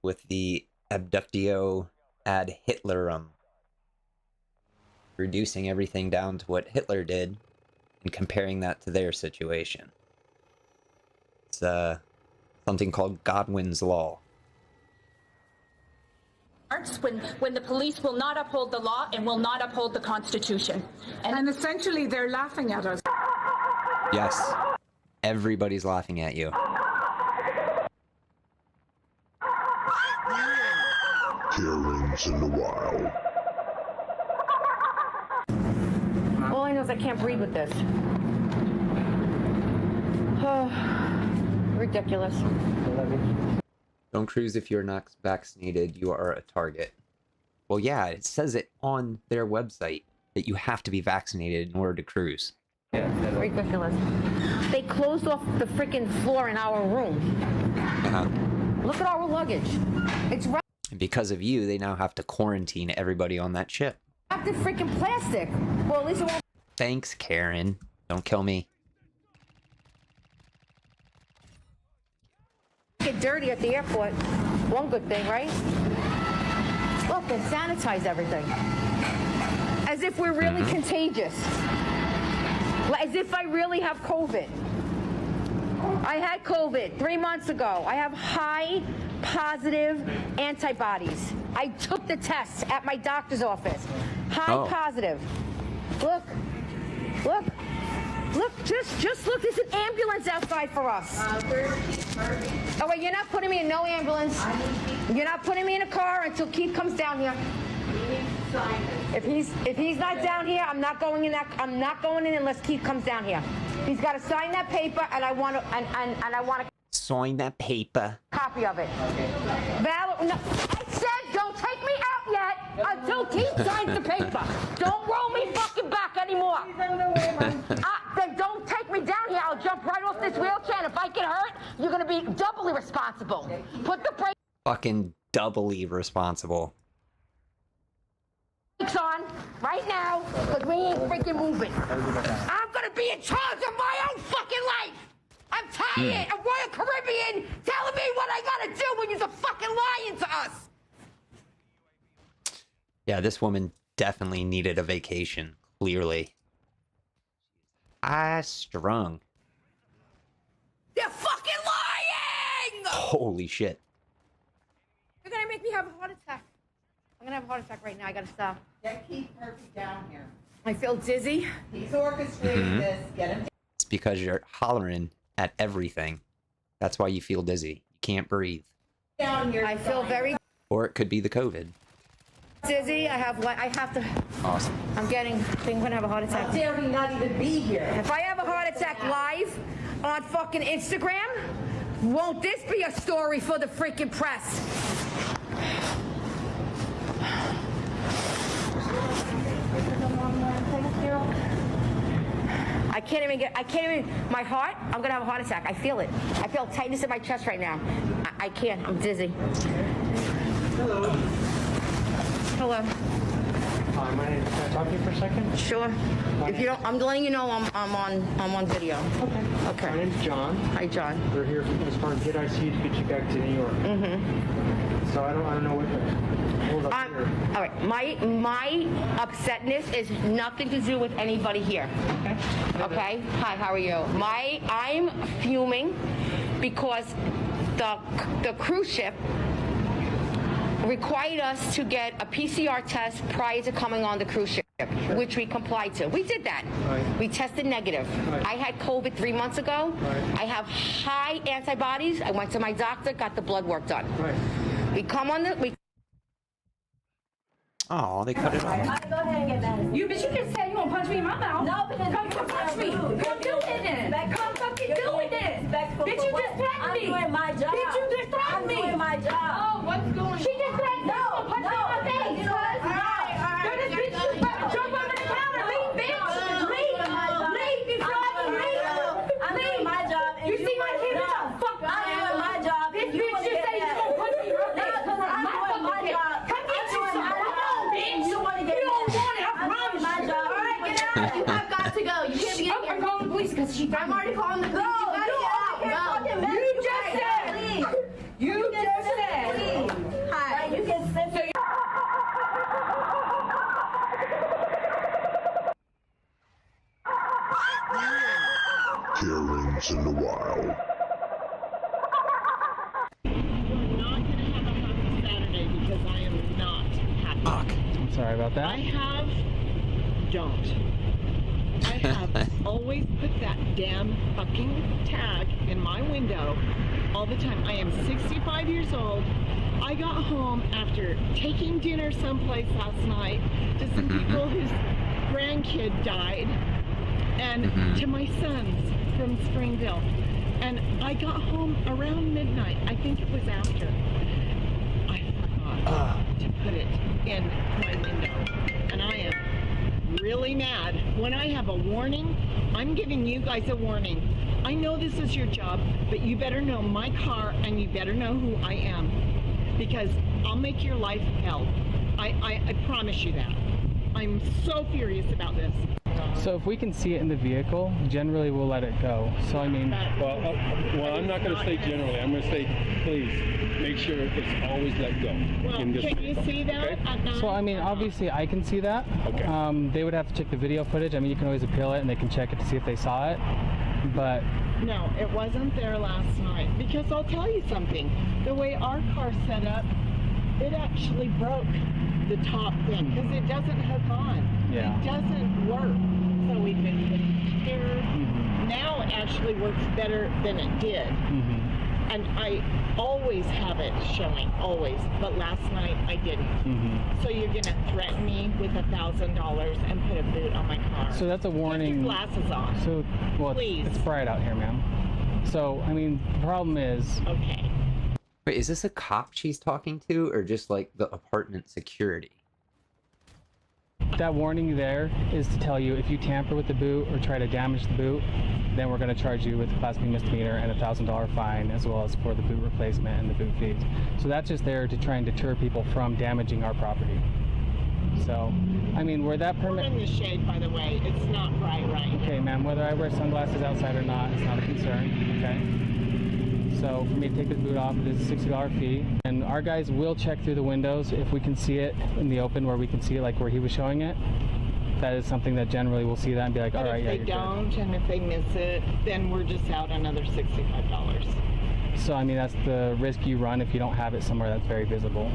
With the abductio ad Hitlerum. reducing everything down to what Hitler did and comparing that to their situation. It's something called Godwin's Law. When the police will not uphold the law and will not uphold the Constitution. And essentially they're laughing at us. Yes. Everybody's laughing at you. Karen's in the wild. All I know is I can't breathe with this. Ridiculous. Don't cruise if you're not vaccinated. You are a target. Well, yeah, it says it on their website that you have to be vaccinated in order to cruise. Ridiculous. They closed off the freaking floor in our room. Look at our luggage. It's wrapped And because of you, they now have to quarantine everybody on that ship. in freaking plastic. Well, at least it won't Thanks, Karen. Don't kill me. get dirty at the airport. One good thing, right? Look, they sanitize everything. As if we're really contagious. As if I really have COVID. I had COVID 3 months ago. I have high positive antibodies. I took the test at my doctor's office. High positive. Look. Look. Look, just look, there's an ambulance outside for us. Oh wait, you're not putting me in no ambulance. You're not putting me in a car until Keith comes down here. If he's not down here, I'm not going in unless Keith comes down here. He's got to sign that paper, and I want to Sign that paper. copy of it. Valerie, no, I said don't take me out yet until Keith signs the paper. Don't roll me fucking back anymore. Then don't take me down here. I'll jump right off this wheelchair, and if I get hurt, you're gonna be doubly responsible. Put the brakes Fucking doubly responsible. on right now, because we ain't freaking moving. I'm gonna be in charge of my own fucking life. I'm tired of Royal Caribbean telling me what I gotta do when you're fucking lying to us. Yeah, this woman definitely needed a vacation, clearly. Strung. You're fucking lying! Holy shit. You're gonna make me have a heart attack. I'm gonna have a heart attack right now. I gotta stop. Get Keith Murphy down here. I feel dizzy. He's orchestrating this. Get him It's because you're hollering at everything. That's why you feel dizzy. You can't breathe. down here. I feel very Or it could be the COVID. dizzy. I have to. Awesome. I'm gonna have a heart attack. How dare he not even be here? If I have a heart attack live on fucking Instagram, won't this be a story for the freaking press? I can't even, my heart, I'm gonna have a heart attack. I feel it. I feel tightness in my chest right now. I can't, I'm dizzy. Hello. Hello. Hi, my name. Can I talk to you for a second? Sure. If you don't, I'm letting you know I'm on video. Okay. Okay. My name's John. Hi, John. We're here as far as get IC to get you back to New York. Mm-hmm. So I don't know what the hold up here. All right. My upsetness is nothing to do with anybody here. Okay. Hi. How are you? I'm fuming because the cruise ship required us to get a PCR test prior to coming on the cruise ship, which we complied to. We did that. Right. We tested negative. Right. I had COVID 3 months ago. Right. I have high antibodies. I went to my doctor, got the blood work done. Right. We come on the. Oh, they cut it off. Go ahead and get that. You, but you just said you won't punch me in my mouth. No, because come punch me. Come do it then. Come fucking do it then. Bitch, you just threatened me. I'm doing my job. Bitch, you just threatened me. I'm doing my job. Oh, what's going on? She just threatened me. No, Punch me in my face. You know what? All right. Girl, this bitch just better jump under the counter. Leave, bitch. Leave. Leave before I can leave. I'm doing my job. You see my kid? Bitch, I'm fucked. I'm doing my job. This bitch just said he's gonna punch me real quick. No, I'm doing my job. Come get you some. Come on, bitch. You want to get You don't want it. I promise my you. job. All right, get out. You have got to go. You can't be in here. I'm calling the police because I'm already calling the police. You just said. You just said. Hi. You can sit. once in a while. Saturday because I am not happy. Fuck. I'm sorry about that. I have always put that damn fucking tag in my window all the time. I am 65 years old. I got home after taking dinner someplace last night to some people whose grandkid died, and to my sons from Springville. And I got home around midnight. I think it was after. I forgot to put it in my window. And I am really mad. When I have a warning, I'm giving you guys a warning. I know this is your job, but you better know my car and you better know who I am. Because I'll make your life hell. I promise you that. I'm so furious about this. So if we can see it in the vehicle, generally we'll let it go. So I mean, well, I'm not going to say generally. I'm going to say, please make sure it's always let go. Well, can you see that? Okay. So I mean, obviously I can see that. Okay. They would have to check the video footage. I mean, you can always appeal it and they can check it to see if they saw it. But no, it wasn't there last night. Because I'll tell you something. The way our car's set up, it actually broke the top thing because it doesn't hook on. Yeah. It doesn't work. So we've been putting here. Now it actually works better than it did. And I always have it showing, always. But last night I didn't. So you're gonna threaten me with $1,000 and put a boot on my car. So that's a warning. Keep your glasses on. So, well, please. It's bright out here, ma'am. So I mean, the problem is. Okay. Wait, is this a cop she's talking to, or just like the apartment security? That warning there is to tell you if you tamper with the boot or try to damage the boot, then we're going to charge you with a Class B misdemeanor and a $1,000 fine, as well as for the boot replacement and the boot fees. So that's just there to try and deter people from damaging our property. So, I mean, where that permit... We're in the shade, by the way. It's not bright right Okay, ma'am, whether I wear sunglasses outside or not, it's not a concern, okay? So for me to take the boot off, it is a $60 fee. And our guys will check through the windows if we can see it in the open, where we can see it like where he was showing it. That is something that generally we'll see that and be like, all right, yeah, if they don't, and if they miss it, then we're just out another $65. So, I mean, that's the risk you run if you don't have it somewhere that's very visible.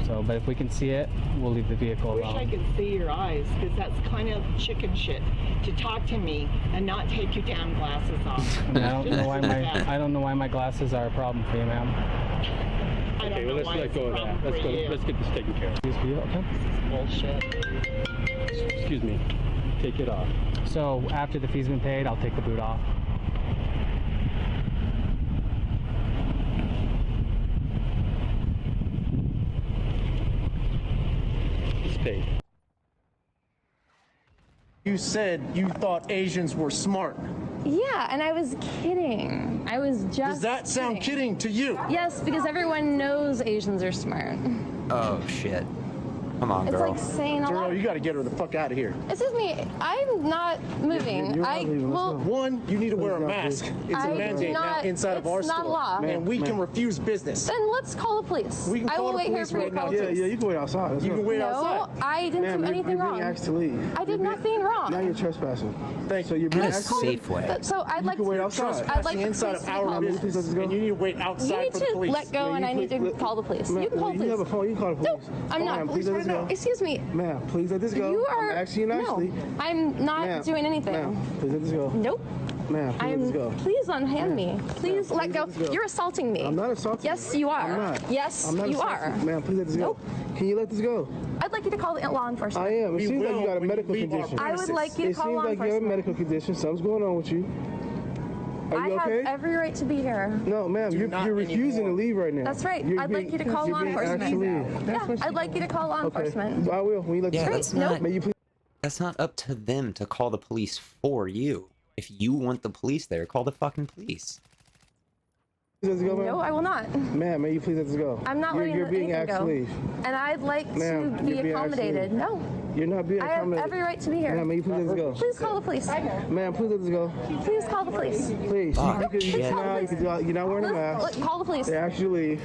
So, but if we can see it, we'll leave the vehicle alone. I wish I could see your eyes, because that's kind of chicken shit to talk to me and not take your damn glasses off. I mean, I don't know why my glasses are a problem for you, ma'am. Okay, well, let's let go of that. Let's get this taken care of. This video, okay? Bullshit. Excuse me. Take it off. So after the fee's been paid, I'll take the boot off. It's paid. You said you thought Asians were smart. Yeah, and I was kidding. I was just Does that sound kidding to you? Yes, because everyone knows Asians are smart. Oh, shit. Come on, It's girl. like saying a lot. Girl, you gotta get her the fuck out of here. Excuse me, I'm not moving. One, you need to wear a mask. It's a mandate now inside of our It's store. not law. And we can refuse business. Then let's call the police. We can I call will the wait here police for you right to call now. the police. Yeah, you can wait outside. You can wait No, outside. I didn't do anything wrong. asked to leave. I did nothing wrong. Now you're trespassing. Thank So you're being asked to leave. So I'd like can wait to. outside. I'd like inside of our business, and you need to wait You outside need for the to police. let go, and I need to call the police. You can call the You have a police. phone. You can call the police. I'm not. Ma'am, please let this go. Excuse me. Ma'am, please let this go. You are. I'm asking you nicely. No, I'm not Ma'am, doing anything. Ma'am, please let this go. Nope. Ma'am, please let this go. Please unhand me. Please let go. this go. You're assaulting me. I'm not assaulting Yes, you. you are. I'm not. Yes, I'm not you assaulting are. you. Ma'am, please let this go. Can you let this go? I'd like you to call the law enforcement. I am. It We seems like will you got a when you medical leave our condition. I would like you to It call seems law like you have a enforcement. medical condition. Something's going on with you. Are I you okay? have every right to be here. No, ma'am, you're refusing to leave right now. That's right. You're I'd like being- you to call you're law being asked to enforcement. leave. Yeah, I'd like you to call law enforcement. I will. When you let Yeah, this that's go. not. May you please That's not up to them to call the police for you. If you want the police there, call the fucking police. let this go, ma'am? No, I will not. Ma'am, may you please let this go? I'm not letting You're being anything asked go. to leave. And I'd like Ma'am, to be you're being asked to accommodated. leave. No. You're not being I have accommodated. every right to be here. Ma'am, may you please let this go? Please call the police. Ma'am, please let this go. Please call the police. Please. Fuck, You can- shit. you're not wearing a mask. Call the police. They asked you to leave.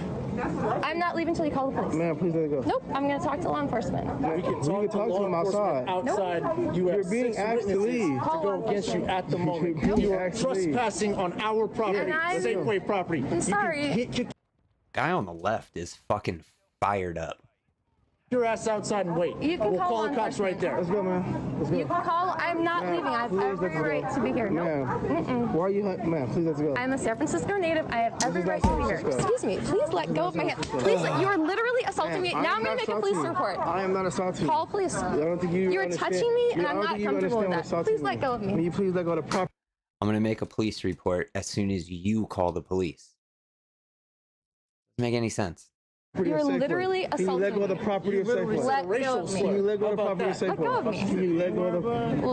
I'm not leaving until you call the police. Ma'am, please let it go. Nope, I'm going to talk to law enforcement. We can talk to him outside. Outside, Nope. you have You're being 6 asked to witnesses leave. to go against you at the moment. You are trespassing on our property, Safeway property. I'm sorry. Guy on the left is fucking fired up. Your ass outside and wait. You can we'll call the law cops right there. Let's go, man. Let's go. You can call. I'm not leaving. I have every right to be here. Ma'am, why are you, ma'am? Please let's go. I'm a San Francisco native. I have every right to be here. Excuse me. Please let go of my hand. Please, you are literally assaulting me. Now I'm going to make a police report. I am not assaulting you. Call police. I don't think you You're understand. touching me, and I I'm don't not think you comfortable with understand that. what Please assaulting let go of me. Will you please let go of the property? I'm gonna make a police report as soon as you call the police. Doesn't make any sense. You're literally assaulting me. Can you let go of the property of Safeway? Let go of me. Can you let go of the property of Safeway? Let go of me. Can you let go of the... No,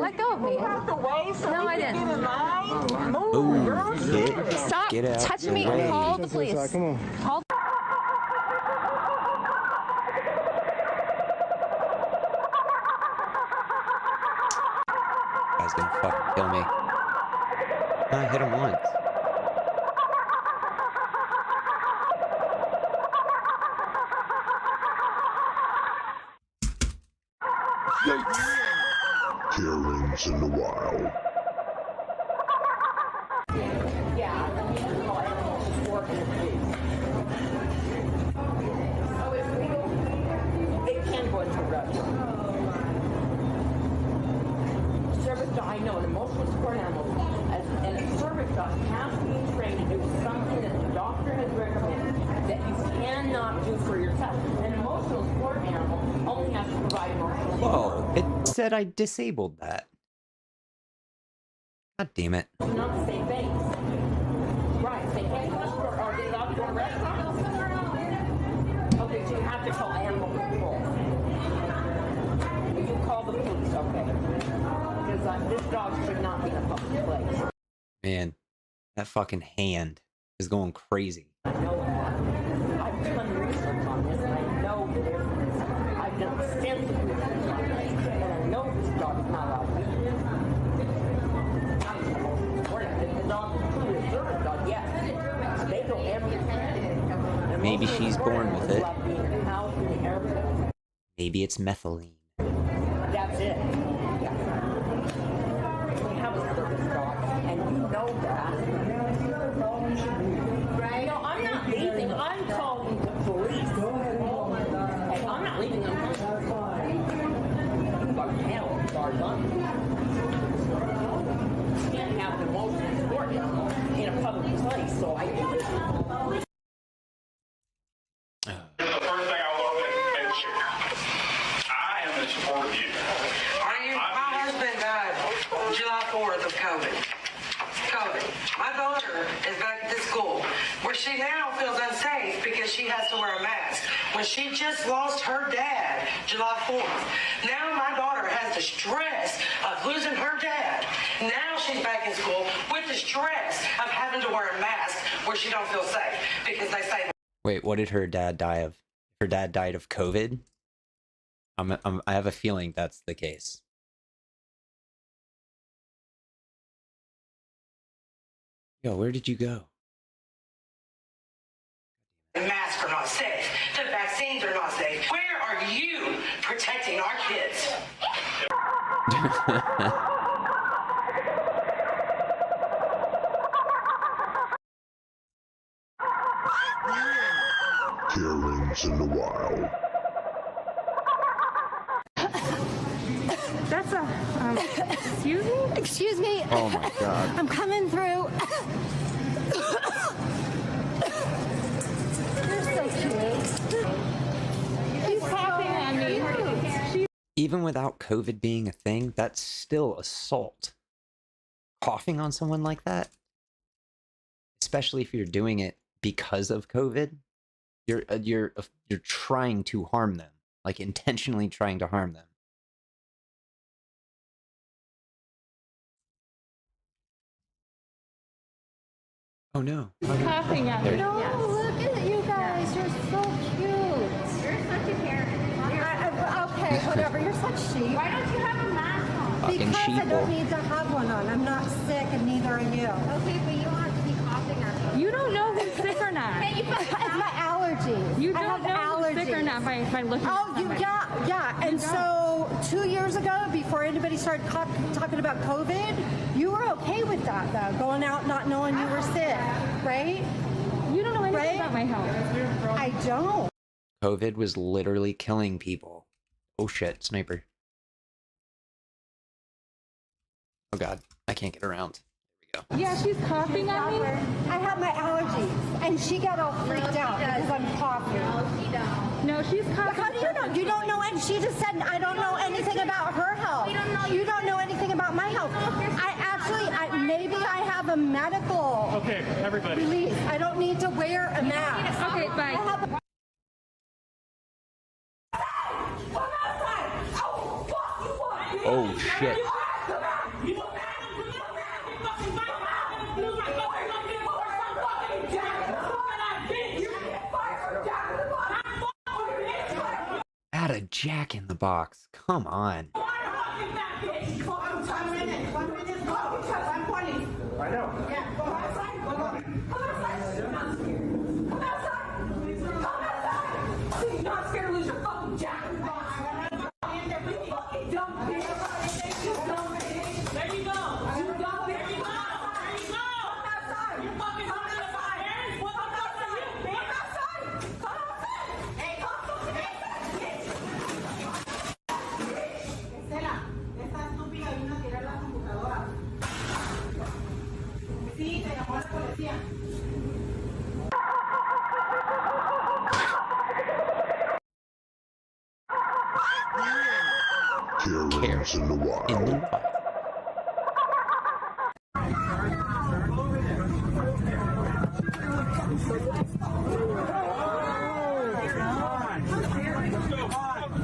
let go of me. No, I didn't. Ooh, Stop get out. touching me. Right. Call the police. Come on. Call. Guy's gonna fucking kill me. I hit him once. Karen's in the wild. It can go into rush. Service dog, I know, an emotional support animal, and a service dog has to be trained to do something that the doctor has recommended that you cannot do for yourself. An emotional support animal only has to provide emotional support. Whoa, it said I disabled that. God damn it. Do not say things. Right, they can't or they allowed to go to restaurants? Okay, so you have to call animal control. You call the police, okay. Because this dog should not be in a public place. Man, that fucking hand is going crazy. I know that. I've done research on this, and I know the difference. I've done extensive research on this, and I know this dog is not allowed to be here. The dog is truly a service dog, yes. They go everywhere. Maybe she's born with it. Like being in the house, in the airport. Maybe it's methylene. That's it. Yeah. We have a service dog, and you know that. Right? No, I'm not leaving. I'm calling the police. And I'm not leaving them. You got hell as far as I'm concerned. You can't have an emotional support animal in a public place, so I do this. The first thing I love is I am in support of you. My husband died July 4th of COVID. My daughter is back at this school where she now feels unsafe because she has to wear a mask. When she just lost her dad July 4th. Now my daughter has the stress of losing her dad. Now she's back in school with the stress of having to wear a mask where she don't feel safe because they say. Wait, what did her dad die of? Her dad died of COVID? I have a feeling that's the case. Yo, where did you go? The masks are not safe. The vaccines are not safe. Where are you protecting our kids? Karen's in the wild. That's a, excuse me? Excuse me. Oh my god. I'm coming through. You're so cute. She's coughing on me. Even without COVID being a thing, that's still assault. Coughing on someone like that, especially if you're doing it because of COVID, you're trying to harm them, like intentionally trying to harm them. Oh no. Coughing at me. No, look at you guys. You're so cute. You're such a Karen. Okay, whatever. You're such sheep. Why don't you have a mask on? Fucking Because I sheeple. don't need to have one on. I'm not sick and neither are you. Okay, but you don't have to be coughing at me. You don't know who's sick or not. It's my allergies. You I don't have know who's sick or allergies. not by looking Oh, at you somebody. yeah. And so 2 years ago, before anybody started talking about COVID, you were okay with that, though, going out not knowing you were sick, right? You don't know anything about my health. I don't. COVID was literally killing people. Oh shit, sniper. Oh god, I can't get around. Yeah, she's coughing on me. I have my allergies, and she got all freaked out because I'm coughing. No, she's coughing. How do you know? You don't know, and she just said, I don't know anything about her health. You don't know anything about my health. Maybe I have a medical release. I don't need to wear a mask. Okay, bye. Oh shit. Add a jack in the box. Come on. I know. Yeah, go outside. Come outside. Come outside. You're not scared to lose your fucking jacket. You fucking dumb bitch. There you go. You dumb bitch. There you go. Come outside. You fucking come outside. Come outside. Come outside. Come outside. Hey, come outside. Estela, esta estúpida vino a tirar la computadora. Sí, te llamó la policía. Carol's in the wild.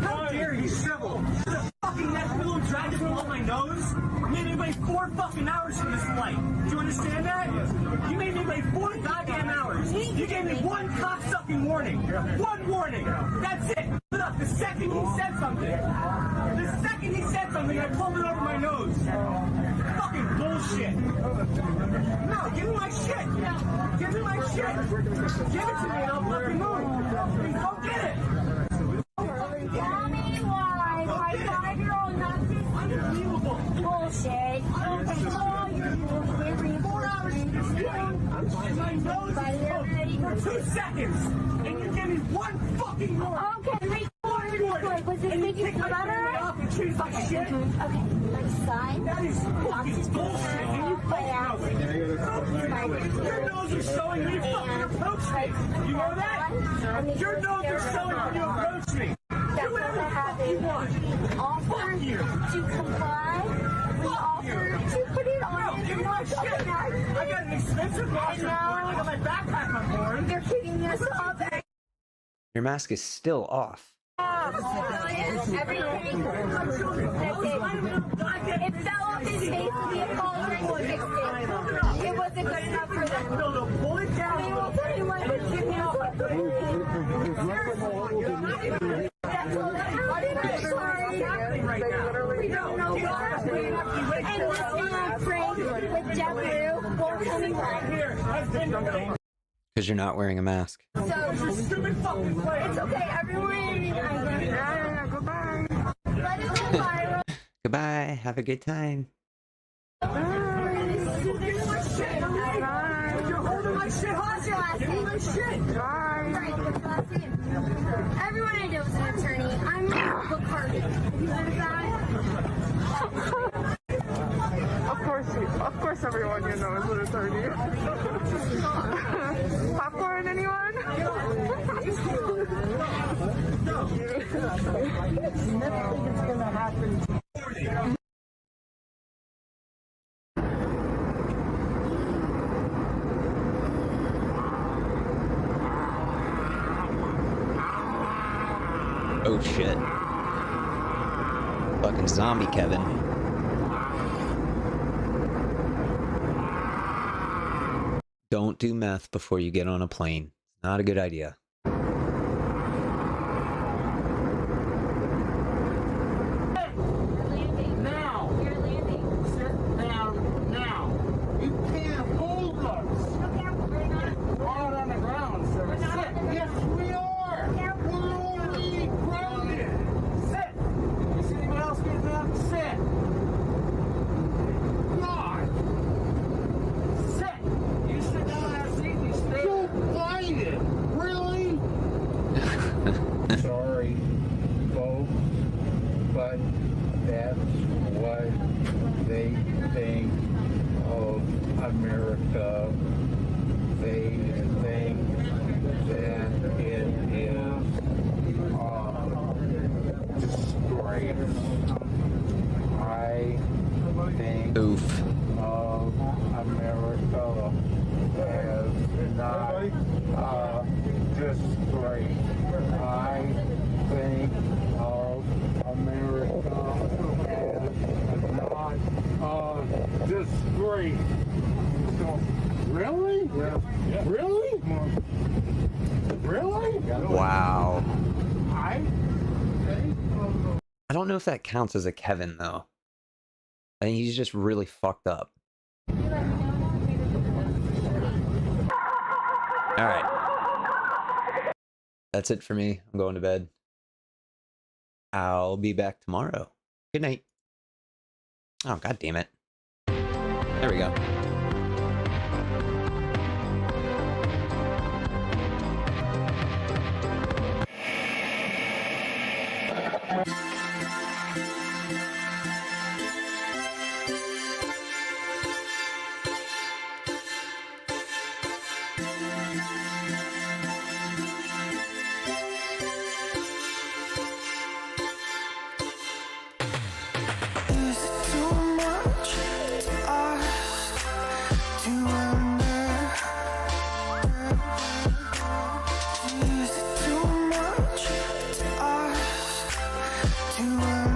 How dare you shovel? The fucking that little dragon below my nose made me wait 4 fucking hours for this flight. Do you understand that? You made me wait 4 goddamn hours. You gave me one cocksucking warning. One warning. That's it. Look, the second he said something, I pulled it over my nose. Fucking bullshit. No, give me my shit. Give me my shit. Give it to me and I'll fucking move. Go get it. Tell me why my 5-year-old nephew unbelievable bullshit. Okay, so you're bullshit. 4 hours to my nose for 2 seconds, and you gave me one fucking warning. Okay, good. Was it making you feel better? Treat like shit. Okay, my son. That is fucking bullshit. And you both know it. Your nose is showing when you fucking approach me. You know that? Your nose is showing when you approach me. Do whatever you want. Offer to comply. We offer to put it on. Give me my shit. I got an expensive watch on board. I got my backpack on board. You're kidding us off. Your mask is still off. Everything. That's it. It fell off his face. We apologized and fixed it. It wasn't good enough for them. No, pull it down. They will tell you what to do. That's all that happened. I'm sorry. We don't know why. And this Frank with JetBlue won't coming back. Because you're not wearing a mask. So, it's okay, everyone. Goodbye. Let it go viral. Goodbye. Have a good time. What's your last name? Frank, what's your last name? Everyone I know is an attorney. I'm McCarthy. Have you heard of that? Of course everyone you know is an attorney. Popcorn, anyone? Nothing is gonna happen. Oh shit. Fucking zombie Kevin. Don't do meth before you get on a plane. Not a good idea. Now! You're landing. Sit down now. You can't hold us. not. That's what they think of America. They think that it is disgrace. I think of America as not disgrace. I think of America as not disgrace. Really? Yeah. Really? Really? Wow. I don't know if that counts as a Kevin though. I think he's just really fucked up. Alright. That's it for me. I'm going to bed. I'll be back tomorrow. Good night. Oh, god damn it. There we go. Too much,